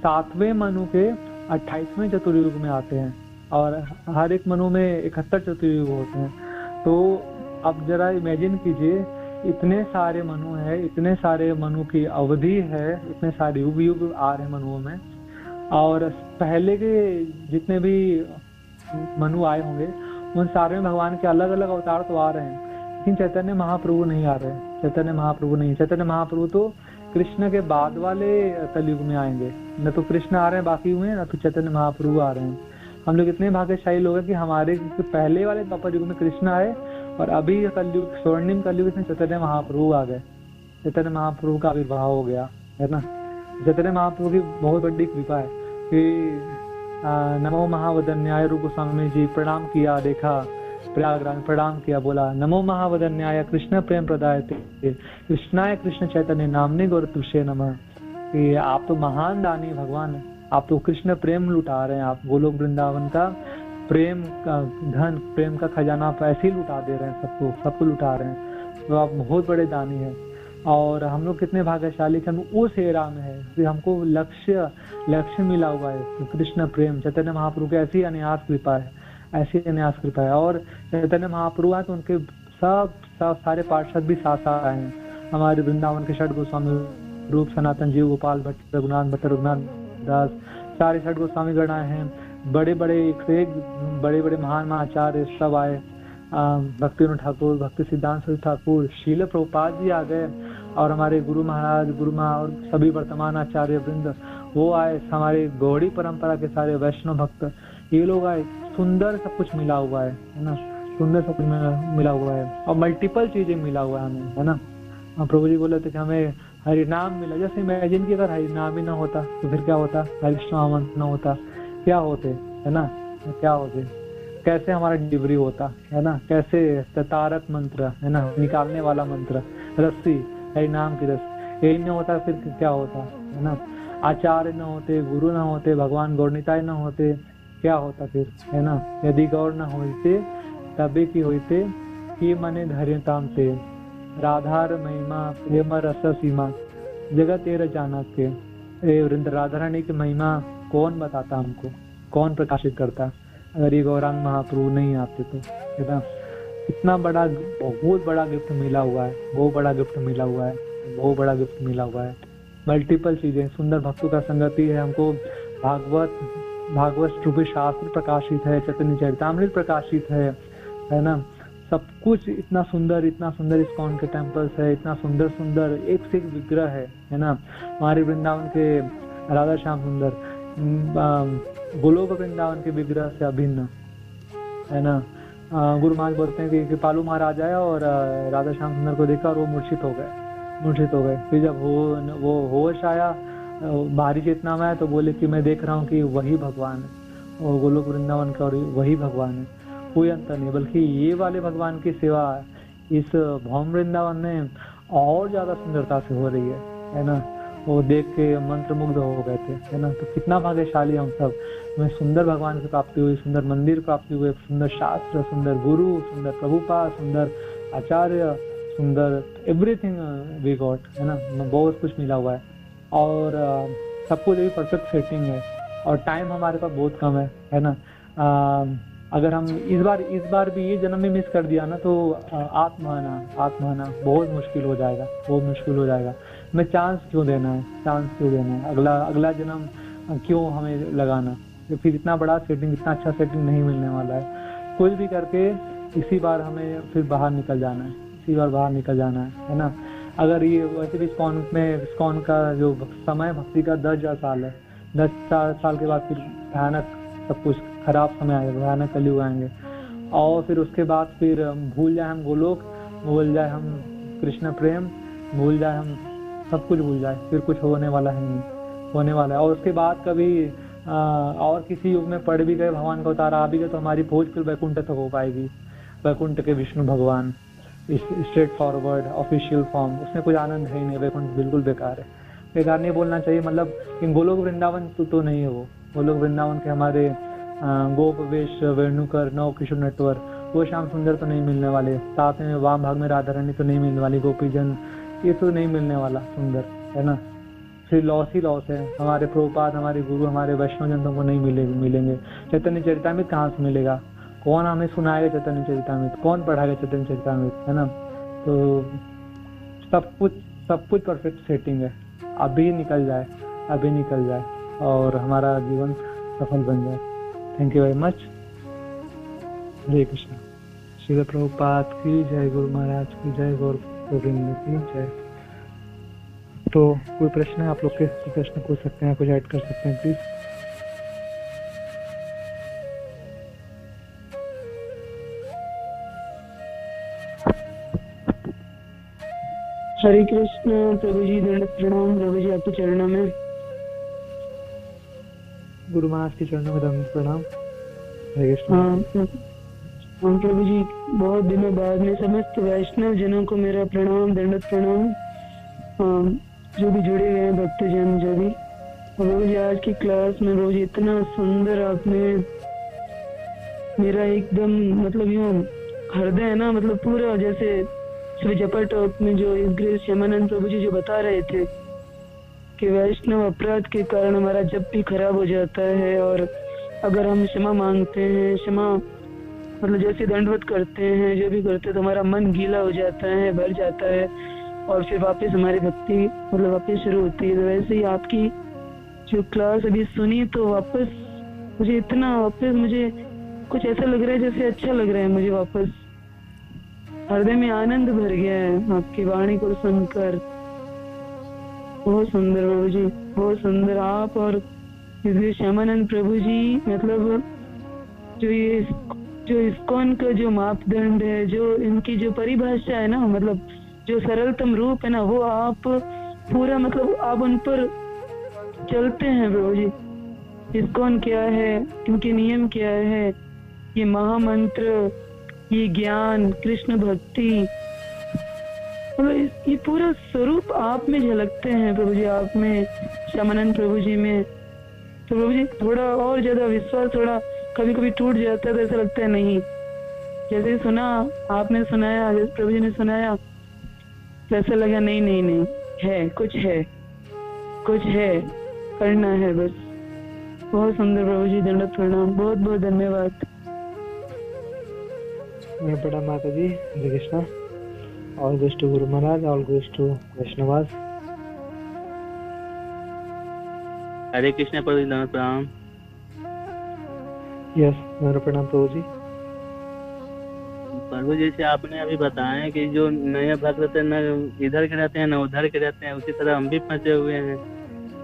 A: 7वें मनु के 28वें चतुर्युग में आते हैं, और हर एक मनु में 71 चतुर्युग होते हैं। तो अब जरा इमेजिन कीजिए, इतने सारे मनु है, इतने सारे मनु की अवधि है, इतने सारे युग आ रहे हैं मनुओं में, और पहले के जितने भी मनु आए होंगे उन सारे में भगवान के अलग अलग अवतार तो आ रहे हैं, लेकिन चैतन्य महाप्रभु नहीं आ रहे, चैतन्य महाप्रभु तो कृष्ण के बाद वाले कलयुग में आएंगे, न तो कृष्ण आ रहे हैं बाकी हुए, न तो चैतन्य महाप्रभु आ रहे हैं। हम लोग इतने भाग्यशाली लोग हैं कि हमारे पहले वाले द्वापर युग में कृष्ण आए, और अभी कलयुग, स्वर्णिम कलयुग में चैतन्य महाप्रभु आ गए, चैतन्य महाप्रभु का आविर्भाव हो गया, है ना। चैतन्य महाप्रभु की बहुत बड़ी कृपा है कि नमो महावदन्याय रूप गोस्वामी जी प्रणाम किया, देखा प्रयागराज में प्रणाम किया, बोला नमो महावदन्याय कृष्ण प्रेम प्रदायते कृष्णाय कृष्ण चैतन्य नामने गौर तुष्य नमः। कि आप तो महान दानी भगवान, आप तो कृष्ण प्रेम लुटा रहे हैं, आप गोलोक वृंदावन का प्रेम का धन, प्रेम का खजाना आप ऐसे ही लुटा दे रहे हैं, सबको लुटा रहे हैं, तो आप बहुत बड़े दानी हैं। और हम लोग कितने भाग्यशाली कि हम उस एरा में है कि हमको लक्ष्य मिला हुआ है, तो कृष्ण प्रेम, चैतन्य महाप्रभु की ऐसी अनायास कृपा है, ऐसी अनायास कृपा है। और चैतन्य महाप्रभु है तो उनके सब सारे पार्षद भी साथ आए हैं, हमारे वृंदावन के षट गोस्वामी रूप, सनातन जीव, गोपाल भट्ट, रघुनाथ भट्ट, रघुनाथ दास, सारे छठ गोस्वामी गण आए हैं, बड़े बड़े महान आचार्य सब आए, भक्ति विनोद ठाकुर, भक्ति सिद्धांत सरस्वती ठाकुर, शील प्रभुपाद जी आ गए, और हमारे गुरु महाराज, गुरु माँ और सभी वर्तमान आचार्य वृंद वो आए, हमारे गौड़ी परंपरा के सारे वैष्णव भक्त ये लोग आए। सुंदर सब कुछ मिला हुआ है ना, सुंदर सब कुछ मिला हुआ है, और मल्टीपल चीजें मिला हुआ है हमें, है ना। प्रभु जी बोले थे कि हमें हरि नाम मिला। जैसे इमेजिन की अगर हरि नाम ही ना होता तो फिर क्या होता, हरि कृष्ण मंत्र ना होता, क्या होते, है ना, क्या होते, कैसे हमारा डिलीवरी होता, है ना, कैसे तारक मंत्र, है ना, निकालने वाला मंत्र, रस्सी, हरि नाम की रस्सी, यही नहीं होता फिर क्या होता, है ना। आचार्य न होते, गुरु न होते, भगवान गौरनिताय न होते, क्या होता फिर, है ना। यदि गौर न होते तबे की होते कि मने धैर्यताम ते, राधार महिमा प्रेम रस सीमा, जगत तेरा जाना के। वृंद राधा रानी की महिमा कौन बताता हमको, कौन प्रकाशित करता अगर ये गौरांग महाप्रभु नहीं आते तो, है ना। इतना बड़ा, बहुत बड़ा गिफ्ट मिला हुआ है, बहुत बड़ा गिफ्ट मिला हुआ है, बहुत बड़ा गिफ्ट मिला हुआ है। मल्टीपल चीजें, सुंदर भक्तों का संगति है, हमको भागवत रूपी शास्त्र प्रकाशित है, चैतन्य चरितामृत प्रकाशित है ना। सब कुछ इतना सुंदर इस्कॉन के टेम्पल्स है, इतना सुंदर एक से एक विग्रह है ना। हमारे वृंदावन के राधा श्याम सुंदर, गोलोक वृंदावन के विग्रह से अभिन्न, है ना। गुरु महाराज बोलते हैं कि कृपालु महाराज आया और राधा श्याम सुंदर को देखा और वो मूर्छित हो गए। फिर जब वो होश आया, बाहरी चेतना में आया, तो बोले कि मैं देख रहा हूँ कि वही भगवान है, और गोलोक वृंदावन का और वही भगवान है, कोई अंतर नहीं। बल्कि ये वाले भगवान की सेवा इस भौम वृंदावन में और ज्यादा सुंदरता से हो रही है ना। वो देख के मंत्रमुग्ध हो गए थे, है ना। तो कितना भाग्यशाली हम सब, हमें सुंदर भगवान की प्राप्ति हुई, सुंदर मंदिर प्राप्ति हुए, सुंदर शास्त्र, सुंदर गुरु, सुंदर प्रभुपाद, सुंदर आचार्य, सुंदर एवरीथिंग वी गॉट, है ना। बहुत कुछ मिला हुआ है, और सब कुछ भी परफेक्ट सेटिंग है, और टाइम हमारे पास बहुत कम है ना। अगर हम इस बार भी ये जन्म में मिस कर दिया ना, तो आत्माना बहुत मुश्किल हो जाएगा। हमें चांस क्यों देना है, अगला जन्म क्यों हमें लगाना, तो फिर इतना बड़ा सेटिंग, इतना अच्छा सेटिंग नहीं मिलने वाला है। कुछ भी करके इसी बार हमें फिर बाहर निकल जाना है ना। अगर ये वैसे भी इस्कॉन का जो समय भक्ति का 10,000 साल है, 10 साल के बाद फिर भयानक सब कुछ खराब समय आएगा, भयानक कलयुग आएंगे, और फिर उसके बाद फिर भूल जाए हम गोलोक, भूल जाए हम कृष्ण प्रेम, भूल जाए हम सब कुछ भूल जाए, फिर कुछ होने वाला है नहीं, होने वाला है। और उसके बाद कभी और किसी युग में पढ़ भी गए, भगवान का अवतार आ भी गए, तो हमारी पहुंच फिर वैकुंठ तक हो पाएगी। वैकुंठ के विष्णु भगवान, स्ट्रेट फॉरवर्ड ऑफिशियल फॉर्म, उसमें कोई आनंद है ही नहीं, वैकुंठ बिल्कुल बेकार है। बेकार नहीं बोलना चाहिए, मतलब गोलोक वृंदावन तो नहीं है वो। गोलोक वृंदावन के हमारे गोप वेश, वेणुकर, नव किशोर नटवर, वो श्याम सुंदर तो नहीं मिलने वाले, साथ में वाम भाग में राधा रानी तो नहीं मिलने वाली, गोपीजन ये तो नहीं मिलने वाला सुंदर, है ना। फिर लॉस ही लॉस है, हमारे प्रभुपाद, हमारे गुरु, हमारे वैष्णव जन को नहीं मिलेंगे। चैतन्य चरितामृत कहाँ से मिलेगा, कौन हमें सुनाएगा चैतन्य चरितामृत, कौन पढ़ाएगा चैतन्य चरितामृत, है ना। तो सब कुछ परफेक्ट सेटिंग है, अभी निकल जाए और हमारा जीवन सफल बन जाए। Thank you very much. Hare Krishna. Srila Prabhupada की जय, गुरु महाराज की जय, गौर गोविंद की जय। तो कोई प्रश्न है, आप लोग के प्रश्न पूछ सकते हैं, कुछ ऐड कर सकते हैं प्लीज।
B: हरे कृष्ण प्रभु जी, दंड प्रणाम प्रभु जी आपके चरणों में।
A: गुरु महाराज के चरणों में दंड प्रणाम। हरे कृष्ण।
B: हाँ प्रभु जी, बहुत दिनों बाद में समस्त वैष्णव जनों को मेरा प्रणाम, दंड प्रणाम। जो भी जुड़े हुए हैं भक्तजन, जो भी प्रभु जी आज की क्लास में प्रभु जी इतना सुंदर आपने मेरा एकदम मतलब यूँ हृदय है ना, मतलब पूरा जैसे श्री जपा टॉक में जो इस ग्रेस श्यामानंद प्रभु जी जो बता रहे थे कि वैष्णव अपराध के कारण हमारा जब भी खराब हो जाता है, और अगर हम क्षमा मांगते हैं, क्षमा मतलब जैसे दंडवत करते हैं, जो भी करते हैं, तो हमारा मन गीला हो जाता है, भर जाता है, और फिर वापस हमारी भक्ति मतलब वापस शुरू होती है। तो वैसे ही आपकी जो क्लास अभी सुनी तो वापस मुझे इतना वापस मुझे कुछ ऐसा लग रहा है जैसे अच्छा लग रहा है मुझे। वापस हृदय में आनंद भर गया है आपकी वाणी को सुनकर। बहुत सुंदर प्रभु जी, बहुत सुंदर। आप और इसलिए श्यामानंद प्रभु जी मतलब जो इस्कॉन का जो मापदंड है, जो इनकी जो परिभाषा है ना, मतलब जो सरलतम रूप है ना, वो आप पूरा मतलब आप उन पर चलते हैं प्रभु जी। इस्कॉन क्या है, इनके नियम क्या है, ये महामंत्र, ये ज्ञान, कृष्ण भक्ति, मतलब ये पूरा स्वरूप आप में झलकते हैं प्रभु जी, आप में, श्यामानंद प्रभु जी में। तो प्रभु जी थोड़ा और ज्यादा विश्वास थोड़ा कभी कभी टूट जाता है, तो ऐसा लगता है नहीं, जैसे सुना आपने सुनाया, जैसे प्रभु जी ने सुनाया, तो ऐसा लगा नहीं नहीं नहीं है, कुछ है, कुछ है, करना है बस। बहुत सुंदर प्रभु जी, दंडवत प्रणाम, बहुत बहुत धन्यवाद।
A: प्रणाम माता जी, हरे Krishna. All goes to Guru Maharaj, all goes to Vaishnavas.
H: हरे कृष्णा प्रभु जी, दंडवत प्रणाम।
A: यस, मेरा प्रणाम प्रभु जी।
H: प्रभु जैसे आपने अभी बताया कि जो नए भक्त रहते हैं न इधर के रहते हैं न उधर के रहते हैं, उसी तरह हम भी फंसे हुए हैं।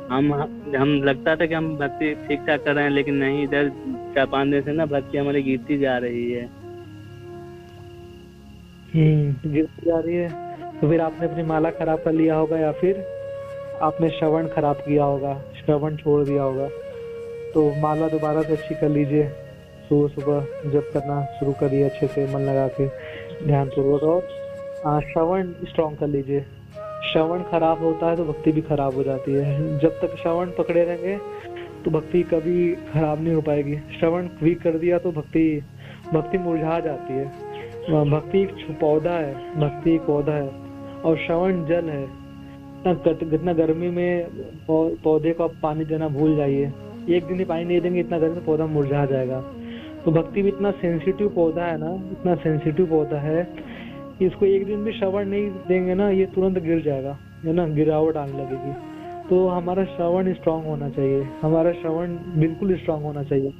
H: हम लगता था कि हम भक्ति ठीक ठाक कर रहे हैं, लेकिन नहीं, इधर 4-5 दिन से ना भक्ति हमारी गिरती जा रही है।
A: गिरती जा रही है, तो फिर आपने अपनी माला खराब कर लिया होगा, या फिर आपने श्रवण खराब किया होगा, श्रवण छोड़ दिया होगा। तो माला दोबारा से अच्छी कर लीजिए, सुबह सुबह जप करना शुरू करिए अच्छे से, मन लगा के, ध्यान पूर्वक, और श्रवण स्ट्रॉन्ग कर लीजिए। श्रवण खराब होता है तो भक्ति भी खराब हो जाती है। जब तक श्रवण पकड़े रहेंगे तो भक्ति कभी खराब नहीं हो पाएगी। श्रवण वीक कर दिया तो भक्ति मुरझा जाती है। भक्ति एक पौधा है, भक्ति एक पौधा है, और श्रवण जल है। इतना गर्मी में पौधे को आप पानी देना भूल जाइए, एक दिन ही पानी नहीं देंगे, इतना गर्मी में पौधा मुरझा जाएगा। तो भक्ति भी इतना सेंसिटिव पौधा है ना, इतना सेंसिटिव पौधा है, इसको एक दिन भी श्रवण नहीं देंगे ना, ये तुरंत गिर जाएगा, है ना, गिरावट आने लगेगी। तो हमारा श्रवण स्ट्रांग होना चाहिए, हमारा श्रवण बिल्कुल स्ट्रांग होना चाहिए,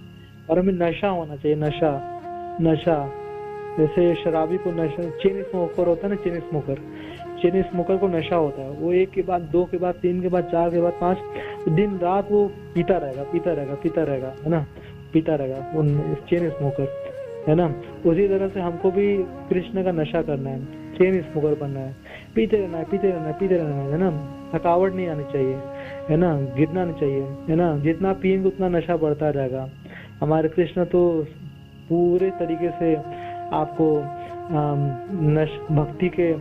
A: और हमें नशा होना चाहिए। नशा जैसे शराबी को नशा, चेन स्मोकर होता है ना, चेन स्मोकर को नशा होता है। वो 1 के बाद 2 के बाद 3 के बाद 4 के बाद 5 दिन रात वो पीता रहेगा, है ना, पीता रहेगा वो चेन स्मोकर, है ना। उसी तरह से हमको भी कृष्ण का नशा करना है, चेन स्मोकर बनना है, पीते रहना है ना। थकावट नहीं आनी चाहिए, है ना, गिरना नहीं चाहिए, है ना। जितना पिएंगे उतना नशा बढ़ता जाएगा। हमारे कृष्ण तो पूरे तरीके से आपको भक्ति के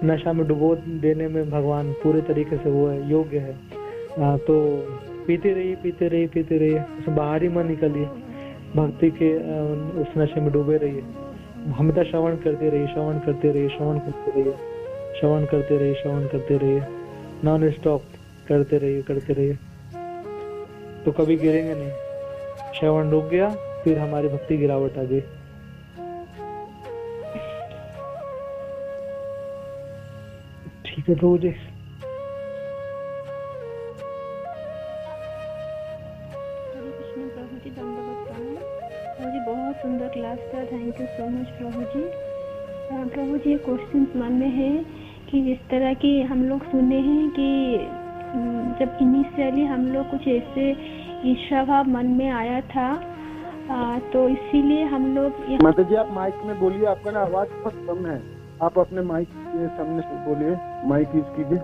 A: नशा में डुबो देने में भगवान पूरे तरीके से वो है, योग्य है। तो पीते रहिए, उसमें बाहर ही मत निकलिए, भक्ति के उस नशे में डूबे रहिए। हमेशा श्रवण करते रहिए, नॉन स्टॉप करते रहिए, तो कभी गिरेंगे नहीं। श्रवण रुक गया, फिर हमारी भक्ति गिरावट आ गई। ठीक है प्रभु जी।
I: प्रभु जी दंडवत प्रणाम। प्रभु जी बहुत सुंदर क्लास था, thank you so much Prabhu ji. Prabhu ji question मन में है कि जिस तरह की हम लोग सुने हैं कि जब इनिशियली हम लोग कुछ ऐसे ईर्ष्या भाव मन में आया था, तो इसीलिए हम लोग।
J: माता जी आप माइक में बोलिए, आपका ना आवाज बहुत कम है, आप अपने माइक के सामने से बोलिए, माइक यूज कीजिए।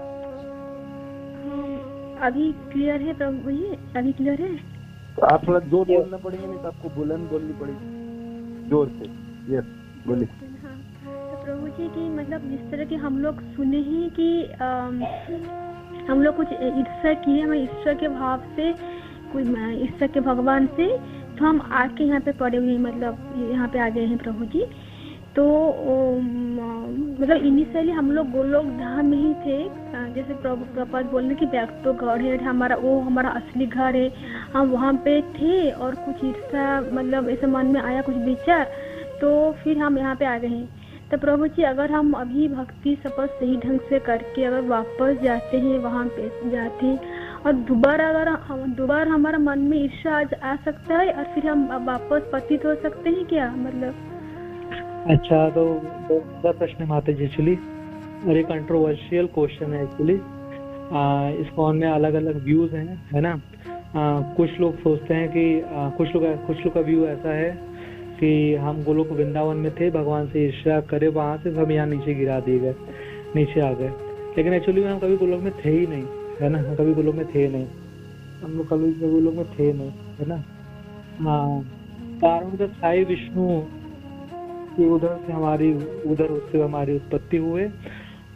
I: अभी क्लियर है प्रभु जी, अभी क्लियर है?
J: तो आप थोड़ा जोर बोलना पड़ेगा, नहीं तो आपको बुलंद बोलनी पड़ेगी, जोर से। यस बोलिए।
I: हाँ, तो प्रभु जी की मतलब जिस तरह की हम लोग सुने ही कि हम लोग कुछ ईर्ष्या किए, हमें ईर्ष्या के भाव से, कोई ईर्ष्या के भगवान से, तो हम आके यहाँ पे पड़े हुए, मतलब यहाँ पे आ गए हैं प्रभु जी। तो मतलब इनिशियली हम लोग गोलोक धाम में ही थे, जैसे प्रभुपाद बोलने की बैक टू गॉड है, हमारा असली घर है, हम वहाँ पे थे। और कुछ ईर्ष्या मतलब ऐसे मन में आया कुछ विचार, तो फिर हम यहाँ पे आ गए हैं। तो प्रभु जी अगर हम अभी भक्ति सपथ सही ढंग से करके अगर वापस जाते हैं, वहाँ पे जाते हैं और दोबारा हमारा मन में ईर्ष्या आ सकता है और फिर हम वापस पतित हो सकते हैं क्या, मतलब?
A: अच्छा, तो बहुत प्रश्न है माता जी एक्चुअली, और ये कंट्रोवर्शियल क्वेश्चन है एक्चुअली। इस फोन में अलग अलग व्यूज हैं, है ना। कुछ लोग सोचते हैं कि कुछ लोग का व्यू ऐसा है कि हम गोलोक वृंदावन में थे, भगवान से ईर्ष्या करे वहां से हम यहाँ नीचे गिरा दिए गए, नीचे आ गए। लेकिन एक्चुअली हम कभी गोलोक में थे ही नहीं, है ना। हम कभी गोलोक में थे नहीं, हम लोग कभी गोलोक में थे नहीं, है ना। कारण जब साई विष्णु की उधर उससे हमारी उत्पत्ति हुए,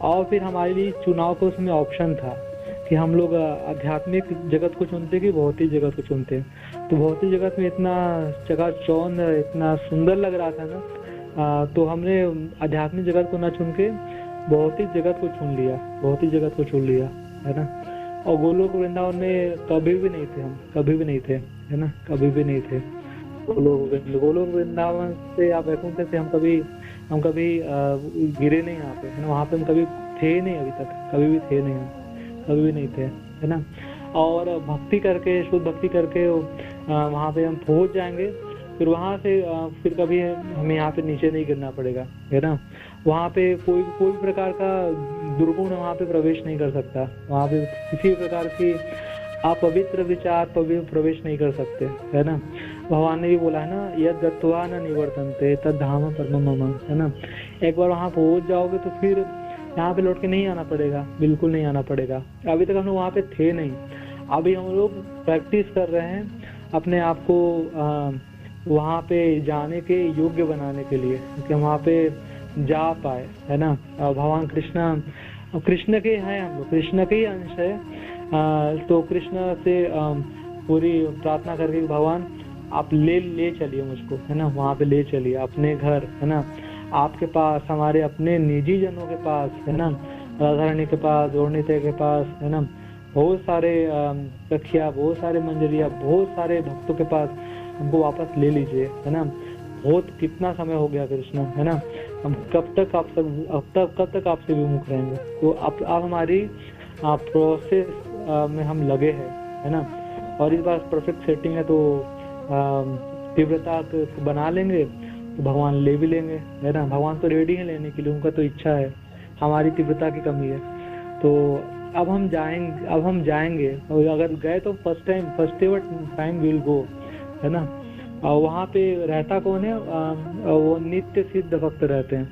A: और फिर हमारे लिए चुनाव का उसमें ऑप्शन था कि हम लोग आध्यात्मिक जगत को चुनते कि भौतिक जगत को चुनते। तो भौतिक जगत में इतना चकाचौंध, इतना सुंदर लग रहा था ना, तो हमने आध्यात्मिक जगत को न चुन के भौतिक जगत को चुन लिया, है ना। और गोलोक वृंदावन में कभी भी नहीं थे हम, कभी भी नहीं थे, है ना, कभी भी नहीं थे। गोलोक वृंदावन से आप वैकुंठ से हम कभी गिरे नहीं यहाँ पे, है ना। वहाँ पे हम कभी थे नहीं, अभी तक कभी भी थे नहीं, कभी भी नहीं थे, है ना। और भक्ति करके, शुद्ध भक्ति करके वहाँ पे हम पहुँच जाएंगे, फिर वहाँ से फिर कभी हमें यहाँ पे नीचे नहीं गिरना पड़ेगा, है ना। वहाँ पे कोई प्रकार का दुर्गुण वहाँ पे प्रवेश नहीं कर सकता, वहाँ पे किसी प्रकार की अपवित्र विचार प्रवेश नहीं कर सकते, है ना। भगवान ने भी बोला है ना, यद गत्वा न निवर्तन्ते तद धाम परमम मम, है ना। एक बार वहाँ पहुँच जाओगे तो फिर यहाँ पे लौट के नहीं आना पड़ेगा, बिल्कुल नहीं आना पड़ेगा। अभी तक हम लोग वहाँ पे थे नहीं, अभी हम लोग प्रैक्टिस कर रहे हैं अपने आप को वहाँ पे जाने के योग्य बनाने के लिए, कि हम वहाँ पे जा पाए, है ना। भगवान कृष्ण के हैं हम लोग, कृष्ण के ही अंश है। तो कृष्ण से पूरी प्रार्थना करके भगवान आप ले चलिए मुझको, है ना, वहाँ पे ले चलिए अपने घर, है ना, आपके पास, हमारे अपने निजी जनों के पास, है ना, राधा रानी के पास, गौरनीते के पास, है ना, बहुत सारे सखिया, बहुत सारे मंजरिया, बहुत सारे भक्तों के पास हमको वापस ले लीजिए, है ना। बहुत कितना समय हो गया कृष्ण, है ना, हम कब तक आपसे विमुख रहेंगे। तो आप हमारी प्रोसेस में हम लगे हैं, है ना। और इस बार परफेक्ट सेटिंग है, तो तीव्रता बना लेंगे तो भगवान ले भी लेंगे, है ना। भगवान तो रेडी है लेने के लिए, उनका तो इच्छा है, हमारी तीव्रता की कमी है। तो अब हम जाएंगे, और अगर गए तो first ever time will go, है ना। और वहाँ पे रहता कौन है, वो नित्य सिद्ध भक्त रहते हैं,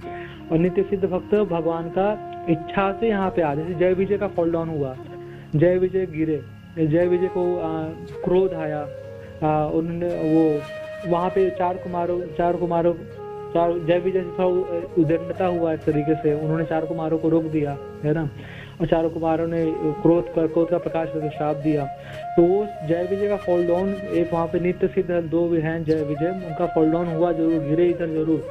A: और नित्य सिद्ध भक्त भगवान का इच्छा से यहाँ पे आ। जैसे जय विजय का फॉल डाउन हुआ, जय विजय गिरे, जय विजय को क्रोध आया, उन्होंने वो वहाँ पे चार कुमारों जय विजय से थोड़ा उदंडता हुआ एक तरीके से, उन्होंने 4 कुमारों को रोक दिया, है ना। और 4 कुमारों ने क्रोध का प्रकाश करके श्राप दिया। तो वो जय विजय का फॉल डाउन, एक वहाँ पे नित्य सिद्ध 2 हैं जय विजय, उनका फॉल डाउन हुआ जरूर, गिरे इधर जरूर,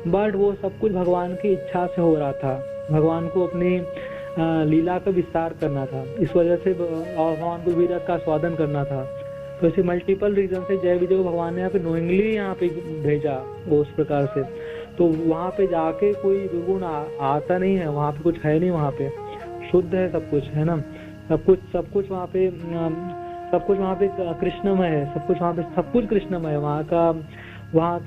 A: बट वो सब कुछ भगवान की इच्छा से हो रहा था। भगवान को अपनी लीला का विस्तार करना था, इस वजह से भगवान को वीरत का स्वादन करना था। तो ऐसे मल्टीपल रीजन से जय विजय को भगवान ने यहाँ पे नोइंगली यहाँ पे भेजा उस प्रकार से। तो वहाँ पे जाके कोई दुर्गुण आता नहीं है, वहाँ पे कुछ है नहीं, वहाँ पे शुद्ध है सब कुछ, है ना। सब कुछ वहाँ पे कृष्णमय है, सब कुछ कृष्णमय है। वहाँ